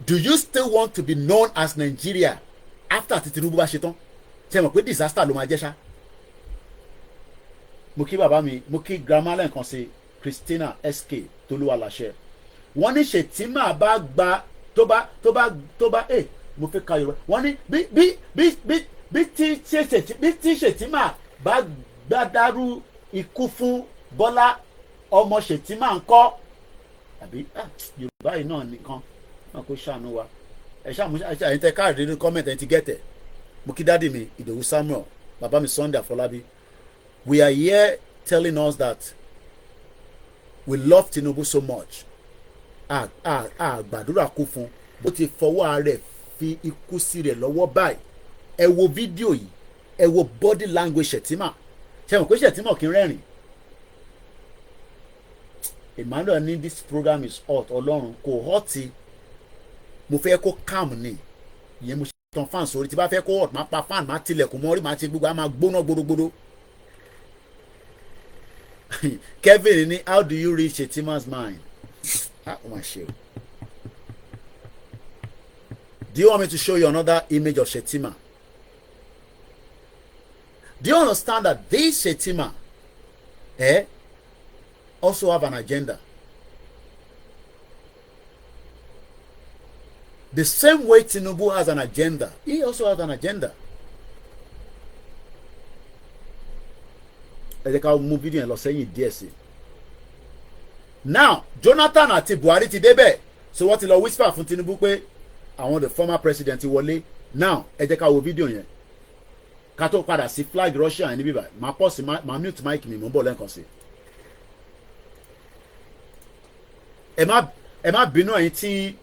do you still want to be known as Nigeria after tí Tinubu bá ṣe tán? Ṣé mọ̀ pé disaster ló máa jẹ́ ṣá? Mo kí bàbá mi, mo kí grandma lẹ́ǹkan sí Christina SK Tolúwaláṣẹ. Wọ́n ní Shettima bá gba tó bá mo fẹ́ ka Yorùbá. Wọ́n ní bí tí Shettima bá gbádàrú ikú fún Bọ́lá ọmọ Shettima ń kọ́ àbí Yorùbá yìí náà nìkan náà kó ṣàánú wa ẹ ṣàmú àyìn tẹ káàdì nínú kọ́mẹ̀ntì ẹ ti gẹ̀tẹ̀ mo kí dáàdì mi Ìdòwú Samuel bàbá mi Sunday Afọlábí we are here telling us that we love Tinubu so much gbàdúrà kú fún bó ti fọwọ́ rẹ̀ fi ikú sí rẹ̀ lọ́wọ́ báyìí ẹ wo fídíò yìí ẹ wo body language Shettima ṣe mọ̀ pé Shettima kì í rẹ́rìn Emmanuel ní this program is hot ọlọ́run kò hot mo fẹ́ kó calm ni ìyẹn mo ṣe tan fan sórí tí bá fẹ́ kó hot máa pa fan máa tilẹ̀kùn mọ́ orí máa ti gbogbo á máa gbóná gbódógbódó Kevin ní how do you read Shettima's mind ó máa ṣe o. Do you want me to show you another image of Shettima? Do you understand that this Shettima also have an agenda? The same way Tinubu has an agenda, he also has an agenda. Ẹ jẹ́ ká mú fídíò yẹn lọ sẹ́yìn díẹ̀ sí. Now Jonathan àti Buhari ti débẹ̀ so wọ́n ti lọ whisper fún Tinubu pé àwọn the former president ti wọlé. Now ẹ jẹ́ ká wo fídíò yẹn ká tó padà sí flag Russia yẹn níbí báyìí máa pọ̀ sí máa mute mic mi mò ń bọ̀ lẹ́ẹ̀kan sí. ẹ má bínú ẹ̀yin tí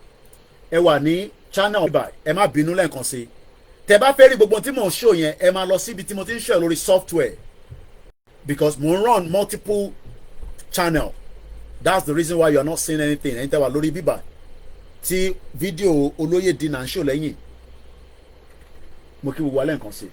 ẹ wà ní channel báyìí ẹ má bínú lẹ́ẹ̀kan sí. Tẹ́ bá fẹ́ rí gbogbo tí mò ń show yẹn ẹ máa lọ síbi tí mo ti ń show lórí software because mo ń run multiple channel. That's the reason why you are not seeing anything. ẹ̀yin tẹ́ wà lórí bíbà tí fídíò Olóyèdè náà ń show lẹ́yìn mo kí gbogbo alẹ́ nǹkan sí.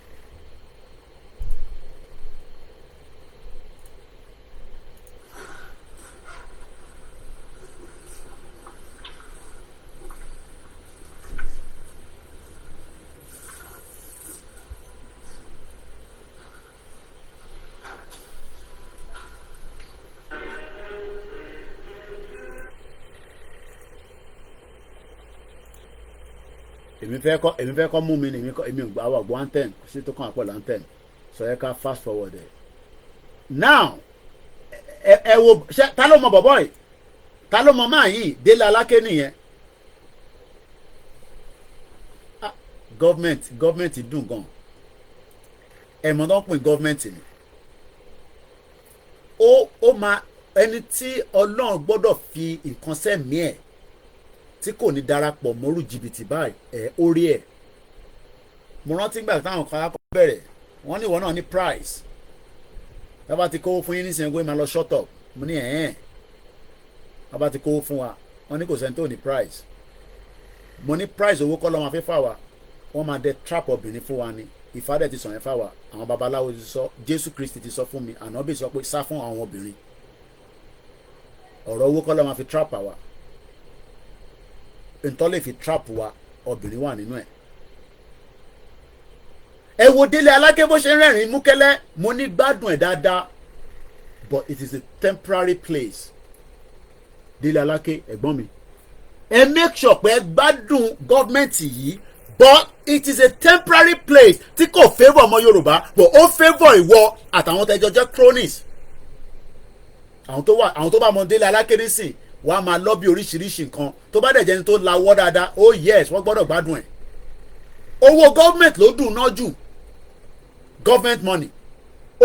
èmi fẹ́ kọ́ mú mi ní èmi ò gbà wà gbọ́ anthem sí tó kàn àpọ̀ anthem so ẹ ká fast forward ẹ̀. Now ẹ wo ṣe ta ló mọ bọ̀bọ̀ yìí ta ló mọ máa yìí Délé Aláké nìyẹn. gọ́ọ̀mẹ̀ntì dùn gan ẹ̀mọ́ tó ń pè gọ́ọ̀mẹ̀ntì ni ó máa ẹni tí Ọlọ́run gbọ́dọ̀ fi nǹkan sẹ́mi ẹ̀ tí kò ní darapọ̀ mọ́rú jìbìtì báyìí orí ẹ̀. Mo rántí gbà táwọn kan akọ bẹ̀rẹ̀ wọ́n ní ìwọ náà ní price tábà ti kówó fún yín nísìnyí gbé máa lọ shut up mo ní tábà ti kówó fún wa wọ́n ní kò sẹ́ni tó ní price mo ní price owó kọ́ lọ́ máa fi fà wá wọ́n máa dẹ trap obìnrin fún wa ni ìfádẹ́ ti sọ yẹn fà wá àwọn babaláwo ti sọ Jésù Kristi ti sọ fún mi ànábì sọ pé sá fún àwọn obìnrin ọ̀rọ̀ owó kọ́ lọ́ máa fi trap àwa ntọ́ lè fi trap wa obìnrin wà nínú ẹ̀. ẹ wo Délé Aláké bó ṣe ń rẹ́rìn múkẹ́lẹ́ mo ní gbádùn ẹ̀ dáadáa but it is a temporary place. Délé Aláké ẹ̀gbọ́n mi ẹ make sure pé ẹ gbádùn gọ́ọ̀mẹ̀ntì yìí but it is a temporary place tí kò favour ọmọ Yorùbá but ó favour ìwọ àtàwọn tẹjọ jẹ́ cronies àwọn tó bá mọ Délé Aláké nísìn wọ́n á máa lọ́bí oríṣiríṣi nǹkan tó bá dẹ̀ jẹ́ni tó lawọ́ dáadáa oh yes wọ́n gbọ́dọ̀ gbádùn ẹ̀. owó government ló dùn ná jù government money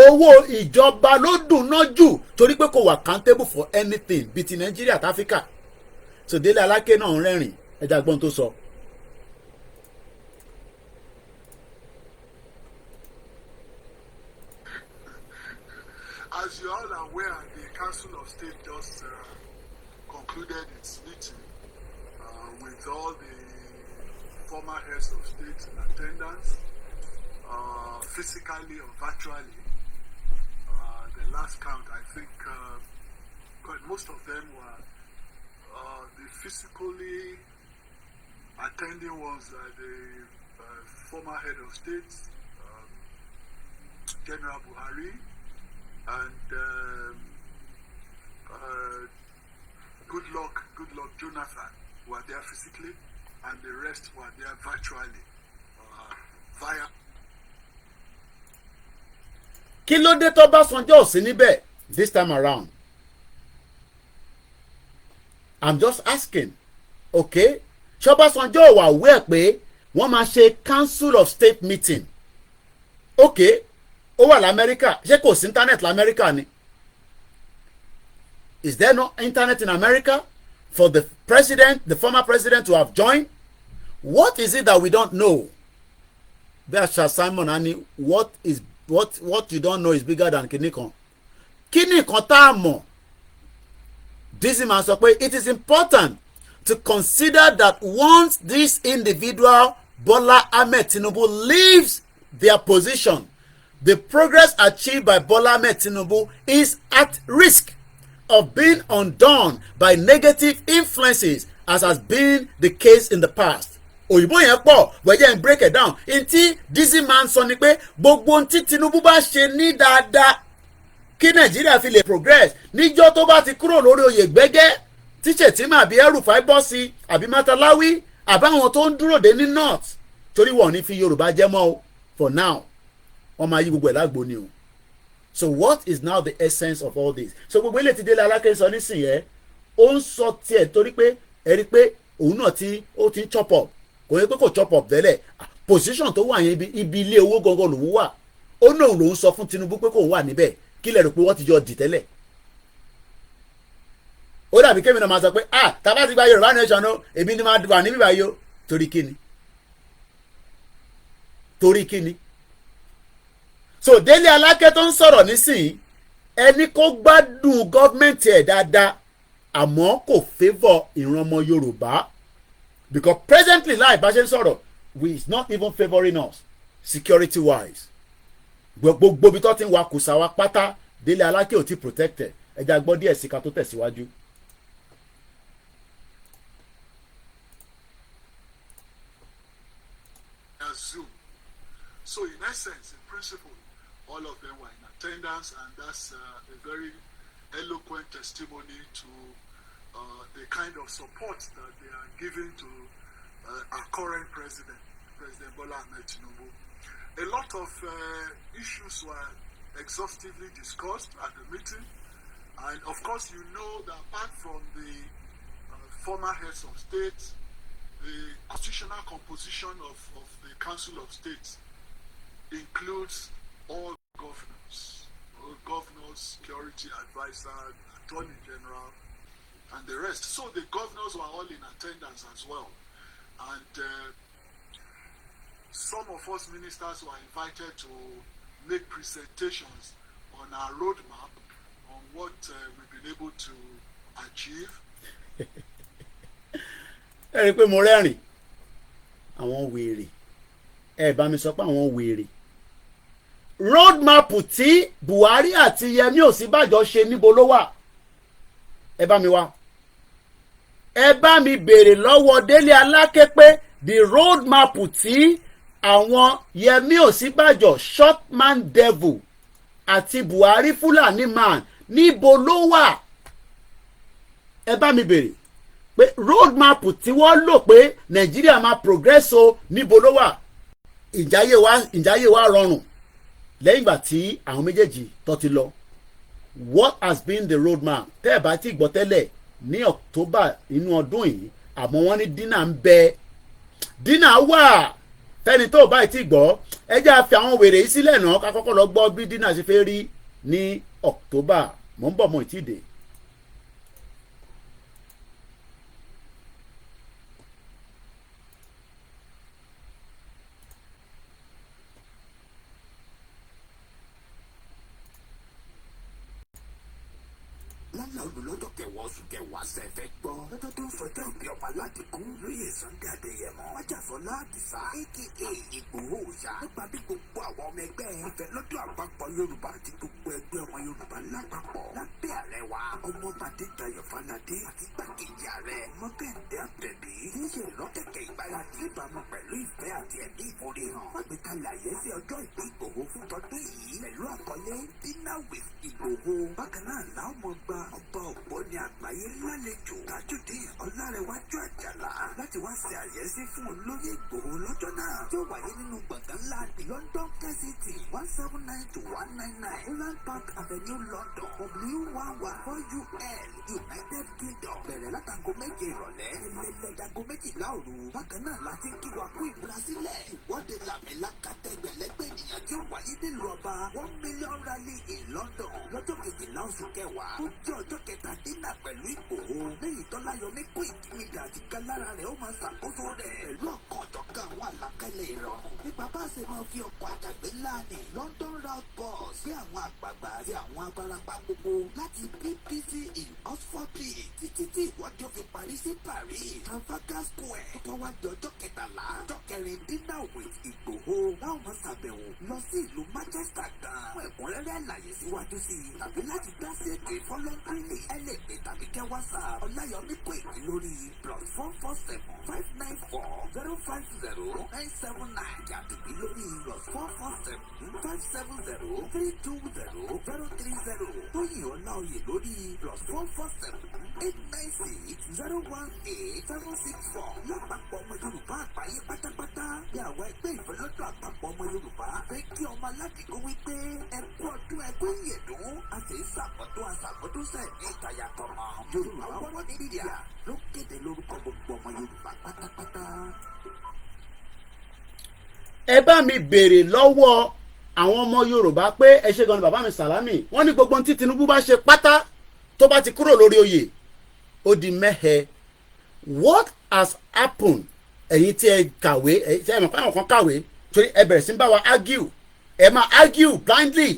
owó ìjọba ló dùn ná jù torí pé kò wà accountable for anything bíi ti Nàìjíríà àti Áfíríkà. so Délé Aláké náà ń rẹ́rìn ẹja gbọ́n tó sọ. As you all are aware, the Council of State just concluded its meeting with all the former heads of state in attendance, physically or virtually. The last count, I think, most of them were the physically attending was the former head of state, General Buhari, and Good luck Jonathan were there physically and the rest were there virtually via. Kí ló dé tó Ọbásanjọ́ ò sí níbẹ̀ this time around I'm just asking. Okay, ṣọ́básanjọ́ wà wẹ́ pé wọ́n máa ṣe council of state meeting. Okay, ó wà l'Amẹ́ríkà, ṣé kò sí internet l'Amẹ́ríkà ni? Is there no internet in America for the former president to have joined? What is it that we don't know? Bẹ́ẹ̀ Simon ani, what you don't know is bigger than kìnìkan. Kìnìkan tá a mọ̀. Dizzy man sọ pé it is important to consider that once this individual Bola Ahmed Tinubu leaves their position, the progress achieved by Bola Ahmed Tinubu is at risk of being undone by negative influences, as has been the case in the past. Òyìnbó yẹn pọ̀ wẹ̀jẹ̀ ń break it down. Ntí Dizzy man sọ ni pé gbogbo ntí Tinubu bá ṣe ní dáadáa kí Nàìjíríà fi lè progress níjọ́ tó bá ti kúrò lórí oyè gbẹ́gẹ́ tí Shettima àbí El-Rufai bọ́ sí àbí Matalawi àbáwọn tó ń dúró dé ní north torí wọn ò ní fi Yorùbá jẹ́ mọ́ o for now wọ́n máa yí gbogbo ẹ̀ lágbo ni o. So what is now the essence of all this? So gbogbo ilé ti Délé Aláké sọ nísìnyẹn ó ń sọ tiẹ̀ torí pé ẹ rí pé òun náà ó ti ń chop up kò yẹ pé kò chop up tẹ́lẹ̀ position tó wà yẹn ibi ilé owó gangan lòun wà ó náà lòun sọ fún Tinubu pé kò wà níbẹ̀ kí lẹ rò pé wọ́n ti jọ dì tẹ́lẹ̀. Ó dàbí kémi náà máa sọ pé tàbá ti gba Yorùbá nation o èmi ni máa wà níbí báyìí o torí kíni. So Délé Aláké tó ń sọ̀rọ̀ nísìnyí ẹni kó gbádùn gọ́ọ̀mẹ̀ntì ẹ̀ dáadáa àmọ́ kò favour ìran ọmọ Yorùbá because presently láì bá ṣe ń sọ̀rọ̀ we is not even favouring us security wise. Gbogbo ibi tó ti ń wa kùsà wa pátá Délé Aláké ò ti protected. Ẹja gbọ́ díẹ̀ sí ká tó tẹ̀síwájú. Zoom. So in essence, in principle, all of them were in attendance, and that's a very eloquent testimony to the kind of support that they are giving to our current president, President Bola Ahmed Tinubu. A lot of issues were exhaustively discussed at the meeting, and of course you know that apart from the former heads of state, the constitutional composition of the Council of States includes all governors, security advisor, attorney general, and the rest. So the governors were all in attendance as well. And some of us ministers were invited to make presentations on our roadmap on what we've been able to achieve. Ẹ rí i pé mo rẹ́rìn àwọn wèrè ẹ bá mi sọ pé àwọn wèrè roadmap tí Buhari àti Yẹmí Ọ̀sínbàjò ṣe níbo ló wà ẹ bá mi wá ẹ bá mi béèrè lọ́wọ́ Délé Aláké pé the roadmap tí àwọn Yẹmí Ọ̀sínbàjò shortman devil àti Buhari Fulani man níbo ló wà ẹ bá mi béèrè pé roadmap tí wọ́n lò pé Nàìjíríà máa progress o níbo ló wà ìjáyé wa rọrùn lẹ́yìn ìgbà tí àwọn méjèèjì tó ti lọ. What has been the roadmap? Tẹ́ ẹ̀ bá ti gbọ́ tẹ́lẹ̀ ní October inú ọdún yìí àmọ́ wọ́n ní dínà ń bẹ dínà wà fẹ́ni tó bá ti gbọ́ ẹ jẹ́ àfi àwọn wèrè yìí sílẹ̀ náà ká kọ́kọ́ lọ gbọ́ bí dínà ṣe fẹ́ rí ní October mò ń bọ̀ mọ́ ìtìdè. lọ́nà olùlọ́jọ́ kẹwàá oṣù kẹwàá sẹ́fẹ̀ gbọ́ lọ́jọ́ tó ń fọjọ́ ìbí ọba Ládìkún lóye Sunday Adéyẹmọ Májàsọ́lá Àdìsá aka Ìgbòho Òòṣà nípa bí gbogbo àwọn ọmọ ẹgbẹ́ ìfẹ́ lọ́dọ̀ àpapọ̀ Yorùbá àti gbogbo ẹgbẹ́ ọmọ Yorùbá lápapọ̀ lábẹ́ ààrẹ wa ọmọọba Adédayọ̀ Fáládé àti gbàkejì ààrẹ Mọ́kẹ́ndé Àbẹ̀bí tí ń ṣe ìlọ́kẹ̀kẹ̀ ìgbáradì níbàámu pẹ̀lú ìfẹ́ àti ẹ̀mí ìforihàn wàgbékalẹ̀ àyẹ́sí ọjọ́ ìbí Ìgbòho fún tọdún yìí pẹ̀lú àkọlé Dinner with Ìgbòho bákan náà làwọn ọmọ gba ọba Ògbóni àgbáyé lálejò Tajudeen Ọlárẹ̀wájú Àjàlá láti wá ṣe àyẹ́sí fún olóyè Ìgbòho lọ́jọ́ náà tí ó wáyé nínú gbọ̀ngàn ńlá London Kensington 179 to 199 Holland Park Avenue London W1 máa wà fún United Kingdom bẹ̀rẹ̀ látago méje ìrọ̀lẹ́ ẹlẹ́dàgó méjìlá òru bákan náà láti kí wa kú ìmúrasílẹ̀ ìwọ́de làmìlaka tẹgbẹ̀lẹ́gbẹ̀ ènìyàn tí ó wáyé nílùú ọba 1 million rally in London lọ́jọ́ kejìlá oṣù kẹwàá ó jẹ́ ọjọ́ kẹta dínà pẹ̀lú Ìgbòho lẹ́yìn tọ́láyọmí Koikimedia àti kan lára rẹ̀ ó máa ṣàkóso rẹ̀ pẹ̀lú ọ̀kan ọ̀jọ̀kan àwọn àlàkalẹ̀ ìrọ̀rùn nípa bá a ṣe máa fi ọkọ̀ àjàgbé láàánì London route bus sí àwọn àgbààgbà àti àwọn abarapá gbogbo láti BBC in Oxford títí tí ìwọ́de ó fi parí sí Paris Trafalgar Square tó wá di ọjọ́ kẹtàlá ọjọ́ kẹrin dínà with Ìgbòho láwọn máa ṣàbẹ̀wò lọ sí ìlú Manchester gan fún ẹ̀kúnrẹ́rẹ́ àlàyé síwájú sí i tàbí láti dá sí ètò ìfọlọ́ntìrì ẹlẹ́gbẹ̀ẹ́ tàbí kẹ́ WhatsApp Ọláyọmí Koiki lórí +447 594 050 979 yàtìbí lórí +447 570 320 030 Tóyìn Ọláoyè lórí +447 896 018 764 lápapọ̀ ọmọ Yorùbá àgbáyé pátápátá bí àwọn ẹgbẹ́ ìfọlọ́dọ̀ àpapọ̀ ọmọ Yorùbá fẹ́ kí ọmọ aládìgbò wípé ẹkú ọdún ẹkú ìyẹ̀dún a sì ń ṣàkọ́dún aṣàkọ́dún sẹ́ẹ̀ ní ìtayà tọmọ Yorùbá wọ́n ní mídíà ló kéde lórúkọ gbogbo ọmọ Yorùbá pátápátá. ẹ bá mi béèrè lọ́wọ́ àwọn ọmọ Yorùbá pé ẹ ṣe gan ni bàbá mi Sàlámì wọ́n ní gbogbo ohun tí Tinubu bá ṣe pátá tó bá ti kúrò lórí oyè ó di mẹ́hẹ. What has happened? ẹ̀yin tí ẹ kàwé ẹ̀yin tí ẹ mọ̀ pé àwọn kan kàwé torí ẹ bẹ̀rẹ̀ sí ń bá wa argue ẹ máa argue blindly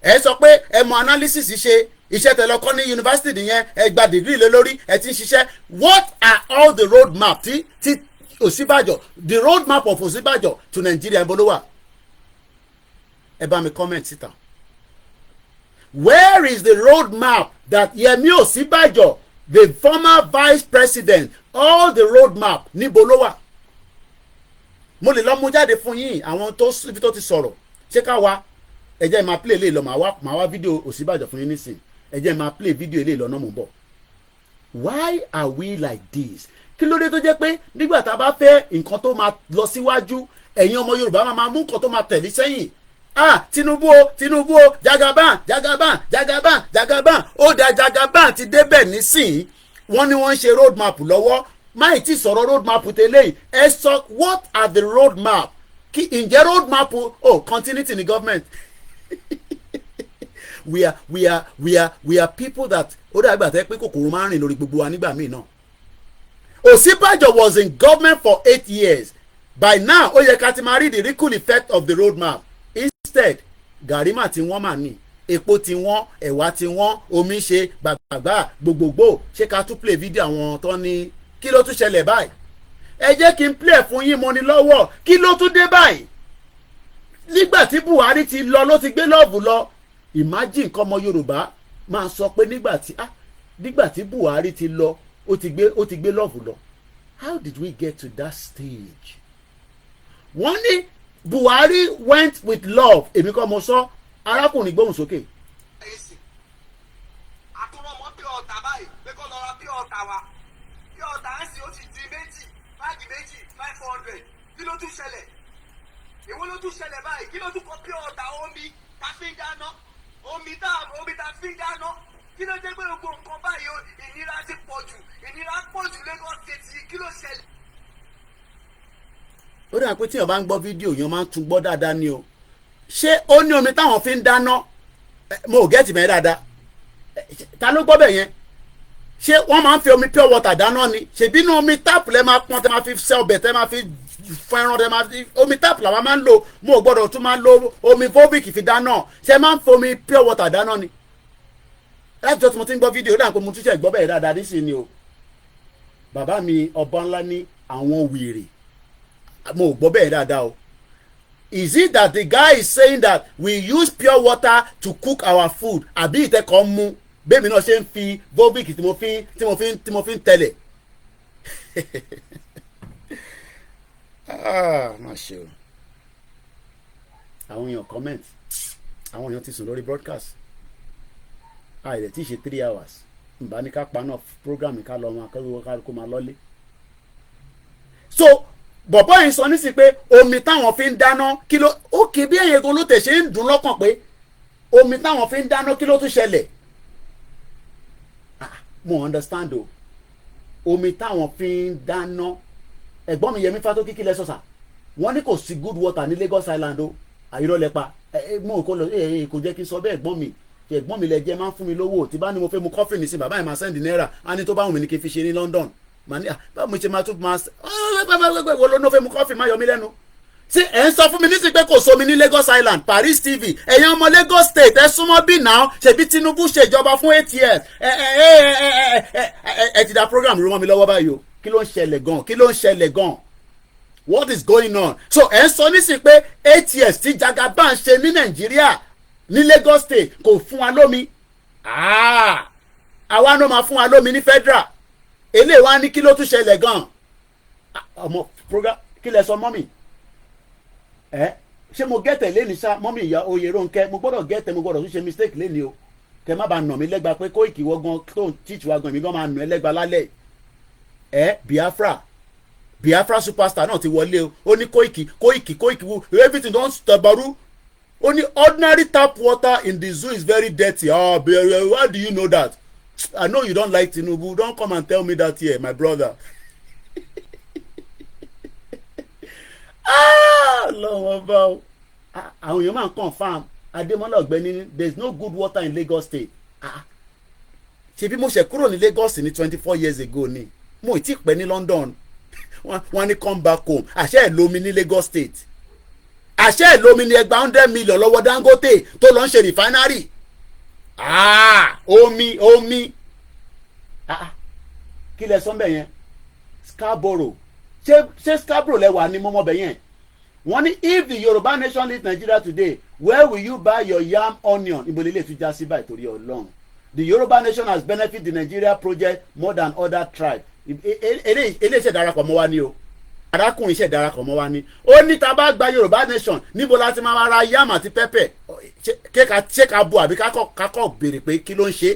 ẹ sọ pé ẹ mọ analysis ṣe iṣẹ́ tẹ lọ kọ́ ní yunifásitì nìyẹn ẹ gba degree lé lórí ẹ ti ń ṣiṣẹ́. What are all the road map tí Ọ̀ṣínbàjò the road map of Ọ̀ṣínbàjò to Nigeria ẹ bọ́ ló wà? ẹ bá mi comment síta. Where is the road map that Yemi Ọ̀ṣínbàjò the former vice president all the road map níbo ló wà? mo lè lọ mú jáde fún yín àwọn tó ibi tó ti sọ̀rọ̀ ṣé ká wá ẹ jẹ́ máa play eléyìí lọ màá wá fídíò Ọ̀ṣínbàjò fún yín nísìn ẹ jẹ́ máa play fídíò eléyìí lọ náà mò ń bọ̀. Why are we like this? kí ló dé tó jẹ́ pé nígbà tá a bá fẹ́ nǹkan tó máa lọ síwájú ẹ̀yin ọmọ Yorùbá máa mú nǹkan tó máa tẹ̀lé sẹ́yìn. Tinubu o Jagaban ó da Jagaban ti débẹ̀ nísìn wọ́n ní wọ́n ń ṣe road map lọ́wọ́ máì tí sọ̀rọ̀ road map tẹ́lẹ̀ ẹ sọ what are the road map kí ǹjẹ́ road map continuity ní government we are people that ó dàgbà tẹ́ pé kòkòrò máa ń rìn lórí gbogbo wa nígbà míì náà. Ọ̀ṣínbàjò was in government for 8 years by now ó yẹ ká ti máa rí the ripple effect of the road map. Instead gàrímà tí wọ́n mà ní epo tí wọ́n ẹ̀wà tí wọ́n omi ṣe gbàgbàgbà gbogbogbò ṣé ká tún play video àwọn tó ní kí ló tún ṣẹlẹ̀ báyìí ẹ jẹ́ kí n play fún yín mo ní lọ́wọ́ kí ló tún dé báyìí nígbà tí Buhari ti lọ ló ti gbé lọ́ọ̀bù lọ imagine kọ́ ọmọ Yorùbá máa sọ pé nígbà tí Buhari ti lọ ó ti gbé lọ́ọ̀bù lọ. How did we get to that stage? wọ́n ní Buhari went with love èmi kọ́ mo sọ arákùnrin gbóhùn sókè. àtúrọ̀mọ́ bí ọ̀tá báyìí pé kọ́ lọ́ra bí ọ̀tá wa bí ọ̀tá ń sìn ó ti di báàgì méjì 500 kí ló tún ṣẹlẹ̀ èwo ló tún ṣẹlẹ̀ báyìí kí ló tún kọ́ bí ọ̀tá omi tá fi ń dáná omi tá fi ń dáná kí ló jẹ́ pé gbogbo nǹkan báyìí ìnira ti pọ̀ jù Lagos State kí ló ṣẹlẹ̀. ó dà pé tí èèyàn bá ń gbọ́ fídíò yẹn máa ń tún gbọ́ dáadáa ni o ṣé ó ní omi táwọn fi ń dáná mo ò gẹ́tì mẹ́ dáadáa ta ló gbọ́ bẹ̀ yẹn ṣé wọ́n máa ń fi omi pure water dáná ni ṣèbí inú omi tap lẹ́ máa pọ́n tẹ́ máa fi ṣe ọbẹ̀ tẹ́ máa fi fẹ́ràn tẹ́ máa fi omi tap làwọn máa ń lò mo ò gbọ́dọ̀ tún máa lo omi volvic fi dáná ṣé máa ń fi omi pure water dáná ni láti jọ́ tí mo ti ń gbọ́ fídíò dáhùn pé mo tún ṣe gbọ́ bẹ́ẹ̀ dáadáa nísìnyí o bàbá mi ọba ńlá ní àwọn wèrè mo gbọ́ bẹ́ẹ̀ dáadáa o. Is it that the guy is saying that we use pure water to cook our food àbí ìtẹ́kọ̀ọ́ mú bẹ́ẹ̀mi náà ṣe ń fi volvic tí mo fi ń tẹ̀lẹ̀. má ṣe o àwọn èèyàn comment àwọn èèyàn ti sùn lórí broadcast àìrẹ̀ tí ì ṣe 3 hours nbà ní ká paná program ká lọ wọn kó máa lọ́lé. So bọ̀bọ́ yìí sọ nísìsiyìí pé omi táwọn fi ń dáná kí ló ó kì í bí ẹ̀yìn gan ló tẹ̀ ṣe ń dùn lọ́kàn pé omi táwọn fi ń dáná kí ló tún ṣẹlẹ̀ mo understand o omi táwọn fi ń dáná ẹ̀gbọ́n mi Yẹmí Fátókí kí lẹ sọ sà wọ́n ní kò sí good water ní Lagos Island o àyírọ́lẹ́pa mo kò lọ kò jẹ́ kí n sọ bẹ́ẹ̀ ẹ̀gbọ́n mi ẹ̀gbọ́n mi lẹ jẹ́ máa ń fún mi lówó tí bá ní mo fẹ́ mu coffee ní sí bàbá yẹn máa send náírà á ní tó bá wù mí ní kí n fi ṣe ní London màá ní báwo mo ṣe máa tún máa wo ló ní ó fẹ́ mu coffee má yọ mí lẹ́nu ṣé ẹ̀ ń sọ fún mi nísìsiyìí pé kò sómi ní Lagos Island Paris TV ẹ̀yin ọmọ Lagos State ẹ súnmọ́ bí náà ṣèbí Tinubu ṣèjọba fún 8 years ẹ ti da program rú mọ́ mi lọ́wọ́ báyìí o kí ló ń ṣẹlẹ̀ gan what is going on so ẹ̀ ń sọ nísìsiyìí pé 8 years tí Jagaban ń ṣe ní Nàìjíríà ní Lagos State kò fún wa lómi àwa náà máa fún wa lómi ní federal eléyìí wá ní kí ló tún ṣẹlẹ̀ gan ọmọ program kí lẹ sọ mọ́mì ṣé mo gẹ́tẹ̀ lẹ́ni sá mọ́mí ìyá Oyèrónkẹ́ mo gbọ́dọ̀ gẹ́tẹ̀ mo gbọ́dọ̀ tún ṣe mistake lẹ́ni o kẹ má bàa nà mí lẹ́gba pé Kóìkì wọ́gán tó ń tíìtì wa gan èmi gan máa nà ẹ́ lẹ́gba lálẹ́ Biafra superstar náà ti wọlé o ó ní Kóìkì everything don tabaru ó ní ordinary tap water in the zoo is very dirty how do you know that I know you don't like Tinubu don't come and tell me that here my brother. lọ́wọ́ bá o àwọn èèyàn máa ń confam Adémọ́lá Ọ̀gbẹ́ni there is no good water in Lagos State ṣe bí mo ṣe kúrò ní Lagos ní 24 years ago ni mo ì tí pẹ́ ní London wọ́n ní come back home àṣẹ ẹ̀ lómi ní Lagos State àṣẹ ẹ̀ lómi ní ẹgbàá 100 million lọ́wọ́ Dangote tó lọ ń ṣe refinery omi kí lẹ sọ́nbẹ̀ yẹn Scarborough ṣé Scarborough lẹ́wà ní mọ́mọ́bẹ̀ yẹn wọ́n ní if the Yoruba nation leaves Nigeria today where will you buy your yam onion ibo lè tún já sí báyìí torí Ọlọ́run the Yoruba nation has benefited the Nigeria project more than other tribes eléyìí ṣe darapọ̀ mọ́ wa ní o arákùnrin ṣe darapọ̀ mọ́ wa ní ó ní tá bá gba Yoruba nation níbo láti máa ra yam àti pepper ṣé ká bu àbí kákọ̀ béèrè pé kí ló ń ṣe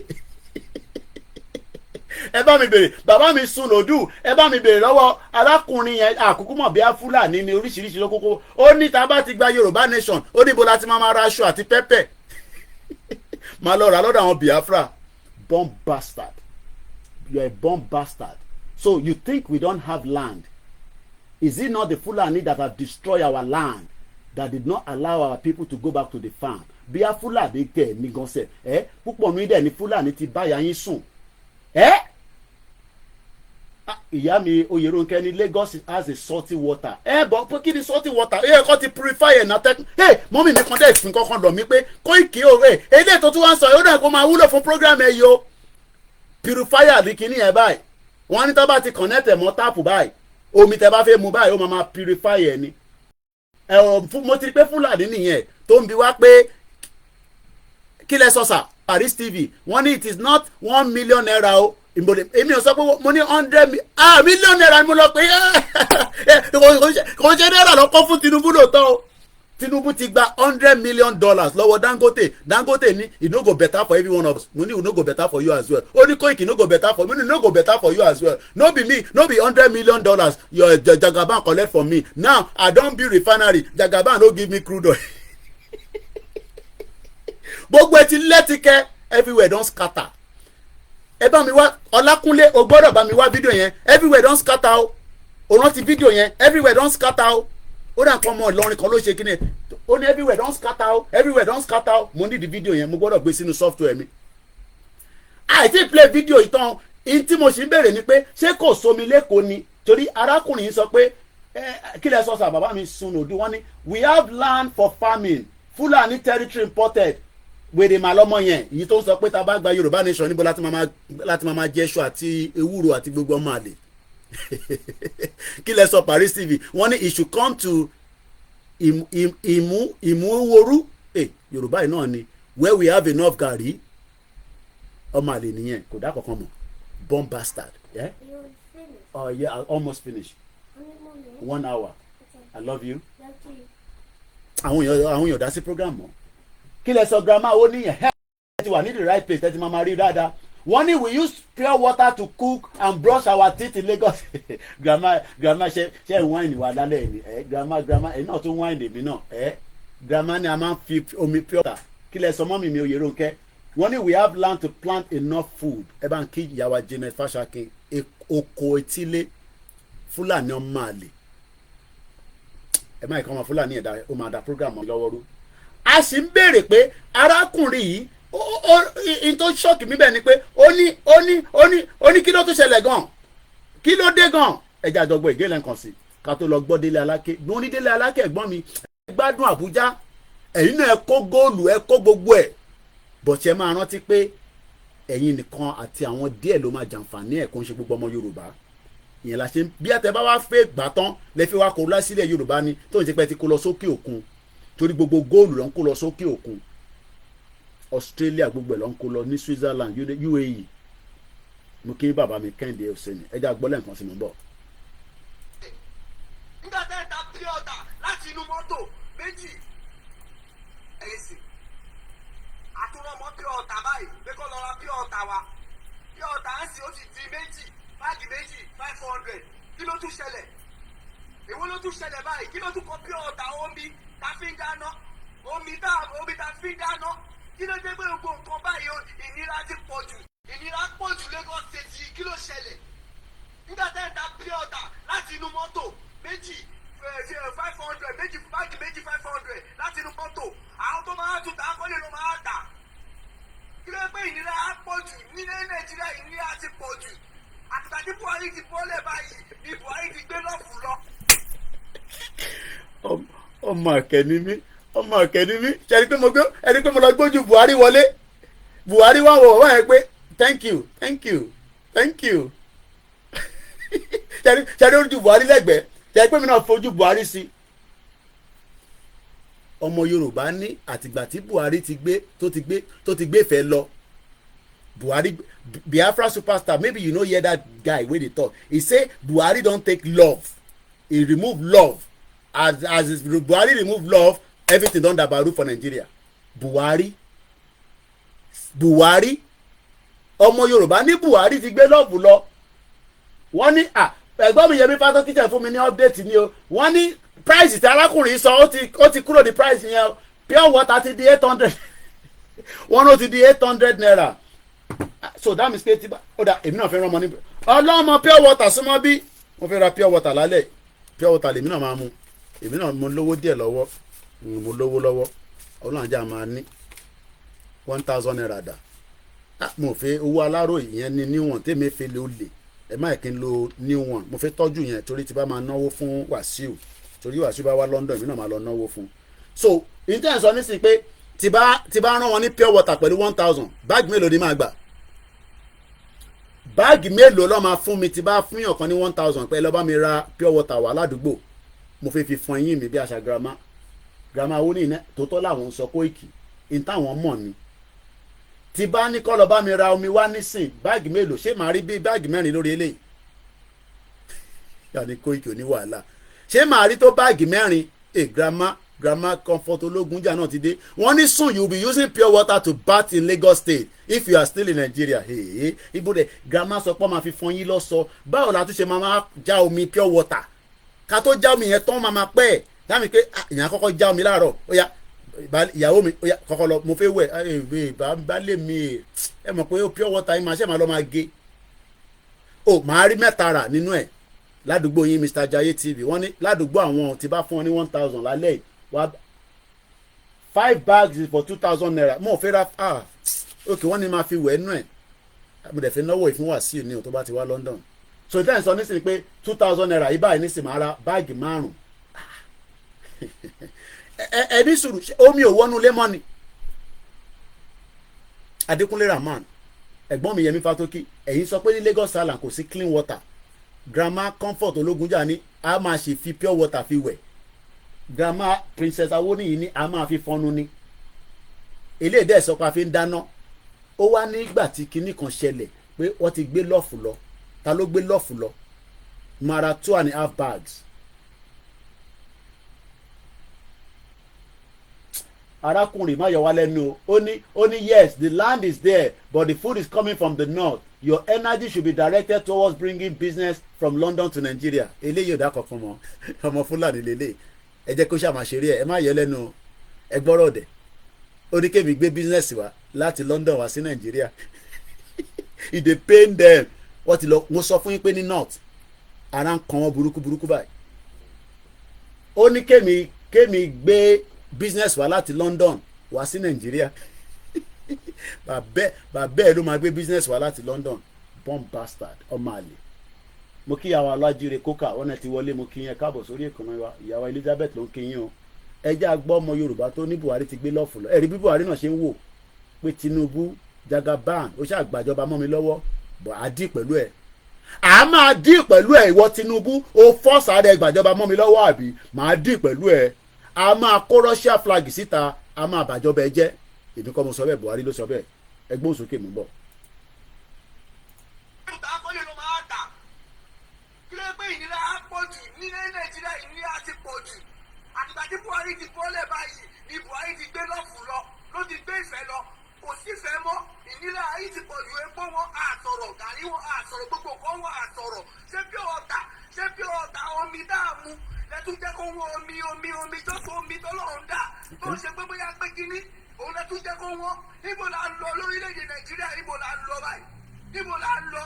ẹ bá mi bèrè bàbá mi sùn lòdù ẹ bá mi bèrè lọ́wọ́ arákùnrin yẹn àkókò mọ̀ bí Fúlàní ní oríṣiríṣi lókòkò ó ní tá bá ti gba Yorùbá nation ó níbo láti máa ra aṣọ àti pẹ́pẹ́ máa lọ rà lọ́dọ̀ àwọn Biafra bomb bastard you are a bomb bastard so you think we don't have land is it not the Fulani that have destroyed our land that did not allow our people to go back to the farm bí Fúlàní tẹ̀ ní gánṣẹ́ púpọ̀ mi dẹ̀ ní Fúlàní ti báyà yín sùn ìyá mi Oyèrónkẹ́ ní Lagos has a salty water bọ̀ pé kí ni salty water kọ́ ti purify ẹ̀ náà mọ́mí mi kan dẹ̀ fi kankan lọ mí pé Kóìkì eléyìí tó tún wá ń sọ yóò dà kó máa wúlò fún program ẹ̀ yìí o purifier ní kíní ẹ̀ báyìí wọ́n ní tó bá ti connect ẹ̀ mọ́ táàpù báyìí omi tẹ́ bá fẹ́ mu báyìí ó máa purify ẹ̀ ni mo ti rí pé Fúlàní nìyẹn tó ń bi wá pé kí lẹ sọ sà Paris TV wọ́n ní it is not 1 million naira o èmi ò sọ pé mo ní 100 million naira ni mo lọ pé kò ṣe náírà lọ́kọ́ fún Tinubu lóòótọ́ o Tinubu ti gba $100 million lọ́wọ́ Dangote ní it no go better for every one of us mo ní it no go better for you as well ó ní Koiki no go better for me no go better for you as well no be me no be $100 million your Jagaban collect from me now I don build refinery Jagaban no give me crude oil gbogbo ẹ ti lẹ́tìkẹ́ everywhere don scatter ẹ bá mi wá Ọlákúnlé o gbọ́dọ̀ bá mi wá fídíò yẹn everywhere don scatter o rántí fídíò yẹn everywhere don scatter o ó dà nǹkan ọmọ Ìlọrin kan ló ṣe kí ni ó ní everywhere don scatter o everywhere don scatter o mo ní di fídíò yẹn mo gbọ́dọ̀ gbé sínú software mi àìtí play fídíò ìtàn in tí mo sì ń bèrè ni pé ṣé kò sómi lẹ́kọ̀ọ́ ni torí arákùnrin yìí sọ pé kí lẹ sọ sà bàbá mi sun òdu wọn ni we have land for farming Fulani territory imported wèrè màlọ́mọ yẹn èyí tó ń sọ pé tá a bá gba Yorùbá nation níbo láti máa jẹ ẹṣọ àti ewúro àti gbogbo ọmọ àlè kí lẹ sọ Paris TV wọ́n ní it should come to ìmúwòrú Yorùbá yìí náà ni where we have enough gàrí ọmọ àlè nìyẹn kò dá kankan mọ̀ bomb bastard yeah? Oh yeah, I almost finished 1 hour I love you àwọn èèyàn dá sí program mọ́ kí lẹ sọ grandma ó ní ẹ ti wà ní the right place ẹ ti máa rí dáadáa wọ́n ní we use pure water to cook and brush our teeth in Lagos grandma ṣe wine wà lálẹ́ ni grandma ẹ náà tún wine èmi náà grandma ni a máa ń fi omi pure water kí lẹ sọ mọ́mì mi Oyèrónkẹ́ wọ́n ní we have land to plant enough food ẹ bá ń kí ìyàwó Janet Fashakin oko etílé Fúlàní ọmọ àlè ẹ má ìkànnì Fúlàní ẹ̀dá ó máa da program lọ́wọ́ rú. A sì ń béèrè pé arákùnrin yìí n tó ṣọ́ọ̀kì mi bẹ́ẹ̀ ni pé ó ní kí ló tún ṣẹlẹ̀ gan kí ló dé gan ẹja àjọgbọ́ ìgélẹ̀ nǹkan sí ká tó lọ gbọ́ Délé Aláké gbọ́n ní Délé Aláké ẹ̀gbọ́n mi ẹ gbádùn Àbújá ẹ̀yin náà ẹ kó góòlù ẹ kó gbogbo ẹ̀ bọ̀tí ẹ máa rántí pé ẹ̀yin nìkan àti àwọn díẹ̀ ló máa jàǹfààní ẹ̀ kó ń ṣe gbogbo ọmọ Yorùbá ìyẹn la ṣe bí àtẹ bá wá fẹ́ gbà tán lẹ fi wá kó lásìlẹ̀ Yorùbá ni tó ń ṣe pé ti kó lọ sókè òkun torí gbogbo góòlù ló ń kó lọ sókè òkun Australia gbogbo ẹ̀ ló ń kó lọ ní Switzerland UAE mo kí bàbá mi Kẹ́hìndé Òsèní ẹja gbọ́lẹ̀ nǹkan sí mi bọ̀. nígbà tẹ́ ẹ ta pure water láti inú mọ́tò méjì ẹ̀yìn sí àtúnrọ̀mọ́ pure water báyìí pé kó lọ ra pure water wa pure water ń sì ó ti di méjì báàgì méjì 500 kí ló tún ṣẹlẹ̀ èwo ló tún ṣẹlẹ̀ báyìí kí ló tún kọ pure water omi ta fi ń dáná omi ta fi ń dáná kí ló dé pé gbogbo nǹkan báyìí ìnira ti pọ̀ jù ìnira pọ̀ jù Lagos State kí ló ṣẹlẹ̀ nígbà tẹ́ ẹ̀ ta pure water láti inú mọ́tò méjì 500 méjì báàgì méjì 500 láti inú mọ́tò àwọn tó máa tún tà á kọ́lé ló máa tà kí ló pé ìnira á pọ̀ jù nílẹ̀ Nàìjíríà ìnira ti pọ̀ jù àtìgbà tí Buhari ti bọ́lẹ̀ báyìí ni Buhari ti gbé lọ́ọ̀fù lọ. ọmọ akẹ́ni mi ṣe ẹni pé mo lọ gbójú Buhari wọlé Buhari wà wọ̀ wọ́n yẹn pé thank you ṣe ojú Buhari lẹ́gbẹ̀ẹ́ ṣe pé mi náà fojú Buhari sí. ọmọ Yorùbá ní àtìgbà tí Buhari tó ti gbé fẹ́ lọ Buhari Biafra superstar maybe you no hear that guy wey dey talk he say Buhari don take love he remove love as Buhari remove love everything don dabaru for Nigeria. Buhari ọmọ Yorùbá ní Buhari ti gbé lọ́ọ̀bù lọ wọ́n ní ẹ̀gbọ́n mi Yẹmí Fátókítẹ̀ fún mi ní update ni o wọ́n ní price tí arákùnrin sọ ó ti kúrò ní price yẹn pure water ti di 800 wọ́n ló ti di 800 naira so that means pé tí ó dà èmi náà fẹ́ rán ọmọ níbi ọlọ́mọ pure water súnmọ́ bí mo fẹ́ ra pure water lálẹ́ pure water lèmi náà máa mu èmi náà mo lówó díẹ̀ lọ́wọ́ mo lówó lọ́wọ́ ọlọ́run ajá máa ní 1000 naira dà mo fẹ́ owó aláró ìyẹn ní níwọ̀n tèmi fẹ́ lè ó lè ẹ má kí n lo níwọ̀n mo fẹ́ tọ́jú yẹn torí tí bá máa náwó fún Wàsíù torí Wàsíù bá wá London èmi náà máa lọ náwó fún so intanet sọ nísìnyí pé tí bá rán wọn ní pure water pẹ̀lú 1000 báàgì mélòó ni máa gbà báàgì mélòó ló máa fún mi tí bá fún yàn kan ní 1000 pé lọ́ bá mi ra pure water wà ládùúgbò mo fẹ́ fi fọn eyín mi bí àṣà girama owó ní iná tó tọ́ làwọn ń sọ Kóìkì ní táwọn mọ̀ ni tí bá ní kọ́ lọ bá mi ra omi wá nísìn báàgì mélòó ṣé màá rí bí báàgì 4 lórí eléyìí yà ní Kóìkì òní wàhálà ṣé màá rí tó báàgì 4 grandma comfort ológunjà náà ti dé wọ́n ní soon you will be using pure water to bath in Lagos State if you are still in Nigeria ibo de grandma sọ pé máa fi fọn yín lọ́sọ báwo la tún ṣe máa já omi pure water ká tó já omi yẹn tán máa pẹ́ ẹ̀ dáàmì pé ìyẹn àkọ́kọ́ já omi láàárọ̀ ó yá ìyàwó mi ó yá kọ́kọ́ lọ mo fẹ́ wẹ̀ baálé mi ẹ mọ̀ pé pure water yín máa ṣe máa lọ máa gé o máa rí 3 rà nínú ẹ̀ ládùúgbò yín Mr. Jaye TV wọ́n ní ládùúgbò àwọn tí bá fún ọ ní 1000 lálẹ́ yìí wá 5 bags for 2000 naira mo fẹ́ ra ok wọ́n ní máa fi wẹ̀ nú ẹ̀ mo dẹ̀ fẹ́ náwó ìfún Wàsíù ní o tó bá ti wá London so ìtẹ́ ìsọ nísìnyí pé 2000 naira yìí báyìí nísìnyí máa ra báàgì 5 ẹbí sùúrù omi ò wọnú lé ni Adékúnlé Rahman ẹ̀gbọ́n mi Yẹmí Fátókì ẹ̀yin sọ pé ní Lagos Island kò sí clean water grandma comfort ológunjà ní a máa ṣe fi pure water fi wẹ̀ grandma princess Awoniyi ní a máa fi fọnu ní eléyìí dẹ̀ sọ pé a fi ń dáná ó wá nígbà tí kinní kan ṣẹlẹ̀ pé wọ́n ti gbé lọ́ọ̀fù lọ ta ló gbé lọ́ọ̀fù lọ mara 2.5 bags arákùnrin má yọ wá lẹ́nu ó ní yes the land is there but the food is coming from the north your energy should be directed towards bringing business from London to Nigeria eléyìí ò dákọ̀ fún ọmọ Fúlàní lélẹ̀ ẹ jẹ́ kó ṣàmàṣeré ẹ má yẹ lẹ́nu ẹ gbọ́rọ̀ dẹ̀ ó ní kémi gbé business wá láti London wá sí Nàìjíríà it dey pain them wọ́n ti lọ mo sọ fún yín pé ní north ara ń kan wọ́n burúkú báyìí ó ní kémi gbé business wá láti London wá sí Nàìjíríà bàbá ẹ̀ ló máa gbé business wá láti London bomb bastard ọmọ àlè mo kí ìyàwó alájíire kókà ọ̀nà ti wọlé mo kí yẹn káàbọ̀ sórí ìkànnì wa ìyàwó Elizabeth ló ń kí yín o ẹjẹ́ àgbọ̀ ọmọ Yorùbá tó ní Buhari ti gbé lọ́ọ̀fù lọ ẹ̀rí bí Buhari náà ṣe ń wò pé Tinubu Jagaban ó ṣàgbàjọba mọ́ mi lọ́wọ́ bọ̀ á dì pẹ̀lú ẹ̀ à máa dì pẹ̀lú ẹ̀ ìwọ Tinubu ó fọ́ọ̀sà rẹ̀ gbàjọba mọ́ mi lọ́wọ́ àbí máa dì pẹ̀lú ẹ̀ a máa kó Russia flag síta a máa bàjọba ẹ jẹ́ èmi kọ́ mo sọ bẹ́ẹ̀ Buhari ló sọ bẹ́ẹ̀ ẹgbọ́n sókè mú bọ̀. ìnira á pọ̀ jù ní Nàìjíríà ìnira ti pọ̀ jù àtìgbà tí Buhari ti bọ́lẹ̀ báyìí ni Buhari ti gbé lọ́fù lọ ló ti gbé ìfẹ́ lọ kò sífẹ́ mọ́ ìnira ayé ti pọ̀ jù epo wọn àtọ̀rọ̀ gàrí wọn àtọ̀rọ̀ gbogbo kan wọn àtọ̀rọ̀ ṣé bí ọ̀tà omi dáàmú lẹ́tún jẹ́ kó wọ́n omi tó tó omi tọ́lọ́run dà tó ń ṣe pé bóyá pé kínní òun lẹ́tún jẹ́ kó wọ́n níbo la ń lọ lórílẹ̀‐èdè Nàìjíríà níbo la ń lọ báyìí níbo la ń lọ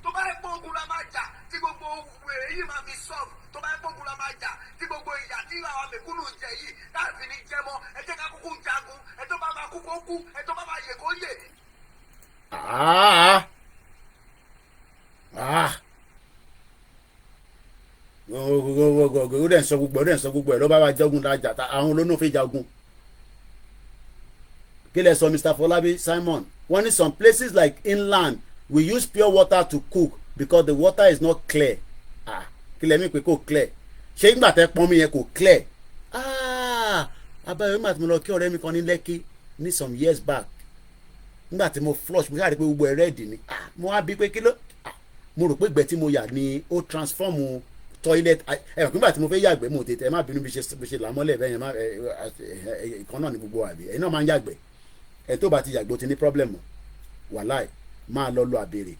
tó bá yẹ pé ogun la máa jà tí gbogbo wèrè yìí máa fi sọ́ọ̀bù tó bá yẹ pé ogun la máa jà tí gbogbo ìyà tí àwọn mẹ̀kúnnù jẹ yìí láàfin ní jẹ mọ́ ẹ jẹ́ ká kúkú jagun ẹ tó bá máa kú kó kú ẹ tó bá máa yè kó yè. ó dẹ̀ ń sọ gbogbo ẹ̀ ló bá wa jagun lájà àwọn olóńgbò jagun kí lẹ sọ Mr. Fọlábí Simon wọ́n ní some places like inland we use pure water to cook because the water is not clear kí lẹ mí pé kò clear ṣé nígbà tẹ́ pọ́n mi yẹn kò clear abáyọ̀ nígbà tí mo lọ kí ọ̀rẹ́ mi kan ní Lẹ́kì ní some years back nígbà tí mo flush mo ṣáà rí pé gbogbo ẹ̀ rẹ́ẹ̀dì ni mo wá bí pé kí ló mo rò pé ìgbẹ́ tí mo yà ni ó transform toilet ẹ̀rọ nígbà tí mo fẹ́ yàgbẹ́ mo tètè ẹ má bínú bí ṣe làmọ́lẹ̀ bẹ́ẹ̀ yẹn ìkan náà ni gbogbo àbí ẹ̀yin náà máa ń yàgbẹ́ ẹ̀ tó bá ti yàgbẹ́ o ti ní problem wàláì máa lọ àbèrè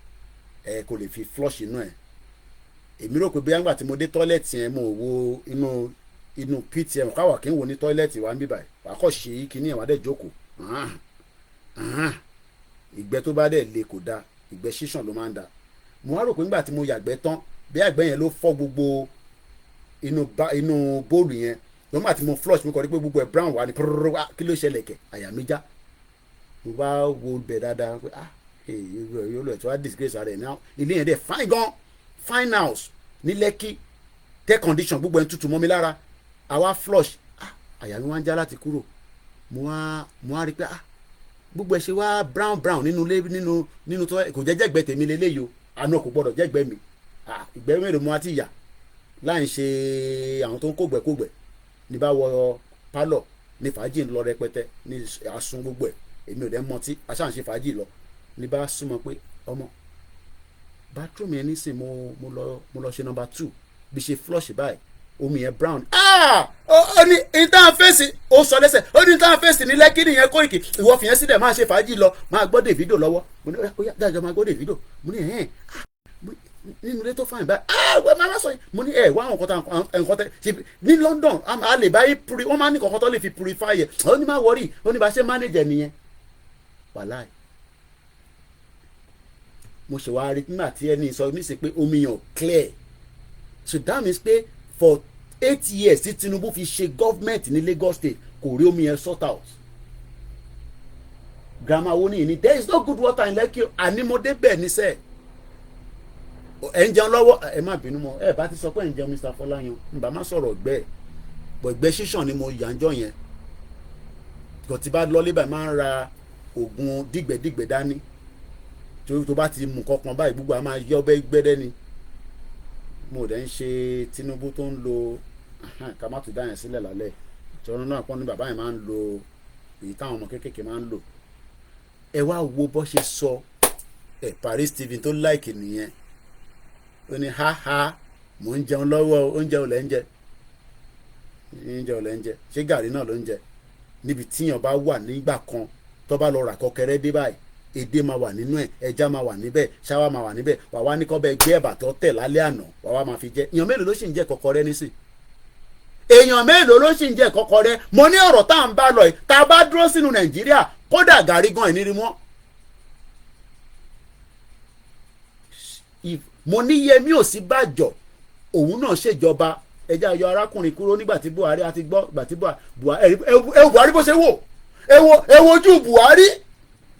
ẹ kò lè fi flush inú ẹ èmi rò pé bí àgbà tí mo dé tọ́lẹ̀tì yẹn mo wo inú pit yẹn káwà kí n wo ní tọ́lẹ̀tì wa ń bíbà wà kọ́ ṣe kíní ẹ̀ wá dẹ̀ jókòó ìgbẹ́ tó bá dẹ̀ le kò da ìgbẹ́ ṣíṣàn ló máa ń da mo wá rò pé nígbà tí mo yàgbẹ́ tán bí àgbẹ̀ yẹn ló fọ́ gbogbo inú bóòlù yẹn lọ́mọ àti mo flush mo kọ́ rí pé gbogbo ẹ̀ brown wà ní kí ló ṣẹlẹ̀ kẹ̀ àyà mi já mo bá wo bẹ̀ dáadáa pé yóò lọ ẹ̀ tí wàá disgrace ara ẹ̀ náà ilé yẹn dẹ̀ fine gan fine house ní Lẹ́kì tẹ́ condition gbogbo ẹ̀ ń tutù mọ́ mi lára àwa flush àyà mi wá ń já láti kúrò mo wá rí pé gbogbo ẹ̀ ṣe wá brown nínú tó kò jẹ́ jẹ́gbẹ́ tèmi lélẹ́yìí o àná kò gbọ́dọ̀ jẹ́gbẹ́ mi ìgbẹ́ mélòó mo wá ti yà láì ṣe àwọn tó ń kógbẹ́kógbẹ́ ní bá wọ pálọ̀ ní fàájì ń lọ rẹpẹtẹ ní asun gbogbo ẹ̀ èmi ò dẹ́ mọtí aṣáǹṣe fàájì lọ ní bá súnmọ́ pé ọmọ bathroom yẹn nísìn mo lọ ṣe number 2 bí ṣe flush báyìí omi yẹn brown ó ní ìtàn fèsì ó sọ lẹ́sẹ̀ ó ní ìtàn fèsì ní Lẹ́kì nìyẹn Kóìkì ìwọ fìyẹn sílẹ̀ máa ṣe fàájì lọ máa gbọ́ Davido lọ́wọ́ mo ní ó yá dájọ́ máa gbọ́ Davido mo ní nínú ilé tó fàyìn báyìí wẹ́n máa sọ yìí mo ní wá àwọn nǹkan tẹ ṣe ní London a lè báyìí wọ́n máa ní kọ̀ọ̀kan tó lè fi purify yẹ ó ní má wọrí ó ní bá ṣe manager nìyẹn wàláì mo ṣe wá rí nígbà tí ẹni sọ ní sí pé omi yàn clear so that means pé for 8 years tí Tinubu fi ṣe government ní Lagos State kò rí omi yẹn sort out grandma wo ni there is no good water in Lekki ànímọ́dé bẹ́ẹ̀ ní sẹ́ẹ̀ ẹ̀ ń jẹun lọ́wọ́ ẹ má bínú mọ́ ẹ bá ti sọ pé ẹ̀ ń jẹun Mr. Fọláyan nígbà má sọ̀rọ̀ ọ̀gbẹ́ bọ̀ ìgbẹ́ ṣíṣàn ni mo yà ń jọ yẹn kò tí bá lọ lébà máa ń ra oògùn dìgbẹ̀dìgbẹ̀ dání torí tó bá ti mú kankan báyìí gbogbo a máa yọ ọbẹ̀ gbẹ́dẹ́ ni mo dẹ̀ ń ṣe Tinubu tó ń lo ká má tún dá yẹn sílẹ̀ lálẹ́ ìtọ́nú náà pọ́n ní bàbá yẹn máa ń lo èyí táwọn ọmọ kéékèèké máa ń lò ẹ wá wo bó ṣe sọ Paris TV tó láìkì nìyẹn ó ní mò ń jẹun lọ́wọ́ oúnjẹ ò lẹ́ ń jẹ oúnjẹ ò lẹ́ ń jẹ ṣé gàrí náà ló ń jẹ níbi tíyàn bá wà nígbà kan tó bá lọ rà kọkẹrẹ dé báyìí èdè máa wà nínú ẹ̀ ẹja máa wà níbẹ̀ ṣáwá máa wà níbẹ̀ wà wá ní kọ́ bẹ́ẹ̀ gbé ẹ̀bà tó tẹ̀ lálẹ́ àná wà wá máa fi jẹ èèyàn mélòó ló sì ń jẹ kọkọrẹ nísìn èèyàn mélòó ló sì ń jẹ kọkọrẹ mo ní ọ̀rọ̀ tá à ń bá lọ yìí tá a bá dúró sínú Nàìjíríà kódà gàrí gan ìnírí mọ́. mo ní Yẹmí Ọ̀sínbàjò òun náà ṣèjọba ẹjẹ́ ayọ̀ arákùnrin kúrò nígbà tí Buhari àti gbọ́ ìgbà tí Buhari Buhari bó ṣe wò ẹ wo ojú Buhari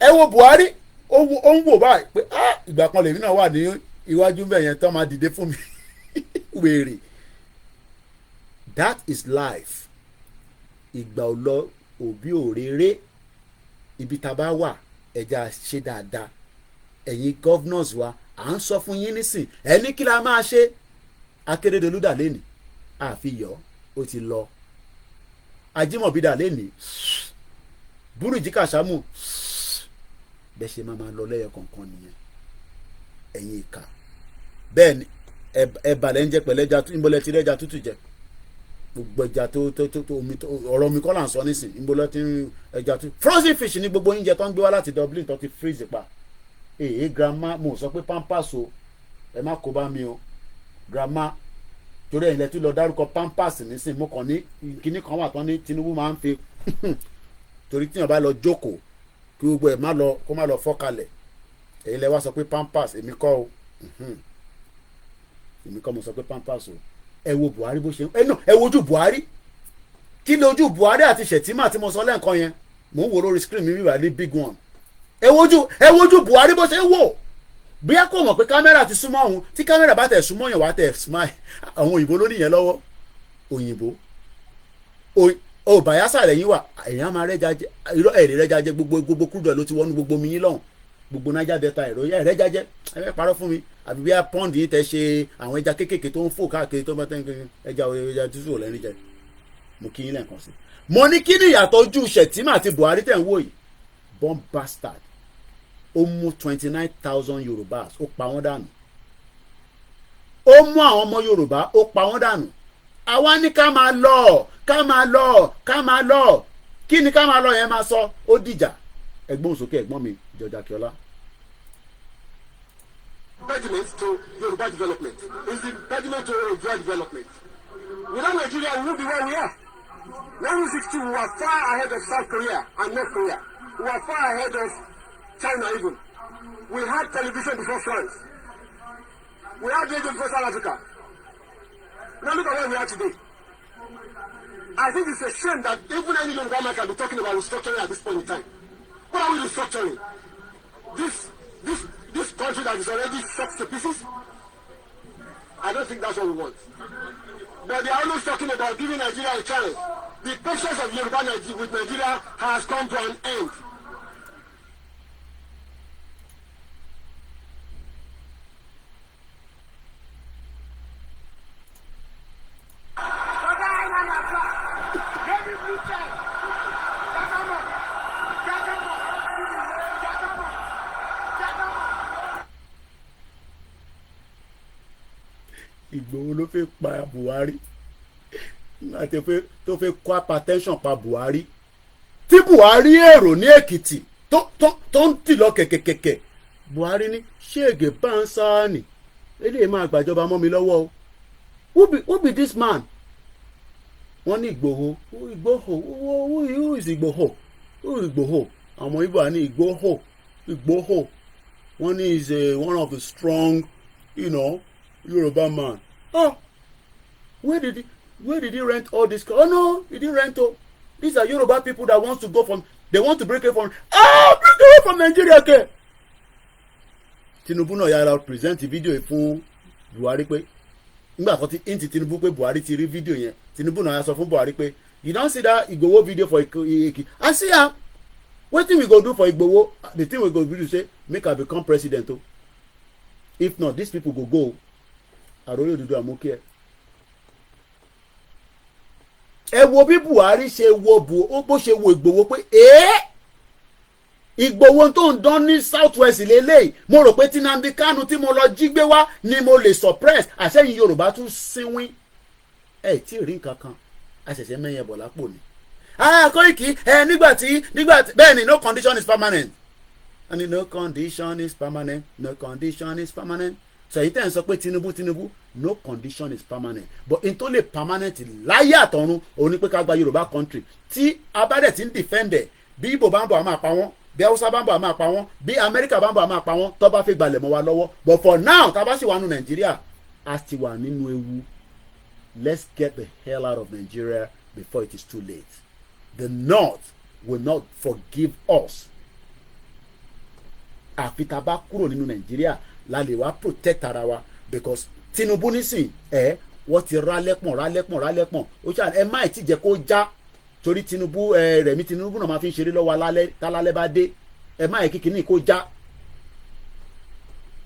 ẹ wo Buhari ó ń wò báyìí pé ìgbà kan lèmi náà wà ní iwájú bẹ́ẹ̀ yẹn tó máa dìde fún mi wèrè. That is life. Ìgbà ò lọ òbí òréré ibi tá a bá wà ẹja ṣe dáadáa. Ẹ̀yin governors wa à ń sọ fún yín nísìn ẹni kí la máa ṣe. Akérédolú dà lẹ́nìí àfihàn ó ti lọ. Ajímọ̀bí dà lẹ́nìí Búrújì Kàṣámù bẹ́ẹ̀ ṣe máa lọ lẹ́yọ kọ̀ọ̀kan nìyẹn. Ẹ̀yin ìkà bẹ́ẹ̀ ni ẹ̀bà lẹ́ ń jẹ pẹ̀lẹ́jà ìbọ̀lẹ̀ tí lẹ́jà tútù jẹ gbogbo ẹja tó omi ọ̀rọ̀ mi kọ́ là ń sọ nísìn ìbọ̀lẹ̀ tí ẹja tútù frozen fish ní gbogbo oúnjẹ tó ń gbé wá láti Dublin tó ti freeze pa. Grandma mo sọ pé pampers o ẹ má kó bá mi o grandma torí ẹ̀yin lẹ́tí lọ dárúkọ pampers nísìn mo kàn ní kíní kan wà tán ní Tinubu máa ń fi torí tíyàn bá lọ jókòó kí gbogbo ẹ̀ kó má lọ fọ́kalẹ̀ ẹ̀yin lẹ́ wá sọ pé pampers èmi kọ́ o èmi kọ́ mo sọ pé pampers o ẹ wo Buhari bó ṣe ẹ wojú Buhari kí ni ojú Buhari àti Shettima tí mo sọ lẹ́ǹkan yẹn mò ń wo lórí screen mi wíwà ní big one ẹ wojú Buhari bó ṣe ń wò bí a kò mọ̀ pé kámẹ́rà ti súnmọ́ òun tí kámẹ́rà bá tẹ̀ súnmọ́ yẹn wá tẹ̀ smile àwọn òyìnbó ló níyẹn lọ́wọ́ òyìnbó Bayelsa lẹ́yìn wà èèyàn máa rẹ́jà jẹ irọ́ ẹ̀rẹ́ rẹ́jà jẹ gbogbo kúrúdọ̀ ló ti wọ́nú gbogbo mi yín lọ́hùn gbogbo Niger Delta ẹ̀rọ ẹ̀rẹ́jà jẹ ẹ parọ́ fún mi àbí bí a pọ́ǹdì yìí tẹ ṣe àwọn ẹja kéékèèké tó ń fò káàkiri tó bá tẹ́ ẹja tútù lẹ́ni jẹ mo kí yín lẹ́ẹ̀kan sí. mo ní kí ni ìyàtọ̀ ojú Shettima àti Buhari tẹ̀ ń wò yìí born bastard ó mú 29,000 Yorùbá ó pa wọ́n dànù ó mú àwọn ọmọ Yorùbá ó pa wọ́n dànù àwa ní ká máa lọ kí ni ká máa lọ yẹn máa sọ ó dìjà ẹ̀gbọ́n sókè ẹ̀gbọ́n mi George Akiola. Impediment to Yoruba development is the impediment to Yoruba development. Without Nigeria, we won't be where we are. 1960, we were far ahead of South Korea and North Korea. We were far ahead of China even. We had television before France. We had radio before South Africa. Now look at where we are today. I think it's a shame that even any Yoruba man can be talking about restructuring at this point in time. What are we restructuring? This country that is already shot to pieces? I don't think that's what we want. But they are always talking about giving Nigeria a chance. The patience of Yoruba with Nigeria has come to an end. Ìgbòho ló fẹ́ pa Buhari àti tó fẹ́ kó hypertension pa Buhari tí Buhari èrò ní Èkìtì tó ń tì lọ kẹ̀kẹ̀kẹ̀kẹ̀ Buhari ní ṣéègè bá ń sáà nì eléyìí máa gbàjọba mọ́ mi lọ́wọ́ o who be this man wọ́n ní Ìgbòho who is Ìgbòho àwọn Ìgbò ní Ìgbòho wọ́n ní is one of the strong Yoruba man. Oh, where did he rent all this? Oh no, he didn't rent all. These are Yoruba people that want to go from. They want to break away from. Break away from Nigeria, okay? Tinubu náà yára present video fún Buhari pé nígbà kan tí inti Tinubu pé Buhari ti rí video yẹn Tinubu náà sọ fún Buhari pé you don see that Igboho video for Eki. I see am. Wetin we go do for Igboho? The thing we go do say make I become president o. If not, these people go. Àròyé òdodo àmókè ẹ wo bí Buhari ṣe wo bó ṣe wo Ìgbòho pé Ìgbòho tó ń dán ní south west lélẹ́yìí mo rò pé tí Nnamdi Kanu tí mo lọ jí gbé wá ni mo lè suppress àṣẹyìn Yorùbá tún sínwín tí ì rí nǹkan kan àṣẹ̀ṣẹ̀ mẹ́yẹ bọ̀ lápò ni. Koiki nígbà tí bẹ́ẹ̀ ni no condition is permanent and no condition is permanent sẹ̀yìn tẹ̀ ń sọ pé Tinubu no condition is permanent but n tó lè permanent láyé àtọ̀run òun ni pé ká gba Yorùbá country tí abádẹ̀ ti ń defend ẹ̀ bí Ìgbò bá ń bọ̀ a máa pa wọ́n, bí Haúsá bá ń bọ̀ a máa pa wọ́n, bí Amẹ́ríkà bá ń bọ̀ a máa pa wọ́n, tó bá fi gbalẹ̀ mọ́ wa lọ́wọ́. But for now tá a bá sì wà nínú Nàìjíríà a ti wà nínú ewu. Let's get the hell out of Nigeria before it is too late. The North will not forgive us. Àfi tá a bá kúrò nínú Nàìjíríà la lè wá protect ara wa, because Tinubu nísìn wọ́n ti rálẹ́pọ̀n ó ṣáà ẹ má ti jẹ́ kó já, torí Tinubu Rẹ̀mí Tinubu náà máa fi ń ṣeré lọ́wọ́ alálẹ́ tálálẹ́ bá dé, ẹ má yẹ kíkiní kó já.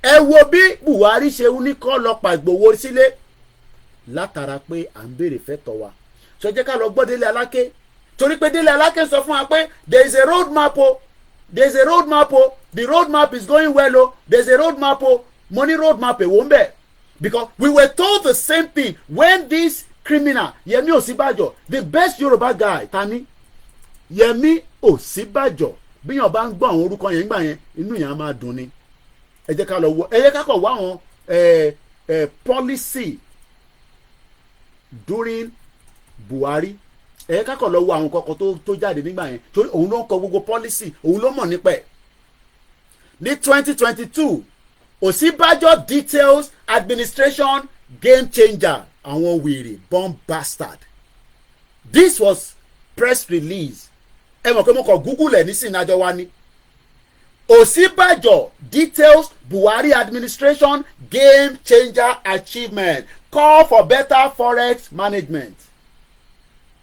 Ẹ wo bí Buhari ṣe ní kọ́ lọ pa Ìgbòho sílé látara pé à ń béèrè fẹ́tọ̀ wa. Ṣé jẹ́ ká lọ gbọ́ Délé Aláké, torí pé Délé Aláké sọ fún wa pé there is a road map o, there is a road map o, the road map is going well o, there is a road map o, money road map èwo ń bẹ̀. Because we were told the same thing when this criminal Yemi Osibajo, the best Yoruba guy tani Yemi Osibajo, bí yàn bá ń gbọ́ àwọn orúkọ yẹn gbà yẹn inú yẹn á máa dùn ni. Ẹ jẹ́ ká lọ wọ, ẹ jẹ́ ká kọ̀ wá àwọn policy during Buhari, ẹ jẹ́ ká kọ̀ lọ wọ àwọn kọ̀ọ̀kan tó jáde nígbà yẹn, torí òun ló ń kọ gbogbo policy, òun ló mọ̀ nípa ẹ̀. Ní 2022 Osibajo details administration game changer, àwọn wèrè bomb bastard. This was press release. Ẹ mọ̀ pé mo kàn Google ẹ̀ nísìnyí àjọ wa ni. Osibajo details Buhari administration game changer achievement, call for better forex management.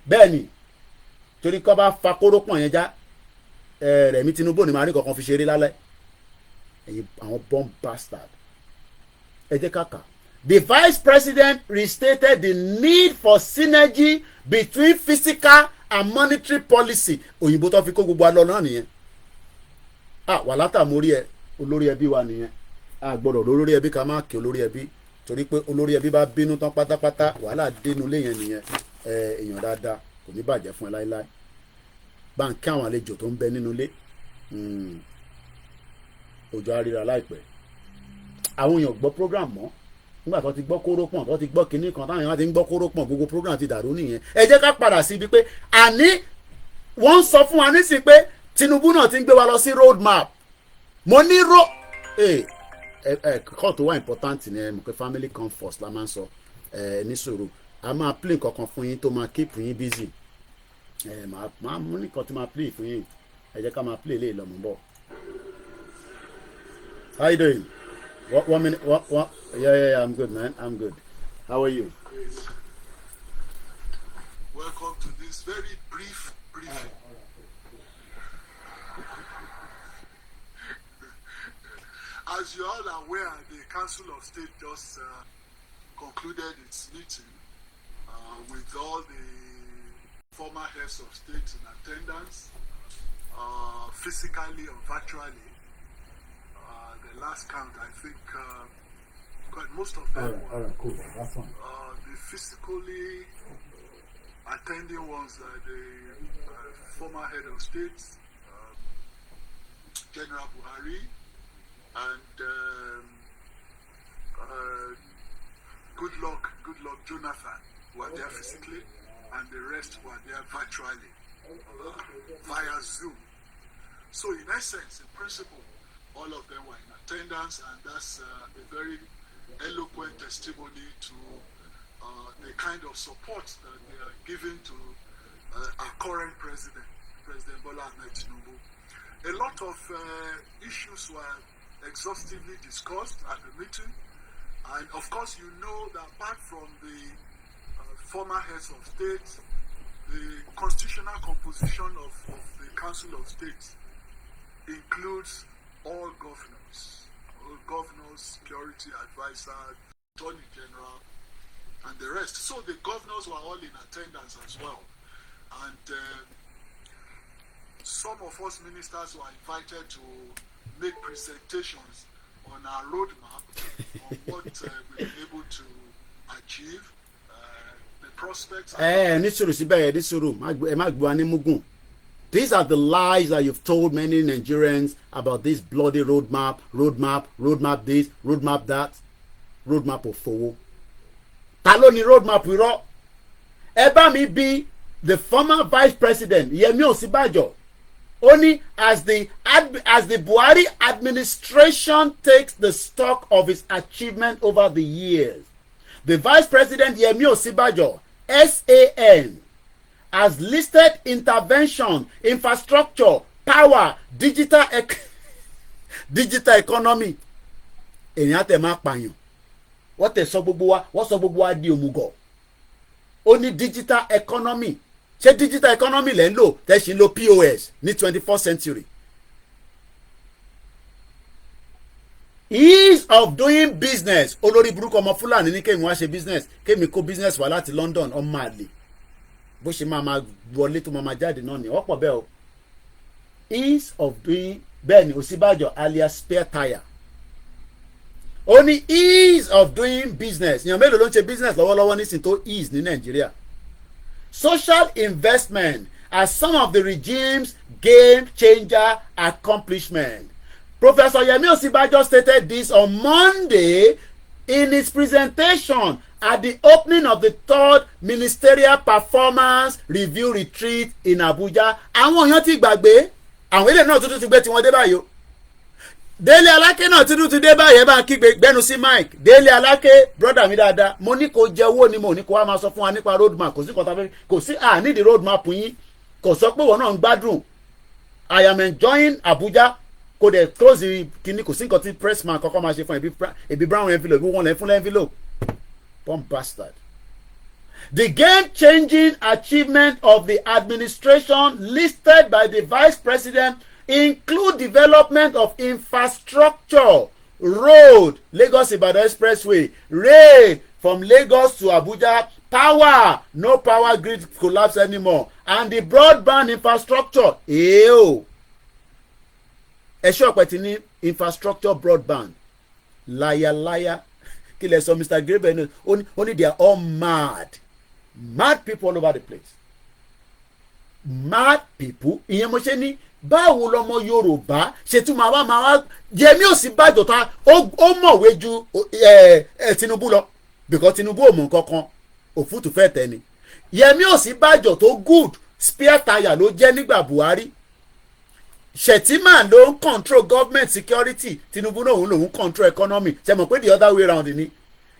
Bẹ́ẹ̀ni torí kọ́ bá fa kórópọ̀n yẹn já Rẹ̀mí Tinubu ni màá rí kankan fi ṣeré lálẹ́. Ẹ̀yin àwọn bomb bastard. Ẹ jẹ́ ká kà. The vice president restated the need for synergy between physical and monetary policy. Òyìnbó tó fi kó gbogbo alọ́ náà nìyẹn. Wà látàmórí ẹ olórí ẹbí wa nìyẹn. Gbọ́dọ̀ olórí ẹbí ká má kí olórí ẹbí, torí pé olórí ẹbí bá bínú tán pátápátá wàhálà dénú lé yẹn nìyẹn. Èèyàn dáadáa kò ní bàjẹ́ fún ẹ láéláé. Bá ń kí àwọn àlejò tó ń bẹ nínú ilé. Òjò àríra láìpẹ́. Àwọn èèyàn gbọ́ program mọ́ nígbà tó ti gbọ́ kórópọ̀n, tó ti gbọ́ kinní kan, táwọn èèyàn ti ń gbọ́ kórópọ̀n, gbogbo program ti dàrú nìyẹn. Ẹ jẹ́ ká padà sí ibi pé àní wọ́n ń sọ fún wa nísìnyí pé Tinubu náà ti ń gbé wa lọ sí road map. Mo ní kọ́ tó wà important ni mo pé family come first la máa ń sọ ní sùúrù. A máa play kankan fún yín tó máa keep yín busy. Màá mú nìkan tí máa play fún yín. Ẹ jẹ́ ká máa play lé ìlọ́mú bọ̀. How you doing? One minute. What? Yeah. I'm good, man. I'm good. How are you? Welcome to this very brief briefing. As you all are aware, the Council of State just concluded its meeting with all the former heads of state in attendance, physically or virtually. The last count, I think, most of them were cool. That's fine. the physically attending was the former head of state, General Buhari, and good luck Jonathan were there physically, and the rest were there virtually via Zoom. So in essence, in principle, all of them were in attendance, and that's a very eloquent testimony to the kind of support that they are giving to our current president, President Bola Ahmed Tinubu. A lot of issues were exhaustively discussed at the meeting, and of course you know that apart from the former heads of state, the constitutional composition of the Council of State includes all governors, security advisors, attorney general, and the rest. So the governors were all in attendance as well, and some of us ministers were invited to make presentations on our roadmap on what we've been able to achieve, the prospects. These are the lies that you've told many Nigerians about this bloody roadmap this, roadmap that, roadmap of fowo. Ta ló ní roadmap irọ́? Ẹ bá mi bí the former vice president Yemi Osibajo Only as the Buhari administration takes the stock of its achievement over the years, the Vice President Yemi Osinbajo, SAN, has listed intervention, infrastructure, power, digital economy. Èyàn tẹ̀ máa pààyàn. Wọ́n tẹ̀ sọ gbogbo wa di òmùgọ̀. Ó ní digital economy. Ṣé digital economy lẹ́ ń lò tẹ́ ṣì ń lo POS ní 21st century? Ease of doing business. Olórí burúkú ọmọ Fúlàní ní kémi wá ṣe business, kémi kó business wá láti London ọmọ àlè. Bó ṣe máa wọlé tó máa jáde náà ni ọ̀pọ̀ bẹ́ẹ̀ o. Ease of doing bẹ́ẹ̀ ni Osinbajo alias spare tire. Ó ní ease of doing business. Èèyàn mélòó ló ń ṣe business lọ́wọ́lọ́wọ́ nísìnyí tó ease ní Nàìjíríà? Social investment as some of the regime's game changer accomplishment. Professor Yemi Osinbajo stated this on Monday in his presentation at the opening of the third ministerial performance review retreat in Abuja. Àwọn èèyàn ti gbàgbé, àwọn ilé náà tuntun ti gbé tiwọn dé báyìí o. Délé Aláké náà tuntun ti dé báyìí, ẹ bá ń kígbe gbẹnu sí Mike. Délé Aláké brother mi dáadáa, mo ní kó jẹ owó ni mo ní kó wá máa sọ fún wa nípa road map. Kò sí kọta fẹ́, kò sí nídìí road map yín, kò sọ pé wọn náà ń gbádùn. I am enjoying Abuja. Kò dẹ̀ close kìíní, kò sí nǹkan tí pressman kọ́kọ́ máa ṣe fún ẹbí brown envelope, wọ́n lẹ́ fún envelope. Bomb bastard. The game-changing achievement of the administration listed by the Vice President include development of infrastructure, road, Lagos-Ibadan Expressway, rail from Lagos to Abuja, power, no power grid collapse anymore, and the broadband infrastructure. Ew. Ẹ̀ṣọ́ ọ̀pẹ̀tì ní infrastructure broadband. Liar. Kí lẹ sọ Mr. Grebe only they are all mad. Mad people all over the place. Mad people. Ìyẹn mo ṣe ní báwo lọmọ Yorùbá ṣe tún máa wá Yẹmí Ọ̀sínbàjò ta ó mọ̀wé ju Tinubu lọ because Tinubu ò mọ̀ nǹkankan òfútù fẹ́ tẹ̀ ni. Yẹmí Ọ̀sínbàjò tó good spare tire ló jẹ́ nígbà Buhari. Shettima ló ń control government security, Tinubu náà lòun control economy. Ṣé mọ̀ pé the other way around ni?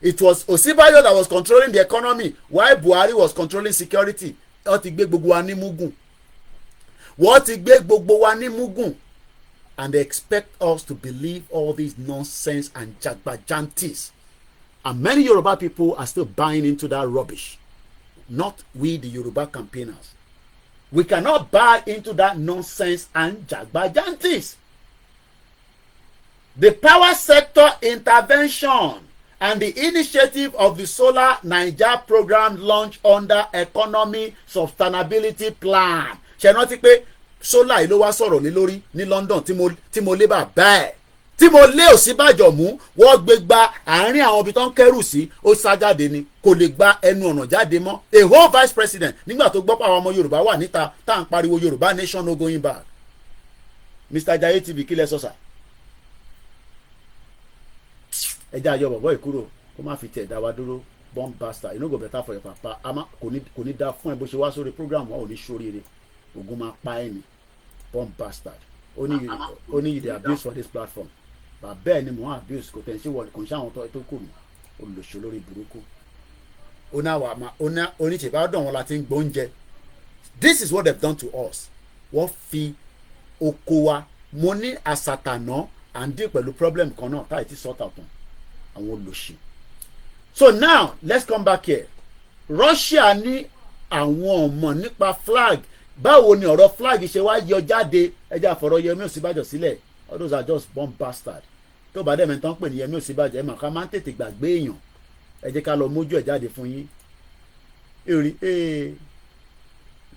It was Osinbajo that was controlling the economy while Buhari was controlling security. Wọ́n ti gbé gbogbo wa ní mugun. Wọ́n ti gbé gbogbo wa ní mugun. And they expect us to believe all these nonsense and jagbajantis. And many Yoruba people are still buying into that rubbish. Not we, the Yoruba campaigners. We cannot buy into that nonsense and jagbajantis. The power sector intervention and the initiative of the Solar Naija program launched under Economy Sustainability Plan. Ṣé rántí pé solar ló wá sọ̀rọ̀ lé lórí ní London tí mo lé bàbá ẹ̀ tí mo lé Ọ̀sínbàjò mú wọ́n gbé gba àárín àwọn ibi tó ń kẹ́rù sí ó sá jáde ni kò lè gba ẹnu ọ̀nà jáde mọ́. A whole vice president nígbà tó gbọ́ pé àwọn ọmọ Yorùbá wà níta tá à ń pariwo Yorùbá nation no going back. Mr. Jaye TV kílẹ̀ sọ́sà ẹja ayọ̀ bọ̀bọ̀ ìkúrò kó má fi tẹ̀ dá wa dúró bomb bastard. You no go better for your papa ama kò ní dá fún ẹ bó ṣe wá sórí program wọn ò ní ṣoríire ogun máa pa ẹ ní bomb bastard. Only you dey abuse for this platform. Bàbá ẹ̀ ni mò ń abuse kò tẹ̀ sí wọ̀lì kò ń ṣàwọn tó kù mí olùsọ lórí burúkú. Oníṣèbá dàn wọn láti ń gbóúnjẹ. This is what they've done to us. Wọ́n fi oko wa mo ní àsàtànà à ń dín pẹ̀lú problem kan náà táyì tí sort out àwọn olùsì. So now let's come back here. Russia ní àwọn ọmọ nípa flag. Báwo ni ọ̀rọ̀ flag ṣe wá yọ jáde ẹjẹ́ àfọ̀rọ̀ Yẹmí Ọ̀sínbàjò sílẹ̀? All those are just bomb bastard. Tó bá dẹ̀mẹ̀ tán pè ní Yẹmí Ọ̀sínbàjò ẹ̀ mà ká máa ń tètè gbàgbé èèyàn. Ẹ jẹ́ ká lọ mójú ẹ̀ jáde fún yín. Èrì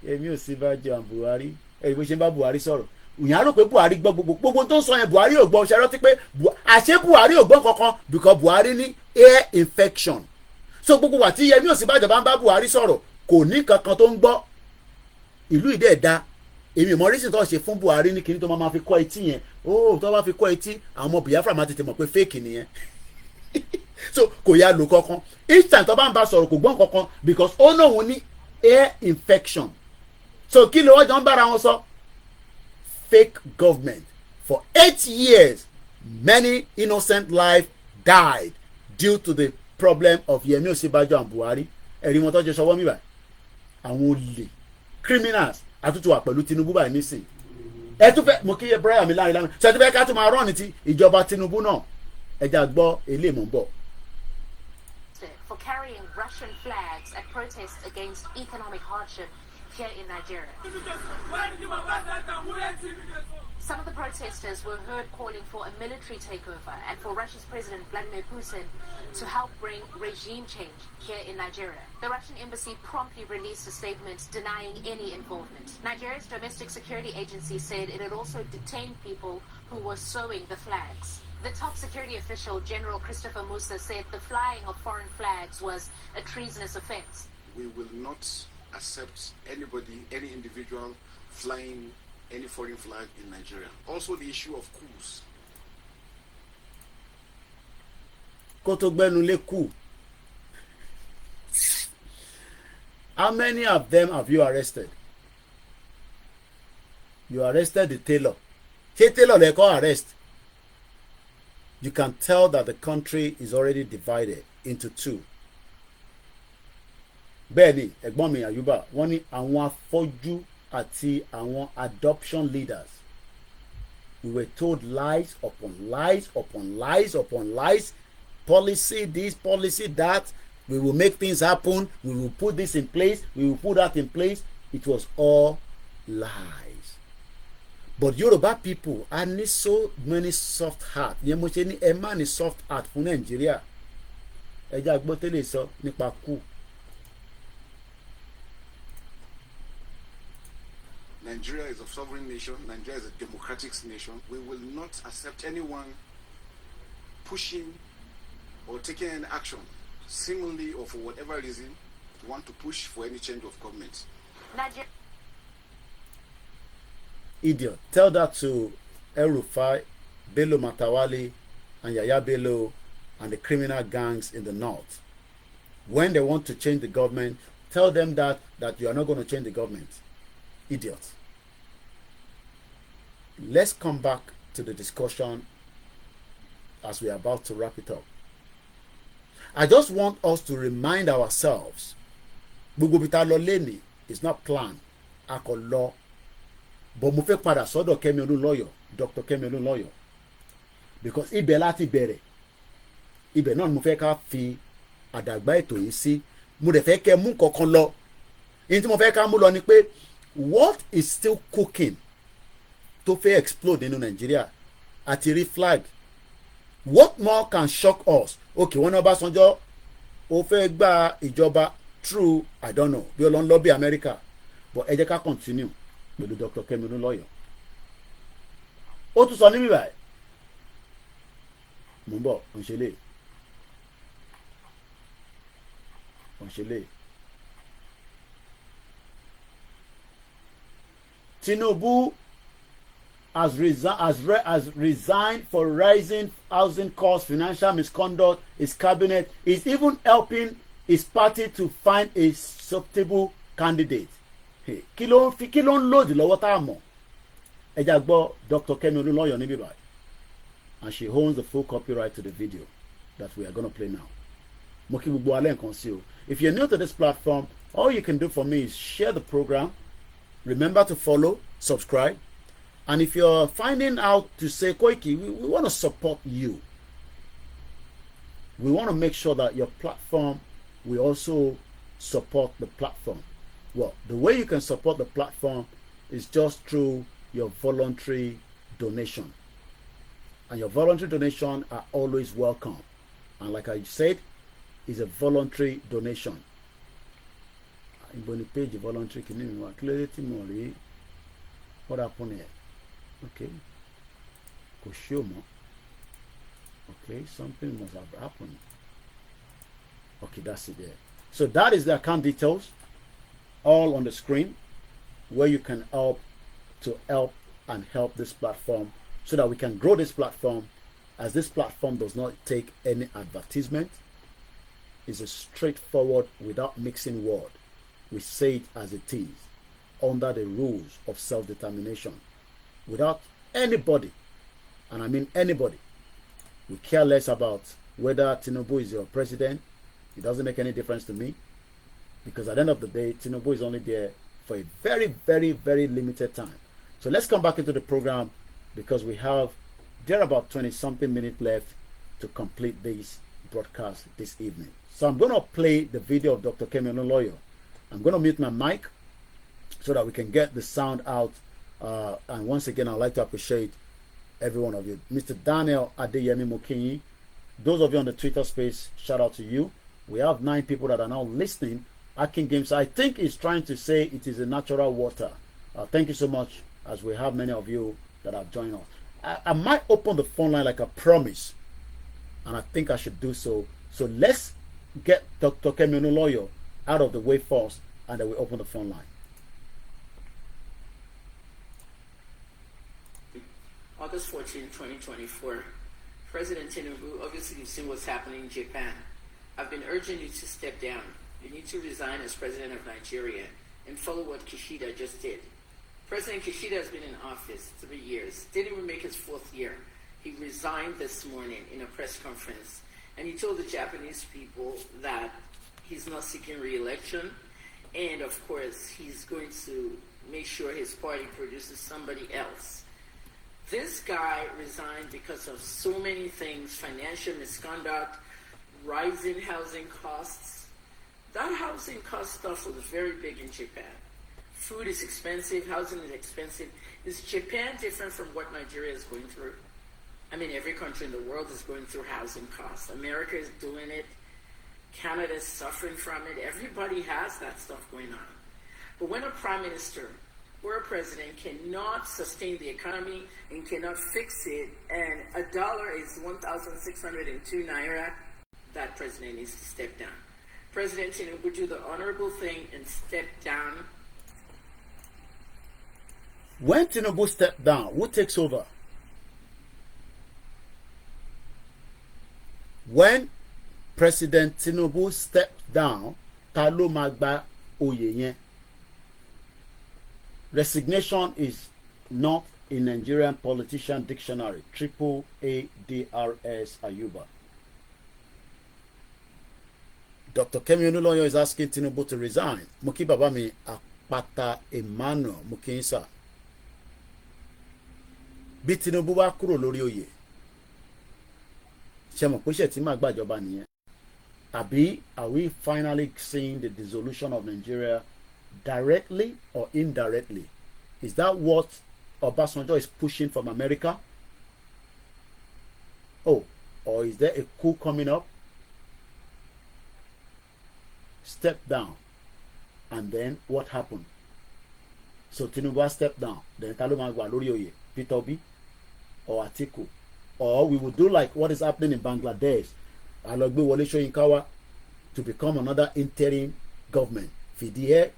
Yẹmí Ọ̀sínbàjò and Buhari ẹ̀rí bó ṣe ń bá Buhari sọ̀rọ̀. Ìyẹn á rò pé Buhari gbọ́ gbogbo tó ń sọ yẹn Buhari ò gbọ́ ṣe rántí pé àṣé Buhari ò gbọ́ kankan because Buhari ní air infection. So gbogbo wà tí Yẹmí Ọ̀sínbàjò bá ń bá Buhari sọ̀rọ̀ kò ní kankan tó ń gbọ́. Ìlú ìdẹ́ ẹ̀dá èmi mọ̀ rísìn tó ṣe fún Buhari ní kíní tó máa fi kọ́ etí yẹn tó bá fi kọ́ etí àwọn ọmọ Biafra máa tètè mọ̀ pé fake nìyẹn. So kò yá lò kankan each time tó bá ń bá sọ̀rọ̀ kò gbọ́n kankan because ó náà wọn ní air infection. So kí ló wọ́n jọ ń bára wọn sọ fake government. For 8 years, many innocent lives died due to the problem of Yemi Osinbajo and Buhari. Ẹ̀rí wọn tó jẹ́ sọ́wọ́ mi báyìí. Àwọn olè criminals àtúntò wà pẹ̀lú Tinubu báyìí nísìn. Ẹ tún fẹ́ mo kí yẹ Brian mi láàrin láàrin. Ṣé ẹ tún fẹ́ ká tún máa rán ní ti ìjọba Tinubu náà? Ẹ jà gbọ́ eléyìí mò ń bọ̀. For carrying Russian flags at protests against economic hardship here in Nigeria. Some of the protesters were heard calling for a military takeover and for Russia's President Vladimir Putin to help bring regime change here in Nigeria. The Russian embassy promptly released a statement denying any involvement. Nigeria's domestic security agency said it had also detained people who were sewing the flags. The top security official, General Christopher Musa, said the flying of foreign flags was a treasonous offense. We will not accept anybody, any individual flying any foreign flag in Nigeria. Also the issue of coups. Coup. How many of them have you arrested? You arrested the tailor. Tailor they call arrest. You can tell that the country is already divided into two. Bẹ́ẹ̀ni, ẹ̀gbọ́n mi Ayuba, wọ́n ní àwọn afọ́jú àti àwọn adoption leaders. We were told lies upon lies upon lies upon lies. Policy this, policy that. We will make things happen. We will put this in place. We will put that in place. It was all lies. But Yoruba people are need so many soft heart. Yẹn mo ṣe ní ẹ má ní soft heart fún Nàìjíríà. Ẹ jẹ́ àgbọ̀ tẹ́lẹ̀ sọ nípa kú. Nigeria is a sovereign nation. Nigeria is a democratic nation. We will not accept anyone pushing or taking any action, seemingly or for whatever reason, to want to push for any change of government. Nigeria. Idiot. Tell that to El Rufai, Bello Matawali, and Yaya Bello, and the criminal gangs in the north. When they want to change the government, tell them that you are not going to change the government. Idiots. Let's come back to the discussion as we are about to wrap it up. I just want us to remind ourselves, gbogbo bita lọ lẹ́ni is not planned. A kò lọ. But mo fẹ́ padà sọ́dọ̀ Kẹ́mi Olúnlọ́yọ̀, Dr. Kẹ́mi Olúnlọ́yọ̀. Because ibẹ̀ láti bẹ̀rẹ̀. Ibẹ̀ náà mo fẹ́ ká fi àdàgbà ètò yìí sí. Mo dẹ̀ fẹ́ kẹ́ mú kankan lọ. Èyí tí mo fẹ́ ká mú lọ ni pé what is still cooking tó fẹ́ explode nínú Nàìjíríà àti rí flag. What more can shock us? Okay, wọ́n ní Ọbásanjọ́ ó fẹ́ gba ìjọba through I don't know bí ọlọ́run lọ bí America, but ẹ jẹ́ ká continue pẹ̀lú Dr. Kẹ́mi Olúnlọ́yọ̀. Ó tún sọ níbí báyìí. Mo ń bọ̀ òǹṣẹ́lẹ̀. Tinubu has resigned for rising housing costs, financial misconduct. His cabinet is even helping his party to find a suitable candidate. Kí ló ń lòdì lọ́wọ́ tá a mọ̀? Ẹ já gbọ́ Dr. Kẹ́mi Olúnlọ́yọ̀ níbí báyìí. And she owns the full copyright to the video that we are going to play now. Mo kí gbogbo alẹ́ nǹkan sí o. If you're new to this platform, all you can do for me is share the program. Remember to follow, subscribe. And if you're finding out to say, Koiki, we want to support you. We want to make sure that your platform, we also support the platform. Well, the way you can support the platform is just through your voluntary donation. And your voluntary donation are always welcome. And like I said, it's a voluntary donation. Iboni page voluntary clarity more. What happened here? Okay. Koshomo. Okay, something must have happened. Okay, that's it there. So that is the account details, all on the screen, where you can help this platform so that we can grow this platform, as this platform does not take any advertisement. It's a straightforward, without mixing word. We say it as it is, under the rules of self-determination. without anybody, and I mean anybody. We care less about whether Tinubu is your president. It doesn't make any difference to me, because at the end of the day, Tinubu is only there for a very, very, very limited time. So let's come back into the program, because we have there about 20-something minutes left to complete this broadcast this evening. So I'm going to play the video of Dr. Kemi Olunloyo. I'm going to mute my mic so that we can get the sound out. And once again, I'd like to appreciate every one of you. Mr. Daniel Adeyemi Mokinyi, those of you on the Twitter space, shout out to you. We have 9 people that are now listening. Akin Games, I think, is trying to say it is a natural water. Thank you so much, as we have many of you that have joined us. I might open the phone line like I promised, and I think I should do so. So let's get Dr. Kemi Olunloyo out of the way first, and then we open the phone line. August 14, 2024. President Tinubu, obviously you've seen what's happening in Japan. I've been urging you to step down. You need to resign as president of Nigeria and follow what Kishida just did. President Kishida has been in office 3 years, didn't even make his 4th year. He resigned this morning in a press conference, and he told the Japanese people that he's not seeking re-election, and of course he's going to make sure his party produces somebody else. This guy resigned because of so many things: financial misconduct, rising housing costs. That housing cost stuff was very big in Japan. Food is expensive, housing is expensive. Is Japan different from what Nigeria is going through? I mean, every country in the world is going through housing costs. America is doing it. Canada is suffering from it. Everybody has that stuff going on. But when a prime minister or a president cannot sustain the economy and cannot fix it, and $1 is 1,602 naira, that president needs to step down. President Tinubu, do the honorable thing and step down. When Tinubu stepped down, who takes over? When President Tinubu stepped down, ta ló máa gba oyè yẹn? Resignation is not in Nigerian politician dictionary. AADRS Ayuba. Dr. Kemi Olunloyo is asking Tinubu to resign. Muki baba mi Apata Emmanuel Mukinsa. Bí Tinubu bá kúrò lórí oyè, ṣé mọ̀ pé ṣé tí máa gbàjọba nìyẹn? Àbí, are we finally seeing the dissolution of Nigeria directly or indirectly? Is that what Obasanjo is pushing from America? Oh, or is there a coup coming up? Step down. And then what happened? So Tinubu stepped down. Then ta ló máa gbà lórí oyè? Peter Obi or Atiku? Or we will do like what is happening in Bangladesh. Alogbe Wole Soyinka to become another interim government. Fìdí.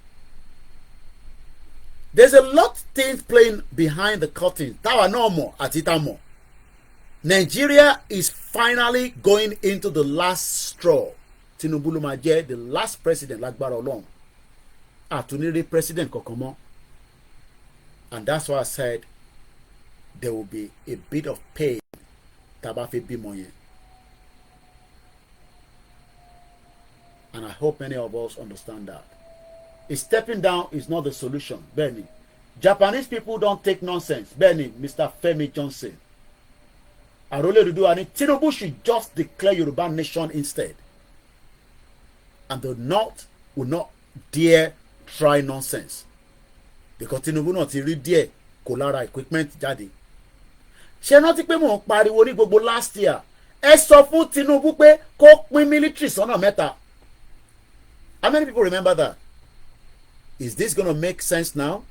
There's a lot of things playing behind the curtain. Táwa náà mọ̀ àti tá mọ̀. Nigeria is finally going into the last straw. Tinubu ló máa jẹ́ the last president lágbára Ọlọ́run. Àtúnrí president kankan mọ́. And that's why I said there will be a bit of pain tá bá fẹ́ bímọ yẹn. And I hope many of us understand that. Stepping down is not the solution. Benny. Japanese people don't take nonsense. Benny, Mr. Femi Johnson. Orileede and Tinubu should just declare Yoruba nation instead. And the North will not dare try nonsense. Because Tinubu náà ti rí díẹ̀ kó lára equipment jáde. Ṣé rántí pé mò ń pariwo ní gbogbo last year? Ẹ sọ fún Tinubu pé kó pín military sọ́nà mẹ́ta. How many people remember that? Is this going to make sense now?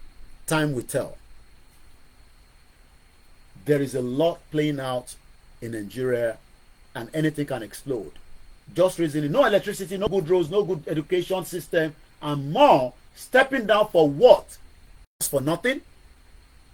Time will tell. There is a lot playing out in Nigeria, and anything can explode. Just reasoning, no electricity, no good roads, no good education system, and more. Stepping down for what? Just for nothing?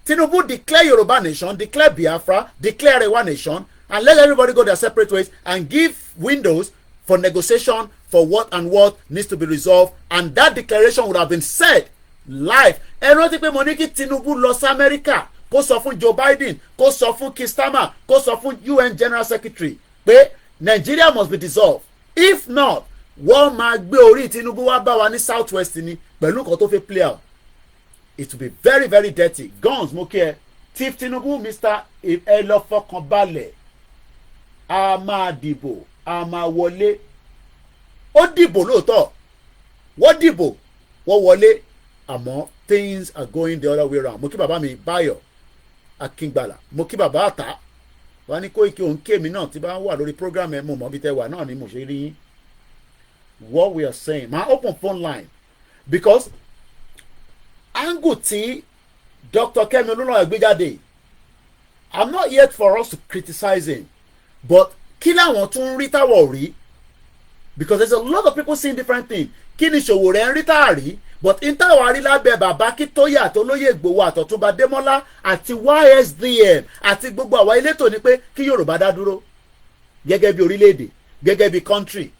Tinubu declare Yoruba nation, declare Biafra, declare Arewa nation, and let everybody go their separate ways and give windows for negotiation for what and what needs to be resolved, and that declaration would have been said live. Ẹ rántí pé mo ní kí Tinubu lọ sí America kó sọ fún Joe Biden, kó sọ fún Keir Starmer, kó sọ fún UN General Secretary pé Nigeria must be dissolved. If not, wọ́n máa gbé orí Tinubu wá bá wa ní South West ni pẹ̀lú nǹkan tó fẹ́ play out. It will be very very dirty. Guns mo kí ẹ. Chief Tinubu Mr. ẹ lọ fọkàn balẹ̀. A máa dìbò, a máa wọlé. Ó dìbò lóòótọ́. Wọ́n dìbò, wọ́n wọlé. Àmọ́ things are going the other way around. Mo kí bàbá mi Báyọ̀ Akíngbàlà. Mo kí bàbá àtà. Wọ́n ní Koiki òun kémi náà tí bá ń wà lórí program ẹ̀ mo mọ̀ bí tẹ́ wà náà ni mo ṣe rí yín. What we are saying, my open phone line, because angle tí Dr. Kemi Olunloyo gbé jáde, I'm not yet for us to criticize him, but kí làwọn tún rí táwọn ò rí, because there's a lot of people seeing different things. Kí ni Ṣòwòrẹ́ ń rí táàrí, but in táwọn arí lábẹ́ bàbá Akíntóyè àti Olóyè Ìgbòho àtọ̀túnba Démọ́lá àti YSDM àti gbogbo àwọn elétò ni pé kí Yorùbá dá dúró gẹ́gẹ́ bí orílẹ̀-èdè, gẹ́gẹ́ bí country,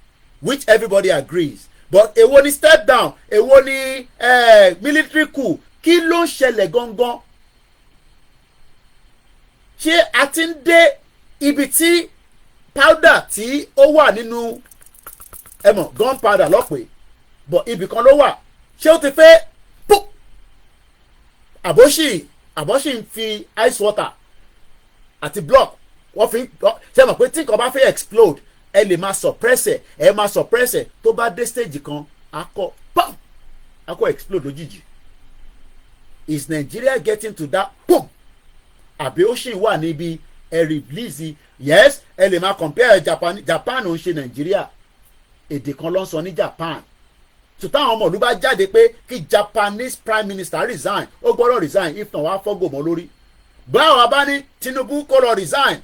which everybody agrees. But èwo ni step down, èwo ni military coup, kí ló ń ṣẹlẹ̀ gangan? Ṣé a ti ń dé ibi tí powder tí ó wà nínú gunpowder lọ́pẹ́, but ibì kan ló wà, ṣé ó ti fẹ́ pop? Àbọ̀ṣì ń fi ice water àti block wọ́n fi ṣe mọ̀ pé tí nǹkan bá fẹ́ explode ẹ lè máa suppress ẹ tó bá dé stage kan akọ pam akọ explode lójijì. Is Nigeria getting to that pum? Àbí ó ṣì wà níbi ẹ release? Yes, ẹ lè máa compare Japan ò ń ṣe Nigeria, èdè kan ló ń sọ ní Japan. So táwọn ọmọ ìlú bá jáde pé kí Japanese prime minister resign, ó gbọ́dọ̀ resign, if not wàá fọ́gò mọ́ lórí. Báwo bá ní Tinubu kó lọ resign,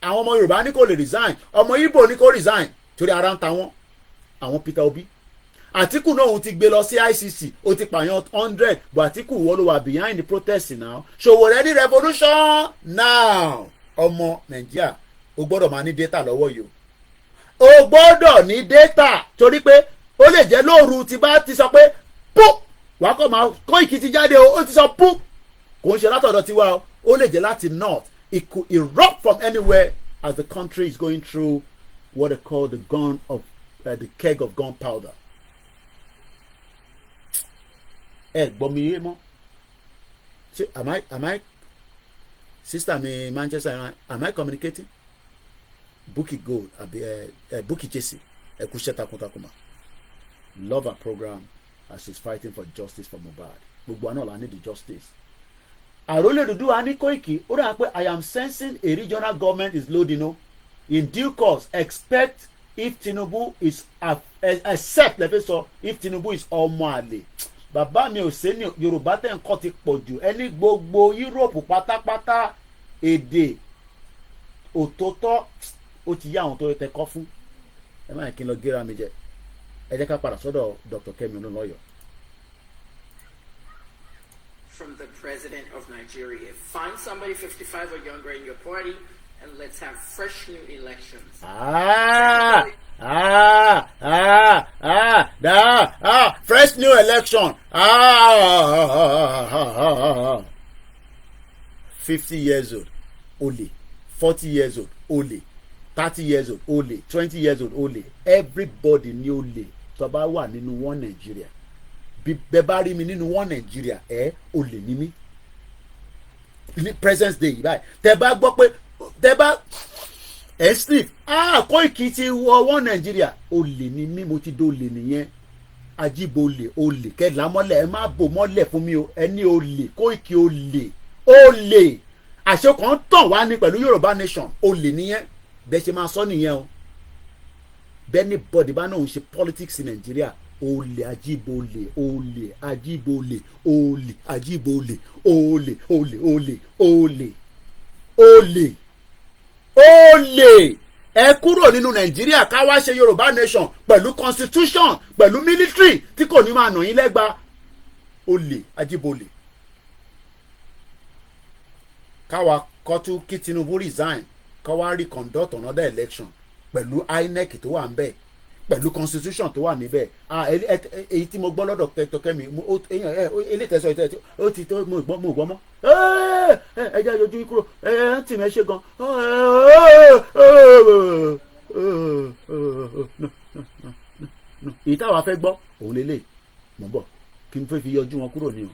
àwọn ọmọ Yorùbá ní kò lè resign, ọmọ Igbo ní kò resign torí ara ń ta wọ́n. Àwọn Peter Obi, Àtíkù náà òun ti gbé lọ sí ICC, ó ti pààyàn 100, but Àtíkù wọ́n ló wà behind the protest now. Ṣòwòrẹ́ ní revolution now. Ọmọ Nàìjíríà o gbọ́dọ̀ máa ní data lọ́wọ́ yìí o gbọ́dọ̀ ní data, torí pé ó lè jẹ́ lóru tí bá ti sọ pé pú wàá kọ́ máa Koiki ti jáde o, ó ti sọ pú, kò ń ṣe látọ̀dọ̀ tiwa o, ó lè jẹ́ láti north. It could erupt from anywhere as the country is going through what they call the keg of gunpowder. Gbọ́ mi yé mọ́. Am I sister mi Manchester, am I communicating? Bukky Gold àbí Bukky Jesse ẹ kú iṣẹ́ takuntakun ma. Love her program as she's fighting for justice for Mohbad. Gbogbo àná la need the justice. Orileede a ní Koiki, ó dà pé I am sensing a regional government is loading o. In due course, expect if Tinubu is accept lẹ́fẹ̀ẹ́ sọ if Tinubu is ọmọ àlè. Bàbá mi ò sé ní Yorùbá tẹ̀ ń kọ́ ti pọ̀ jù, ẹni gbogbo Europe pátápátá èdè òtótọ́ ó ti yá àwọn tó tẹ kọ́ fún. Ẹ má yẹ kí n lọ gẹ́ra mi jẹ. Ẹ jẹ́ ká padà sọ́dọ̀ Dr. Kemi Olunloyo. From the president of Nigeria. Find somebody 55 or younger in your party and let's have fresh new elections. Fresh new election. 50 years old, only. 40 years old, only. 30 years old, only. 20 years old, only. Everybody ní only. Tó bá wà nínú one Nigeria. Bí bẹ́ẹ̀ bá rí mi nínú one Nigeria, olè ní mí. Ní presence day yìí báyìí. Tẹ́ bá gbọ́ pé tẹ́ bá sleep. Koiki ti wọ one Nigeria. Olè ní mí, mo ti dólè nìyẹn. Ajíbolè, olè. Kẹ́lá mọ́lẹ̀, ẹ má bò mọ́lẹ̀ fún mi o. Ẹni olè, Koiki olè. Olè. Àṣẹ kan tàn wá ní pẹ̀lú Yorùbá nation. Olè nìyẹn. Bẹ́ẹ̀ ṣe máa sọ nìyẹn o. Bẹ́ẹ̀ni bọ́dì bá náà ń ṣe politics in Nigeria. Olè, ajíbolè, olè, ajíbolè, olè, ajíbolè, olè, olè, olè, olè, olè. Ẹ kúrò nínú Nàìjíríà ká wá ṣe Yorùbá nation pẹ̀lú constitution pẹ̀lú military tí kò ní máa nà yín lẹ́gba. Olè, ajíbolè. Káwa kọ́tún kí Tinubu resign ká wá reconduct another election pẹ̀lú INEC tó wà ń bẹ̀. pẹ̀lú constitution tó wà níbẹ̀ èyí tí mo gbọ́ lọ́dọ̀ tẹ̀tọ̀kẹ́mi elétẹ̀sọ ó ti tó mo gbọ́ mọ́ ẹ jẹ́ ojú kúrò ẹ tì mí ẹ ṣe gan èyí táwa fẹ́ gbọ́ òun lélẹ̀ mọ̀ bọ̀ kí n fẹ́ fi yọjú wọn kúrò ní o.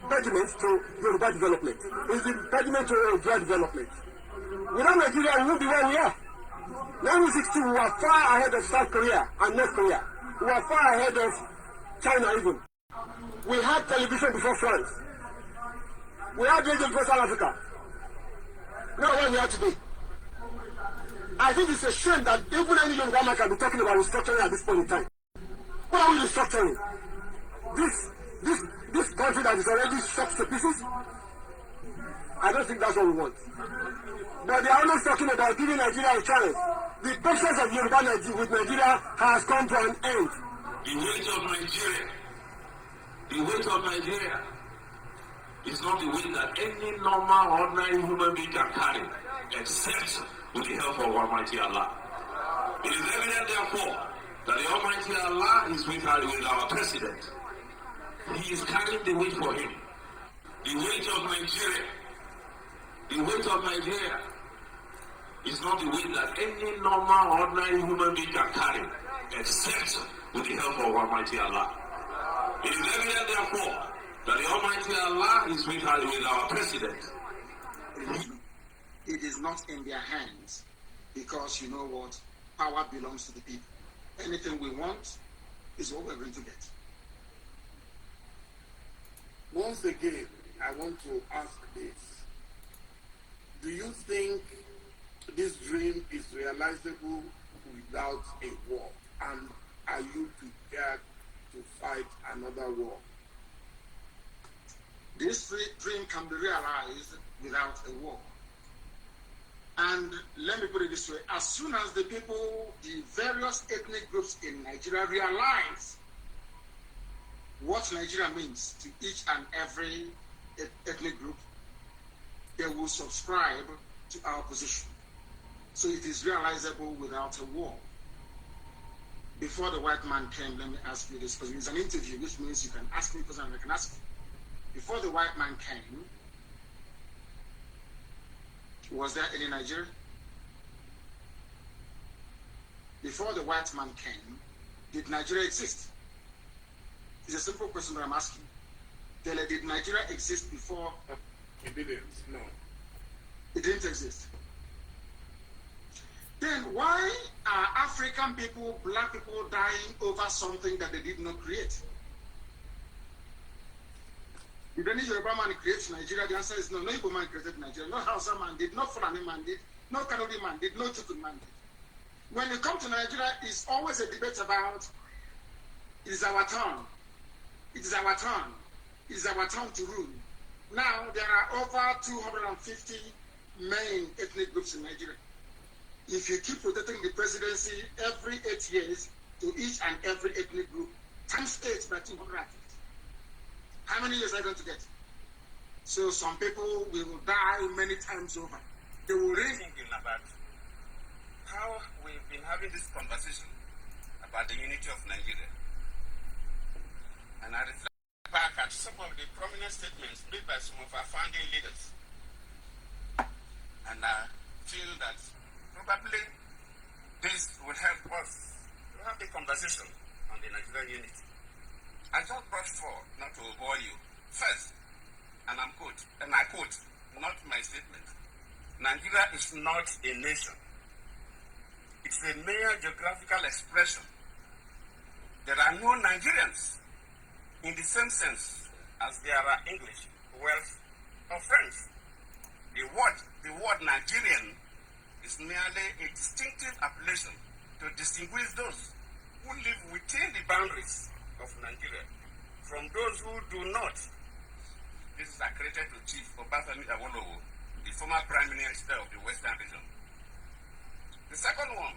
Impediment to Yoruba development is impediment to Yoruba development. Without Nigeria, we won't be where we are. 1962, we were far ahead of South Korea and North Korea. We were far ahead of China even. We had television before France. We had radio before South Africa. Now what we are today. I think it's a shame that even any young man can be talking about restructuring at this point in time. What are we restructuring? This country that is already shot to pieces? I don't think that's what we want. But they are always talking about giving Nigeria a chance. The patience of Yoruba with Nigeria has come to an end. The weight of Nigeria is not the weight that any normal, ordinary human being can carry, except with the help of Almighty Allah. It is evident, therefore, that the Almighty Allah is with our president. He is carrying the weight for him. The weight of Nigeria is not the weight that any normal, ordinary human being can carry, except with the help of Almighty Allah. It is evident, therefore, that the Almighty Allah is with our president. It is not in their hands, because you know what? Power belongs to the people. Anything we want is what we're going to get. Once again, I want to ask this. Do you think this dream is realizable without a war? And are you prepared to fight another war? This dream can be realized without a war. And let me put it this way. As soon as the people, the various ethnic groups in Nigeria realize what Nigeria means to each and every ethnic group, they will subscribe to our position. So it is realizable without a war. Before the white man came, let me ask you this, because it's an interview, which means you can ask me because I can ask you. Before the white man came, was there any Nigeria? Before the white man came, did Nigeria exist? It's a simple question that I'm asking. Did Nigeria exist before? It didn't, no. It didn't exist. Then why are African people, black people dying over something that they did not create? Did any Yoruba man create Nigeria? The answer is no. No Igbo man created Nigeria. No Hausa man did. No Fulani man did. No Kanuri man did. No Chukwun man did. When you come to Nigeria, it's always a debate about it is our turn. It is our turn. It is our turn to rule. Now, there are over 250 main ethnic groups in Nigeria. If you keep rotating the presidency every 8 years to each and every ethnic group, times 8 by 250. How many years are you going to get? So some people will die many times over. They will raise thinking about how we've been having this conversation about the unity of Nigeria. And I reflect back at some of the prominent statements made by some of our founding leaders. And I feel that probably this will help us to have the conversation on the Nigerian unity. I just brought forth, not to bore you. First, and I quote, not my statement. Nigeria is not a nation. It's a mere geographical expression. There are no Nigerians in the same sense as there are English, Welsh, or French. The word Nigerian is merely a distinctive appellation to distinguish those who live within the boundaries of Nigeria from those who do not. This is accredited to Chief Obafemi Awolowo, the former Prime Minister of the Western region. The second one,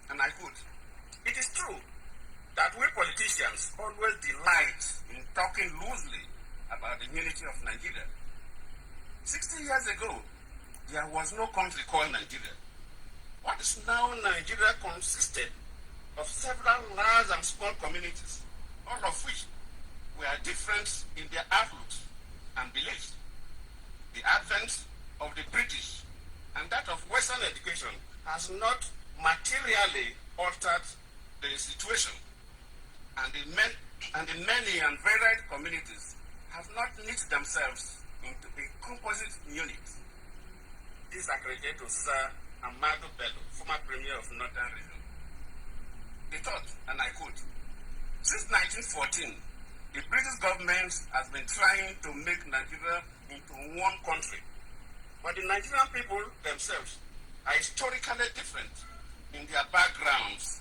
and I quote, it is true that we politicians always delight in talking loosely about the unity of Nigeria. 60 years ago, there was no country called Nigeria. What is now Nigeria consisted of several large and small communities, all of which were different in their outlooks and beliefs. The advent of the British and that of Western education has not materially altered the situation, and the many and varied communities have not knit themselves into a composite unit. This are credited to Sir Amado Bello, former Premier of Northern Region. He thought, and I quote, "Since 1914, the British government has been trying to make Nigeria into one country, but the Nigerian people themselves are historically different in their backgrounds,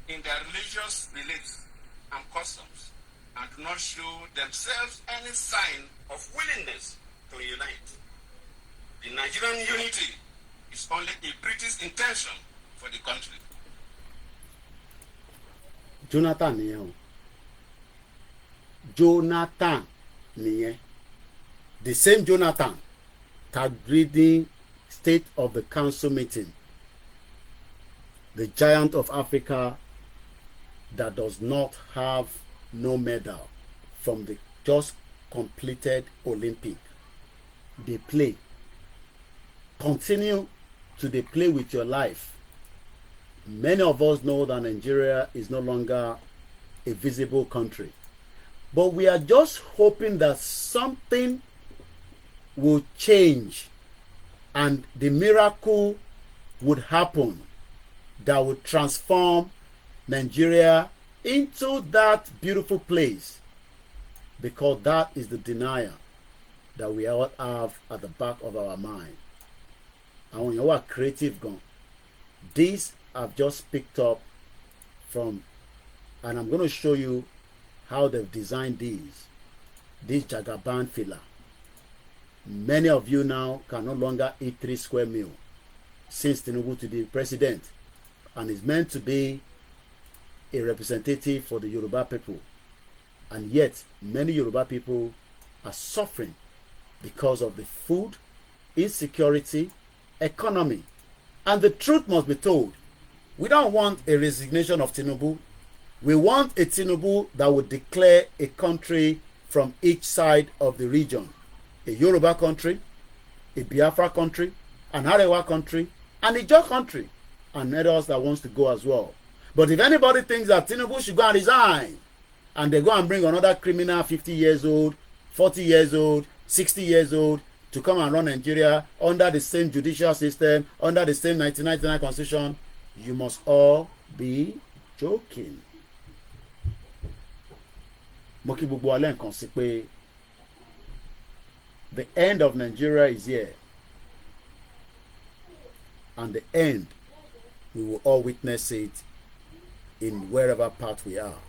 in their religious beliefs and customs, and do not show themselves any sign of willingness to unite. The Nigerian unity is only a British intention for the country." Jonathan nìyẹn o. Jonathan nìyẹn. The same Jonathan that reading State of the Council meeting, the giant of Africa that does not have no medal from the just completed Olympic. They play. Continue to they play with your life. Many of us know that Nigeria is no longer a visible country. But we are just hoping that something will change and the miracle would happen that would transform Nigeria into that beautiful place, because that is the denial that we all have at the back of our mind. And when you are creative gone, these I've just picked up from, and I'm going to show you how they've designed these. This Jagaban filler. Many of you now can no longer eat 3 square meal since Tinubu to be president, and is meant to be a representative for the Yoruba people. And yet, many Yoruba people are suffering because of the food, insecurity, economy. And the truth must be told. We don't want a resignation of Tinubu. We want a Tinubu that would declare a country from each side of the region. A Yoruba country, a Biafra country, an Arewa country, and a Ijaw country, and others that wants to go as well. But if anybody thinks that Tinubu should go and resign, and they go and bring another criminal 50 years old, 40 years old, 60 years old, to come and run Nigeria under the same judicial system, under the same 1999 constitution, you must all be joking. Moki gbogbo alẹ́ nǹkan sí pé the end of Nigeria is here, and the end, we will all witness it in wherever part we are.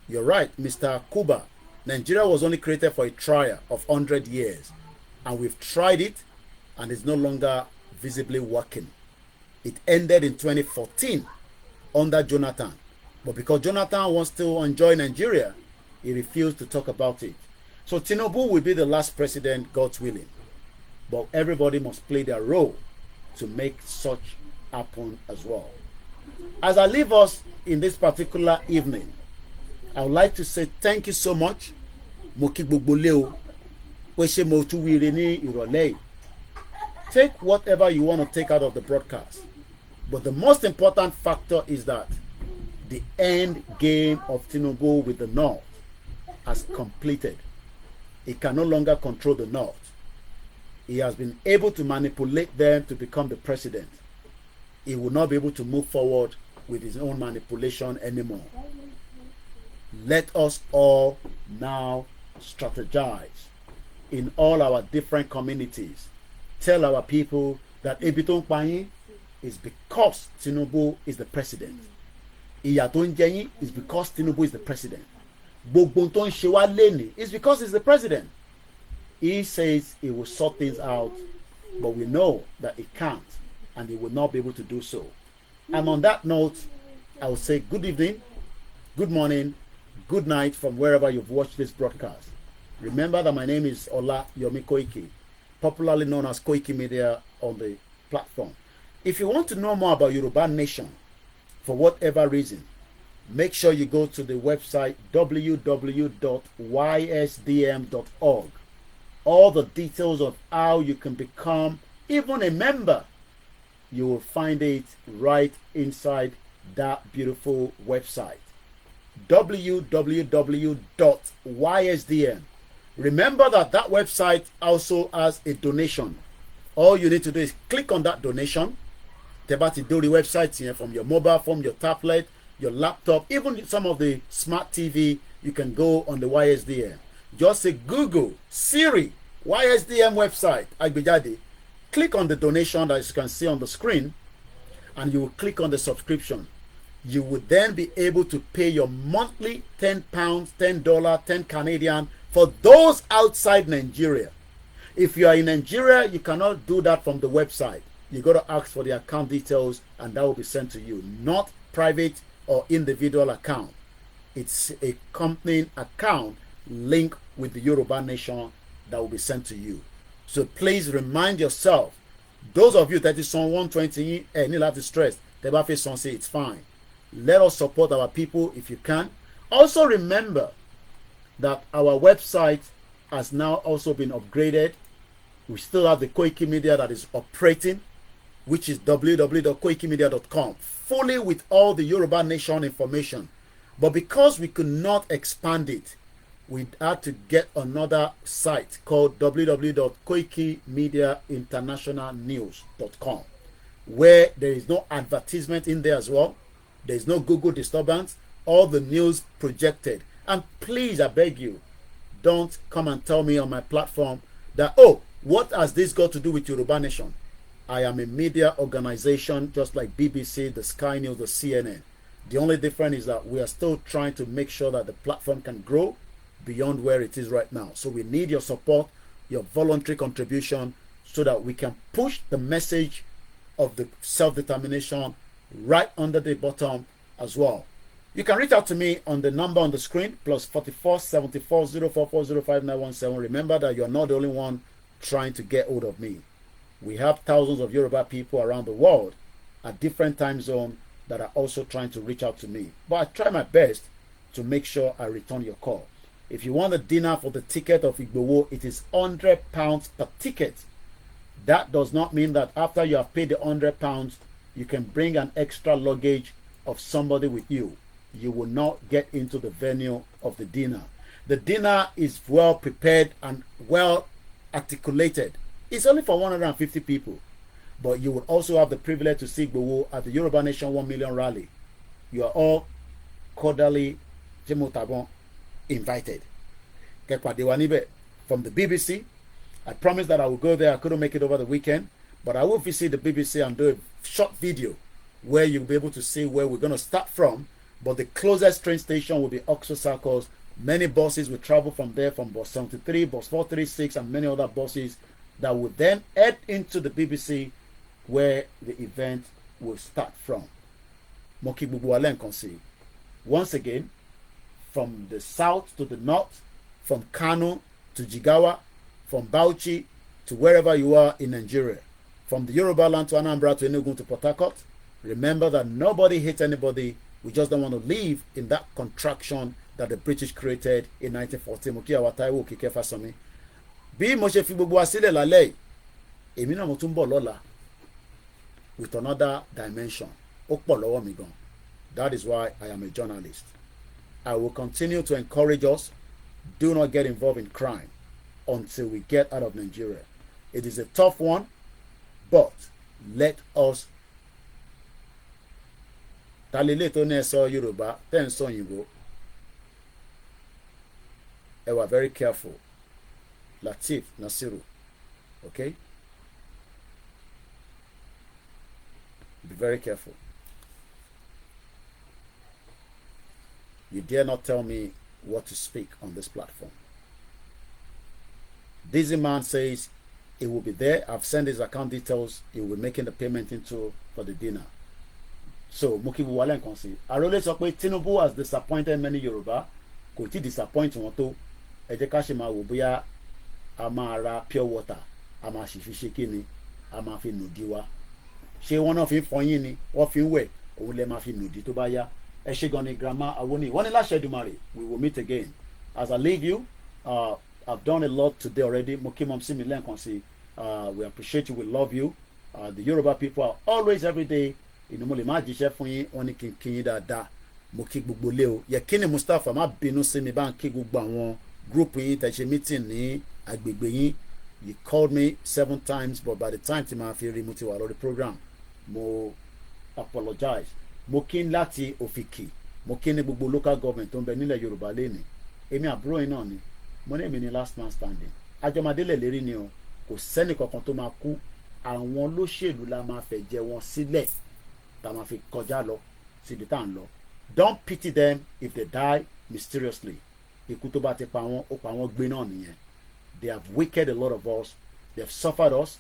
You're right, Mr. Kuba. Nigeria was only created for a trial of 100 years, and we've tried it, and it's no longer visibly working. It ended in 2014 under Jonathan, but because Jonathan wants to enjoy Nigeria, he refused to talk about it. So Tinubu will be the last president, God's willing, but everybody must play their role to make such happen as well. As I leave us in this particular evening, I would like to say thank you so much. Take whatever you want to take out of the broadcast. But the most important factor is that the end game of Tinubu with the North has completed. He can no longer control the North. He has been able to manipulate them to become the president. He will not be able to move forward with his own manipulation anymore. Let us all now strategize in all our different communities. Tell our people that Ebiton Payin is because Tinubu is the president. Iyaton Jenyi is because Tinubu is the president. Bogbonton Shewa Leni is because he's the president. He says he will sort things out, but we know that he can't, and he will not be able to do so. And on that note, I will say good evening, good morning, good night from wherever you've watched this broadcast. Remember that my name is OLAYOMI KOIKI, popularly known as Koikimedia on the platform. If you want to know more about Yoruba Nation, for whatever reason, make sure you go to the website www.ysdm.org. All the details of how you can become even a member, you will find it right inside that beautiful website. www.ysdm. Remember that website also has a donation. All you need to do is click on that donation. Tebati do the website here from your mobile phone, your tablet, your laptop, even some of the smart TV. You can go on the YSDM. Just say Google, Siri, YSDM website, Agbejade. Click on the donation that you can see on the screen, and you will click on the subscription. You would then be able to pay your monthly £10, $10, 10 Canadian for those outside Nigeria. If you are in Nigeria, you cannot do that from the website. You got to ask for the account details, and that will be sent to you. Not private or individual account. It's a company account linked with the Yoruba Nation that will be sent to you. So please remind yourself, those of you that is on 120 and you have to stress, say it's fine. Let us support our people if you can. Also remember that our website has now also been upgraded. We still have the Koikimedia that is operating, which is www.koikimedia.com, fully with all the Yoruba Nation information. But because we could not expand it, we had to get another site called www.koikimediainternationalnews.com, where there is no advertisement in there as well. There is no Google disturbance. All the news projected. And please, I beg you, don't come and tell me on my platform that, oh, what has this got to do with Yoruba Nation? I am a media organization just like BBC, the Sky News, the CNN. The only difference is that we are still trying to make sure that the platform can grow beyond where it is right now. So we need your support, your voluntary contribution, so that we can push the message of the self-determination right under the bottom as well. You can reach out to me on the number on the screen, +44 74 044 05917. Remember that you're not the only one trying to get hold of me. We have thousands of Yoruba people around the world at different time zones that are also trying to reach out to me. But I try my best to make sure I return your call. If you want a dinner for the ticket of Igbowo, it is £100 per ticket. That does not mean that after you have paid the £100, you can bring an extra luggage of somebody with you. You will not get into the venue of the dinner. The dinner is well prepared and well articulated. It's only for 150 people. But you will also have the privilege to see Igbowo at the Yoruba Nation 1 million rally. You are all cordially invited. From the BBC. I promised that I will go there. I couldn't make it over the weekend. But I will visit the BBC and do a short video where you'll be able to see where we're going to start from. But the closest train station will be Oxford Circles. Many buses will travel from there, from bus 73, bus 436, and many other buses that will then head into the BBC where the event will start from. Once again, from the south to the north, from Kano to Jigawa, from Bauchi to wherever you are in Nigeria, from the Yoruba land to Anambra to Enugu to Port Harcourt, remember that nobody hates anybody. We just don't want to live in that contraction that the British created in 1914. Bí mo ṣe fi gbogbo wa sílẹ̀ lálẹ́, èmi náà mo tún bọ̀ lọ́la with another dimension. Ó pọ̀ lọ́wọ́ mi gan. That is why I am a journalist. I will continue to encourage us. Do not get involved in crime until we get out of Nigeria. It is a tough one, but let us. Talile tó ní ẹ sọ Yorùbá, tẹ́ ń sọ òyìnbó. Ẹ wà very careful. Latif Nasiru. Okay? Be very careful. You dare not tell me what to speak on this platform. Dizzy Man says he will be there. I've sent his account details. He will be making the payment into for the dinner. So, Mukibu Walen Konsi. Arole sọ pé Tinubu has disappointed many Yoruba. Kò tí disappoint wọn tó. Ẹ jẹ́ ká ṣe máa wò bóyá a máa ra pure water, a máa ṣì fi ṣe kíni, a máa fi nùdí wa. ṣé wọ́n náà fi ń fọyín ni wọ́n fi ń wẹ̀ òun lè máa fi nùdí tó bá yá. Ẹ ṣé gan ni grandma Awoni wọ́n ní láṣẹ Èdùmàrè we will meet again. As I leave you, I've done a lot today already. Mo kí mọ̀ sí mi lẹ́ẹ̀kan sí we appreciate you, we love you. The Yoruba people are always every day inú mo lè má jíṣẹ́ fún yín wọ́n ní kí n kí yín dáadáa. Mo kí gbogbo lé o Yekini Mustapha má bínú sí mi bá ń kí gbogbo àwọn group yín tẹ̀ ṣe meeting ní agbègbè yín. You called me 7 times but by the time tí màá fi rí mo ti wà lórí program mo apologize. Mo kí n láti Òfìkì mo kí ní gbogbo local government tó ń bẹ nílẹ̀ Yorùbá lẹ́ni èmi àbúrò yín náà ni mo ní èmi ni last man standing àjọmọdélẹ̀ lérí ni o kò sẹ́ni kankan tó máa kú àwọn olóṣèlú la máa fẹ́ jẹ wọn sílẹ̀ tá a máa fi kọjá lọ síbi tá à ń lọ. Don't pity them if they die mysteriously. Ikú tó bá ti pa wọ́n ó pa wọ́n gbé náà nìyẹn. They have wicked a lot of us. They have suffered us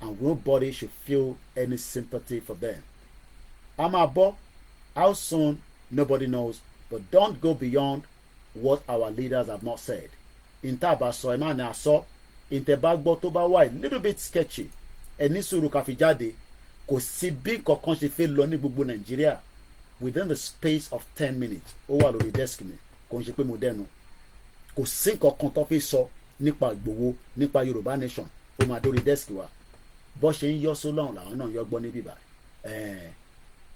and nobody should feel any sympathy for them. A máa bọ́ how soon nobody knows but don't go beyond what our leaders have not said. Ìntà bá sọ ẹ má ní àsọ ìntẹ̀ bá gbọ́ tó bá wà a little bit sketchy ẹni sùúrù ká fi jáde kò sí bí kankan ṣe fẹ́ lọ ní gbogbo Nàìjíríà within the space of 10 minutes ó wà lórí desk mi kò ń ṣe pé mo dẹnu kò sí kankan tó fi sọ nípa Ìgbòho nípa Yorùbá nation ó máa dórí desk wa bó ṣe ń yọ sólọ́hùn làwọn náà yọ gbọ́ níbí bá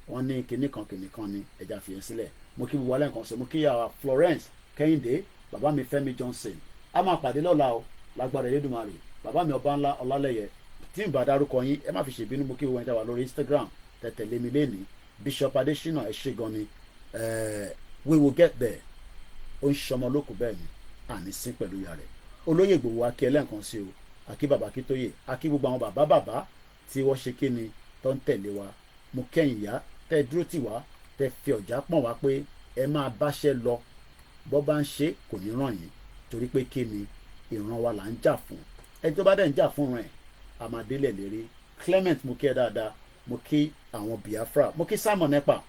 wọ́n ní kinní kan ní ẹja fìyẹn sílẹ̀. Mo kí gbogbo alẹ́ nǹkan sọ mo kí yàrá Florence Kẹ́hìndé bàbá mi Fẹ́mi Johnson a máa pàdé lọ́la o lágbára Elédùmarè bàbá mi ọba ńlá Ọlálẹ́yẹ tí n bá dárúkọ yín ẹ má fi ṣèbínú mo kí gbogbo ẹni tẹ́ wà lórí Instagram tẹ̀tẹ̀lé mi lẹ́ni Bishop Adesina ẹ ṣé gan ni we will get there ó ń ṣọmọ lókù bẹ́ẹ̀ ni àní sín pẹ̀lú ìyá rẹ̀ olóyè Ìgbòho akí ẹlẹ́ǹkan sí o akí bàbá Akíntóyè akí gbogbo àwọn bàbá tí wọ́n ṣe kí ni tó ń tẹ̀lé wa mo kẹ́yìn yá tẹ́ dúró tì wá tẹ́ fi ọ̀já pọ̀n wá pé ẹ máa báṣẹ́ lọ bọ́ bá ń ṣe kò ní ràn yín torí pé kí ni ìran wa là ń jà fún ẹni tó bá dẹ̀ ń jà fún rẹ̀ àmàdélẹ̀ lérí Clement mo kí ẹ dáadáa mo kí àwọn Biafra mo kí Simon Ekpa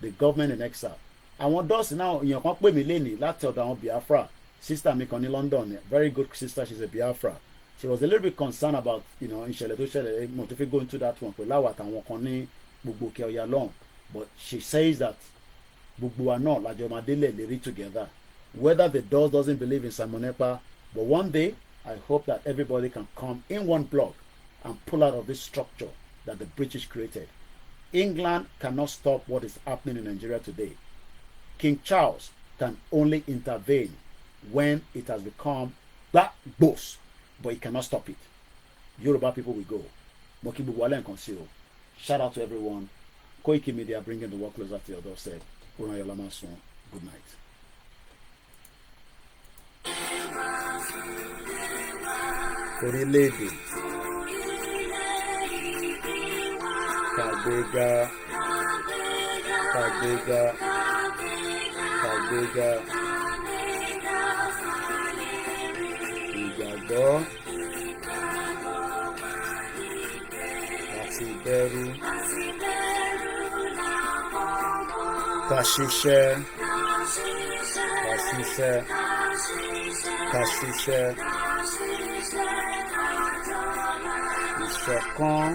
the government in exile àwọn dọ́ọ̀sì náà èèyàn kan pè mí lénìí láti ọ̀dọ̀ àwọn Biafra sister mi kan ní London very good sister she's a Biafra she was a little bit concerned about ìṣẹ̀lẹ̀ tó ṣẹlẹ̀ mo tó fi go into that one pẹ̀lú àwọn àtàwọn kan ní gbogbo òkè ọ̀yà lọ́hùn but she says that gbogbo wa náà lájọ máa délẹ̀ lérí together whether the doors doesn't believe in Simon Ekpa but one day I hope that everybody can come in one block and pull out of this structure that the British created. England cannot stop what is happening in Nigeria today. King Charles can only intervene when it has become that boss, but he cannot stop it. Yoruba people will go. Moki Buwale and Conceal. Shout out to everyone. Koikimedia bringing the work closer to your doorstep. Good night. Orileede. Kagbega. Ìgbàgbọ́. Àti ìbẹ̀rù. Ká ṣiṣẹ́. Ìṣọ̀kan.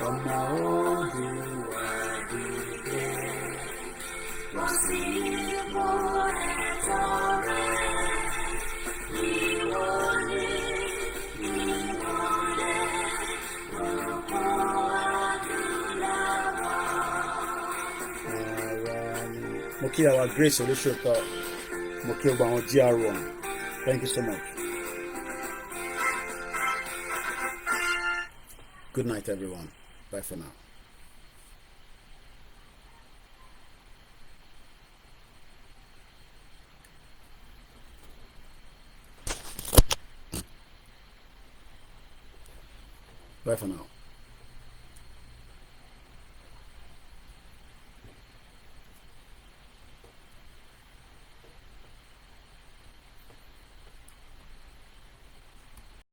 Ọmọ Oòduà dìde, lọ sí ipò ẹ̀tọ́ rẹ̀, ìwọlé, ìwọlé, òkú adúláwọ̀. Mo kí àwa Grace Olúṣòótọ́, mo kí ọgbà àwọn GR1. Thank you so much. Good night, everyone. Bye for now. Bye for now.